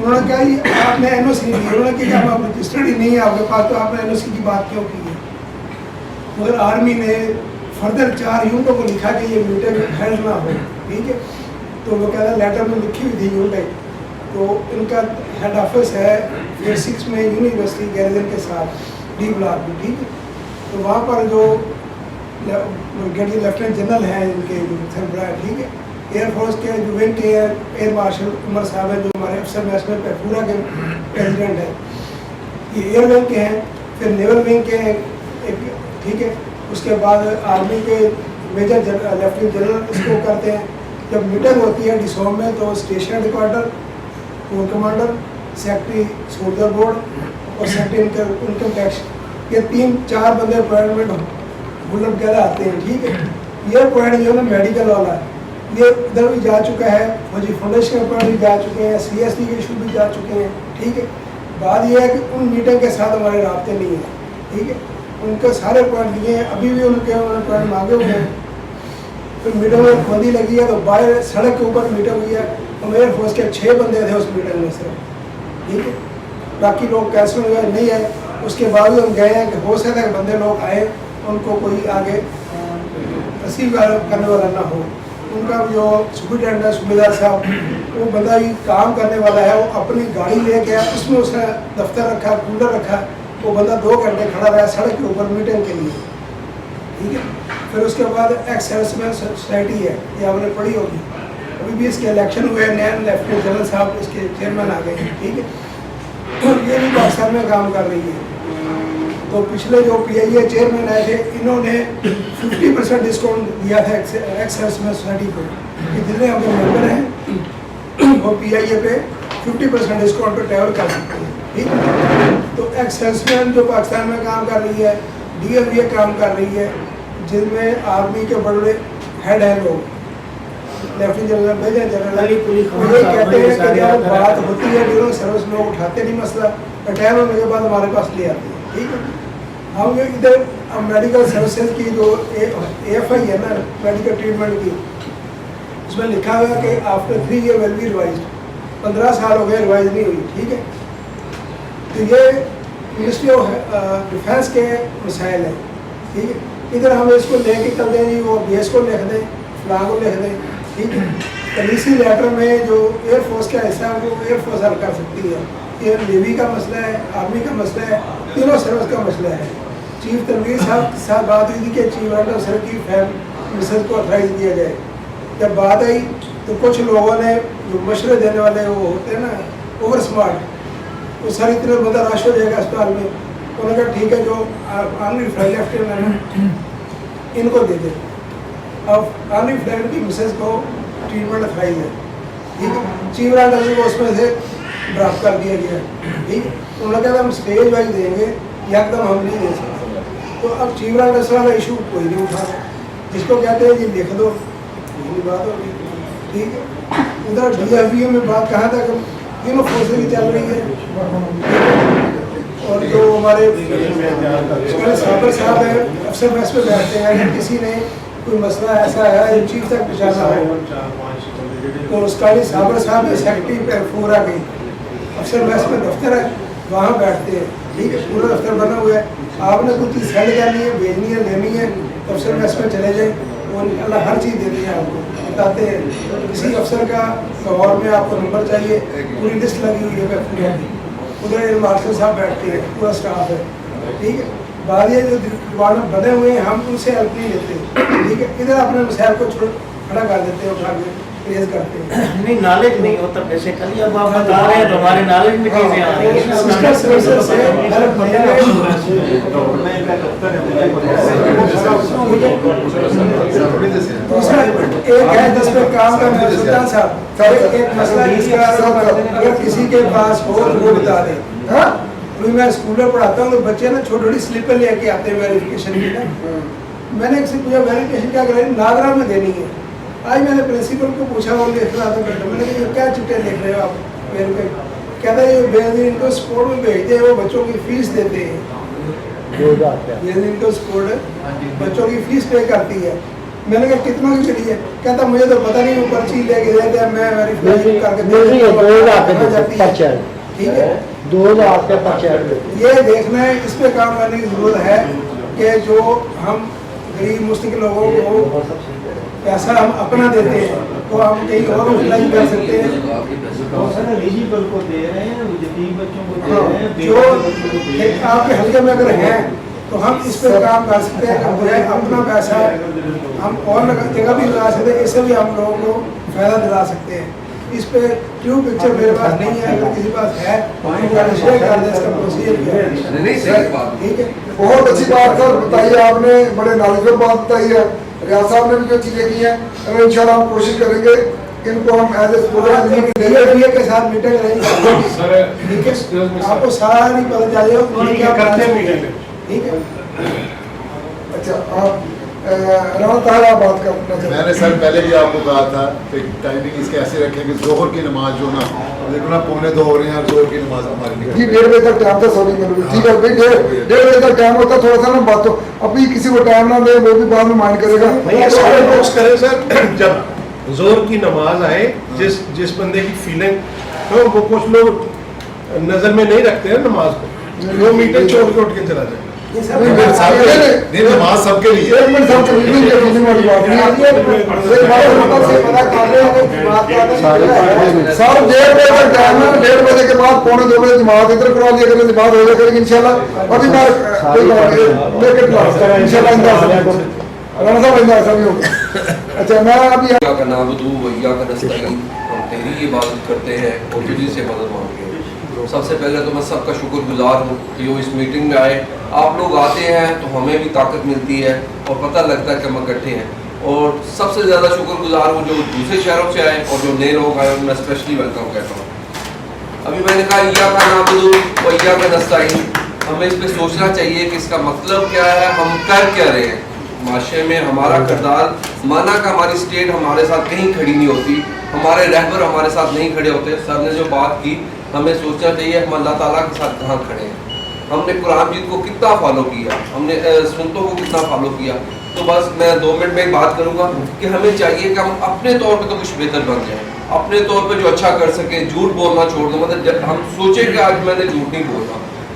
उन्होंने कहा जी आपने NOC ली, उन्होंने कहा कि आप रजिस्टर्ड ही नहीं है आपके पास, तो आपने NOC की बात क्यों की है? मगर आर्मी ने फर्दर 4 यूनिटों को लिखा कि ये मीटिंग हेल्ड ना हो, ठीक है। तो वो कहता लेटर में लिखी हुई थी यूनिट, तो इनका हेड ऑफिस है फेज 6 में यूनिवर्सिटी गैरिजन के साथ D ब्लॉक में, ठीक है। तो वहाँ पर जो ब्रिगेडियर लेफ्टिनेंट जनरल हैं इनके सरबराह, ठीक है, एयरफोर्स के जो विंग के एयर मार्शल उमर साहब हैं, जो हमारे अफसर नेशनल पूरा के प्रेसिडेंट हैं, ये एयर विंग के हैं, फिर नेवल विंग के हैं एक, ठीक है। उसके बाद आर्मी के मेजर लेफ्टिनेंट जनरल इसको करते हैं। जब मीटिंग होती है डिसोम में तो station headquarter, core commander, secretary soldier board और सेक्रेटरी इनकम टैक्स, ये 3-4 बंदे अपॉइंटमेंट बुलेट वगैरह आते हैं, ठीक है। ये पॉइंट जो है ना मेडिकल वाला है, ये इधर भी जा चुका है, फौजी फाउंडेशन के पॉइंट भी जा चुके हैं, CSD के इशू भी जा चुके हैं, ठीक है। बात यह है कि उन मीटिंग के साथ हमारे राब्ते नहीं है, ठीक है। उनके सारे पॉइंट दिए हैं, अभी भी उन्होंने पॉइंट मांगे हुए हैं। फिर मीटिंग में बंदी लगी है तो बाहर सड़क के ऊपर मीटिंग हुई है, और एयरफोर्स के 6 बंदे थे उस मीटिंग में सिर्फ, ठीक है। बाकी लोग कैंसिल हुए नहीं आए, उसके बाद हम गए हैं कि हो सकता है बंदे लोग आए, उनको कोई आगे रिसीव करने वाला ना हो। उनका जो सुपरिटेंडेंट है सुबेदार साहब, वो बंदा ही काम करने वाला है, वो अपनी गाड़ी लेके आया, उसमें उसने दफ्तर रखा, कूलर रखा, वो बंदा 2 घंटे खड़ा रहा सड़क के ऊपर मीटिंग के लिए, ठीक है। फिर उसके बाद एक्स सर्विसमैन सोसाइटी है, ये आपने पढ़ी होगी, अभी भी इसके इलेक्शन हुए, नए लेफ्टिनेंट जनरल साहब इसके चेयरमैन आ गए हैं, ठीक है। और ये भी पाकिस्तान में काम कर रही है। तो पिछले जो PIA चेयरमैन आए थे, इन्होंने 50% डिस्काउंट दिया था एक्स सर्विसमैन सोसाइटी को, कि जितने हमारे मेंबर हैं वो PIA पे 50% डिस्काउंट पे ट्रैवल कर सकते हैं, ठीक है। तो एक्स सर्विसमैन जो पाकिस्तान में काम कर रही है, DFA काम कर रही है, जिनमें आर्मी के बड़े हेड हैं लोग, लेफ्टिनेंट जनरल, मेजर जनरल, ये कहते हैं कि जब बात होती है ड्यूरिंग सर्विस में उठाते नहीं मसला, रिटायर होने के बाद हमारे पास ले आते हैं, ठीक है। हम इधर मेडिकल सर्विसेज की जो AFI है ना, मेडिकल ट्रीटमेंट की, उसमें लिखा हुआ है कि after 3 year will be revised, 15 साल हो गए रिवाइज नहीं हुई, ठीक है। तो ये मिनिस्ट्री ऑफ डिफेंस के मसाइल है, ठीक है। इधर हम इसको लेके चल दें जी, वो BS को लिख दें, फलां को लिख दें, ठीक है। पॉलिसी लेटर में जो एयरफोर्स का हिस्सा है वो एयरफोर्स हल कर सकती है, ये नेवी का मसला है, आर्मी का मसला है, तीनों सर्विस का मसला है। चीफ तनवीर साहब के साथ बात हुई थी कि चीफ ऑफिसर की मिसेज को ऑथराइज दिया जाए। जब बात आई तो कुछ लोगों ने जो मशवरे देने वाले वो होते हैं ना, ओवर स्मार्ट, वो सर इतने बंदा रश हो जाएगा अस्पताल में, उन्होंने कहा ठीक है जो आर्मी फ्लाइट लेफ्टिनेंट इनको दे दे। अब आर्मी फ्लाइट की मिसेज को ट्रीटमेंट ऑथराइज है, ठीक है। चीफ ऑफिसर को उसमें से ड्राफ्ट कर दिया गया, ठीक है। उन्होंने कहा हम स्टेज वाइज देंगे, एकदम हम नहीं दे सकते। तो अब चीफ ऑफिसर वाला इशू कोई नहीं उठा रहा, जिसको कहते हैं जी लिख दो, यही बात होगी, ठीक है। उधर DFA में बात कहाँ तक तीनों फोर्सेज की चल रही है, और जो हमारे साबर साहब है अफसर मैस में बैठते हैं, अगर किसी ने कोई मसला ऐसा है चीफ तक पहुँचाना हो तो उसका भी साबर साहब है सेक्रेटरी पर पूरा गई अफसर मैस में दफ्तर है, वहाँ बैठते हैं, ठीक है। पूरा दफ्तर बना हुआ है, आपने कुछ चीज़ सेंड करनी है, भेजनी है, लेनी है, तो अफसर मैस में चले जाए, वो अल्लाह हर चीज़ देती है, आपको बताते हैं। किसी अफसर का लाहौर में आपको नंबर चाहिए, पूरी लिस्ट लगी हुई है पूरी, उधर एयर मार्शल साहब बैठते हैं, पूरा स्टाफ है, ठीक है। बाद ये जो डिपार्टमेंट बने हुए हैं हम उनसे हेल्प नहीं लेते, ठीक है। इधर अपने मसाइल को खड़ा कर देते हैं, उठा के रेज करते हैं। नहीं नॉलेज नहीं होता बेसिकली, अब आप बता रहे हैं तो हमारे नॉलेज में चीजें आ रही हैं। सिस्टर सर्विसेज से हेल्प दूसरा एक है जिस पे काम कर रहे हैं सुल्तान साहब, एक मसला जिसका अगर किसी के पास हो तो वो बता दें। हाँ मैं स्कूल में पढ़ाता हूँ तो बच्चे ना छोटी छोटी स्लिपें लेके आते हैं वेरिफिकेशन की ना। मैंने एक से पूछा वेरिफिकेशन क्या करें, नागरा में देनी है। आज मैंने प्रिंसिपल को पूछा, वो लिख रहा था बेटा, मैंने कहा क्या चिट्ठे लिख रहे हो आप मेरे पे? कहता है ये बेनजीर इनको स्पोर्ट में भेजते हैं, वो बच्चों की फीस देते हैं, बेनजीर इनको स्पोर्ट बच्चों की फीस पे करती है। मैंने कहा कितना की मिली है? कहता मुझे तो पता नहीं, वो पर्ची लेके देते हैं, मैं वेरीफाई करके ठीक है 2000 का पर्चा। ये देखना है, इस पे काम करने की जरूरत है कि जो हम गरीब मुस्लिम लोगों को पैसा हम अपना देते हैं तो हम कहीं और अप्लाई कर सकते हैं। एलिजिबल को दे रहे हैं, यतीम बच्चों को दे रहे हैं, जो आपके हल्के में अगर हैं तो हम इस पर काम कर सकते हैं। बजाय अपना पैसा हम और जगह भी लगा सकते हैं, इससे भी हम लोगों को फायदा दिला सकते हैं। इस पे ट्रू पिक्चर मेरे पास नहीं है, अगर किसी पास है तो शेयर कर दें, इसका प्रोसीजर क्या है। ठीक है, बहुत अच्छी बात सर बताइए आपने, बड़े नॉलेजेबल बात बताई है। रियाज साहब ने भी जो चीज़ें की हैं, अगर इंशाल्लाह हम कोशिश करेंगे इनको हम एज ए स्टूडेंट के साथ मीटिंग रहेंगे, आपको सारा नहीं पता चलेगा उन्होंने क्या करते हैं मीटिंग। ठीक है, अच्छा आप बात करना। मैंने सर पहले भी आपको कहा था कि टाइमिंग इसके ऐसे रखें कि जोहर की नमाज जो ना अब देखो ना 1:45 हो रहे हैं, जोर की नमाज हमारी जी निकल 1:30 बजे तक टाइम था, सॉरी मेरे ठीक है भाई, 1:30 बजे तक टाइम होता, थोड़ा सा ना बात तो अभी किसी को टाइम ना दे, वो भी बाद में माइंड करेगा। भैया सारे नोट्स करें सर, जब जोर की नमाज आए, जिस बंदे की फीलिंग तो वो कुछ लोग नजर में नहीं रखते हैं नमाज को, वो मीटर छोड़ के उठ के चला जाए। नहीं नमाज सबके लिए एक मिनट सबके लिए नहीं है, किसी वाली बात नहीं आती है। एक बात मतलब से पता कर रहे हैं बात कर सर 1:30 बजे तक टाइम है, 1:30 बजे के बाद 1:45 बजे जमात इधर करवा लिया करेंगे, बात हो जाएगी करेंगे इंशाल्लाह। अभी मैं कोई बात नहीं लेके इंशाल्लाह राणा साहब इंदा सब होगा। अच्छा मैं अभी का नाबुदू वैया का नस्तईन, हम तेरी इबादत करते हैं और तुझी से मदद मांगते हैं। सबसे पहले तो मैं सबका शुक्रगुजार हूँ कि वो इस मीटिंग में आए। आप लोग आते हैं तो हमें भी ताकत मिलती है और पता लगता है कि हम इकट्ठे हैं। और सबसे ज़्यादा शुक्रगुजार हूँ जो दूसरे शहरों से आए और जो नए लोग आए, मैं स्पेशली वेलकम कहता हूँ। अभी मैंने कहा इय्या का नाबुदू व इय्या का नस्तईन, हमें इस पर सोचना चाहिए कि इसका मतलब क्या है, हम कर क्या रहे हैं माशरे में। हमारा किरदार माना का हमारी स्टेट हमारे साथ कहीं खड़ी नहीं होती, हमारे रहबर हमारे साथ नहीं खड़े होते। सर ने जो बात की, हमें सोचना चाहिए हम अल्लाह ताला के साथ कहाँ खड़े हैं, हमने कुरान मजीद को कितना फॉलो किया, हमने सुन्नतों को कितना फॉलो किया। तो बस मैं 2 मिनट में एक बात करूँगा कि हमें चाहिए कि हम अपने तौर पे तो कुछ बेहतर बन जाए, अपने तौर पे जो अच्छा कर सकें, झूठ बोलना छोड़ दो। मतलब जब हम सोचें कि आज मैंने झूठ नहीं बोलना,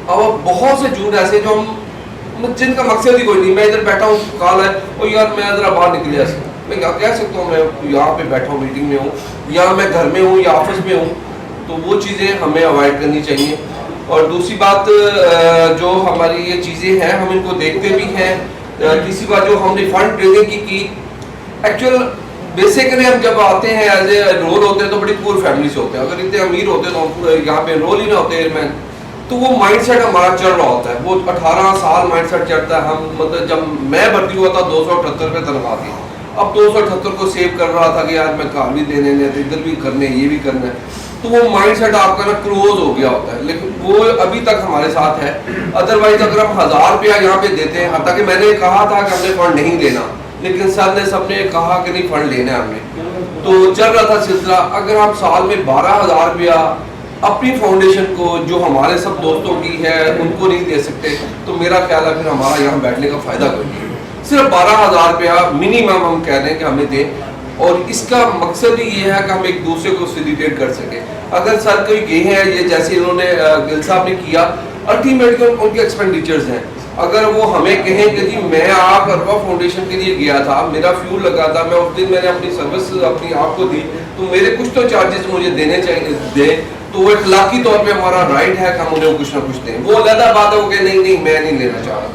अब बहुत से झूठ ऐसे जो हम जिनका मकसद ही कोई नहीं। मैं इधर बैठा हूँ, कॉल है और यार मैं ज़रा बाहर निकले ऐसे, मैं क्या कह सकता हूँ, मैं यहाँ पे बैठा हूँ मीटिंग में हूँ, या मैं घर में हूँ या ऑफिस में हूँ, तो वो चीज़ें हमें अवॉइड करनी चाहिए। और दूसरी बात, जो हमारी ये चीज़ें हैं हम इनको देखते भी हैं। तीसरी बात, जो हमने फंड रेजिंग की एक्चुअल बेसिकली हम जब आते हैं एज ए रोल होते हैं तो बड़ी पुअर फैमिली से होते हैं। अगर इतने अमीर होते तो हम यहाँ पे रोल ही ना होते एयरमैन, तो वो माइंडसेट हमारा चल रहा होता है, वो 18 साल माइंडसेट चलता है। हम मतलब जब मैं भर्ती हुआ था 278 रुपये तनख्वाह थी, अब 278 को सेव कर रहा था कि यार मैं कार भी देने हैं, इधर भी करने, ये भी करना है, तो वो माइंडसेट आपका ना क्लोज हो गया होता है। लेकिन वो अभी तक हमारे साथ है। अदरवाइज अगर हम 1000 रुपया यहाँ पे देते हैं, हालांकि मैंने कहा था कि हमने फंड नहीं लेना, लेकिन सर ने सबने कहा कि नहीं फंड लेना है हमने, तो चल रहा था सिलसिला। अगर हम साल में 12,000 रुपया अपनी फाउंडेशन को, जो हमारे सब दोस्तों की है, उनको नहीं दे सकते, तो मेरा ख्याल है फिर हमारा यहाँ बैठने का फ़ायदा कोई नहीं। सिर्फ 12,000 रुपया मिनिमम हम कह रहे हैं कि हमें दें, और इसका मकसद ही ये है कि हम एक दूसरे को फैसिलिटेट कर सकें। अगर सर कोई गए हैं, ये जैसे इन्होंने गिल साहब ने किया, अल्टीमेटली उनके एक्सपेंडिचर्स हैं। अगर वो हमें कहें कि जी मैं आप अरवा फाउंडेशन के लिए गया था, मेरा फ्यूल लगा था, मैं उस दिन मैंने अपनी सर्विस अपनी आप को दी, तो मेरे कुछ तो चार्जेस मुझे देने चाहिए दें, तो वो इखलाकी तौर पे हमारा राइट है कि हम उन्हें कुछ ना कुछ दें। वो अलग बात है, वो कहे नहीं मैं नहीं लेना चाह रहा।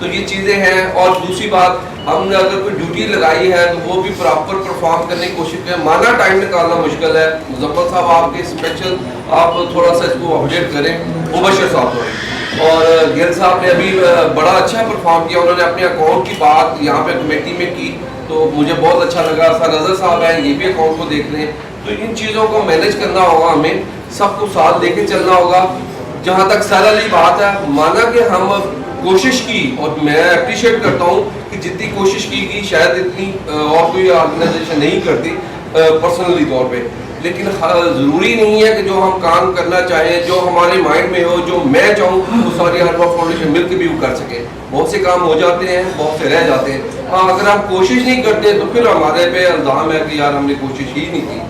तो ये चीज़ें हैं। और दूसरी बात, हमने अगर कोई ड्यूटी लगाई है तो वो भी प्रॉपर परफॉर्म करने की कोशिश करें। माना टाइम निकालना मुश्किल है, मुजफ्फर साहब आपके स्पेशल आप थोड़ा सा इसको अपडेट करें, मुबशर साहब को। और गिल साहब ने अभी बड़ा अच्छा परफॉर्म किया, उन्होंने अपने अकाउंट की बात यहाँ पे कमेटी में की, तो मुझे बहुत अच्छा लगा। सर रज़ा साहब हैं, ये भी अकाउंट को देख लें। तो इन चीज़ों को मैनेज करना होगा, हमें सबको साथ लेके चलना होगा। जहाँ तक सर वाली बात है, माना कि हम कोशिश की, और मैं अप्रिशिएट करता हूँ कि जितनी कोशिश की गई शायद इतनी और कोई ऑर्गेनाइजेशन नहीं करती पर्सनली तौर पे, लेकिन ज़रूरी नहीं है कि जो हम काम करना चाहें, जो हमारे माइंड में हो, जो मैं चाहूँ, वो सारी अरवा फाउंडेशन मिलकर भी कर सके। बहुत से काम हो जाते हैं, बहुत से रह जाते हैं। हाँ, अगर हम कोशिश नहीं करते तो फिर हमारे पे इल्ज़ाम है कि यार हमने कोशिश ही नहीं की।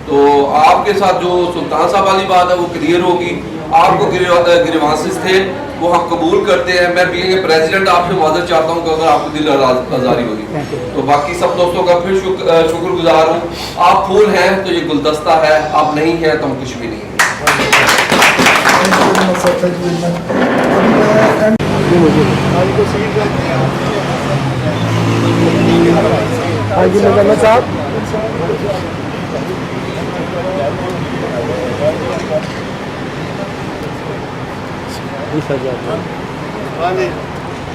तो आपके साथ जो सुल्तान साहब वाली बात है वो क्लियर होगी। आपको ग्रीवांसेस थे वो हम कबूल करते हैं। मैं बीइंग ए प्रेसिडेंट आपसे माजरत चाहता हूँ कि अगर आपको दिल आज़ारी होगी, तो बाकी सब दोस्तों का फिर शुक्रगुजार हूँ। आप फूल हैं तो ये गुलदस्ता है, आप नहीं हैं तो हम कुछ भी नहीं हैं। हाँ जी मोहम्मद साहब,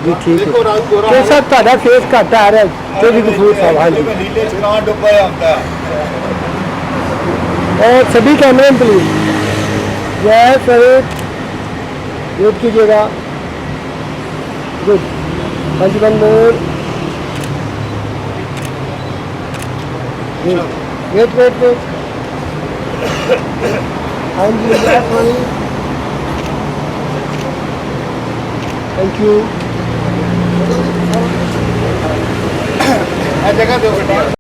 जी ठीक है। कैसा ਤੁਹਾਡਾ ਫੇਸ ਘੱਟ ਆ ਰਿਹਾ ਚੌਧਰੀ ਗਫੂਰ साहब? हाँ जी, और सभी कैमरे प्लीज जय सहित वेट कीजिएगा। गुड, हाँ जी, one more, wait wait wait, हाँ जी थैंक यू जगह दो बेटा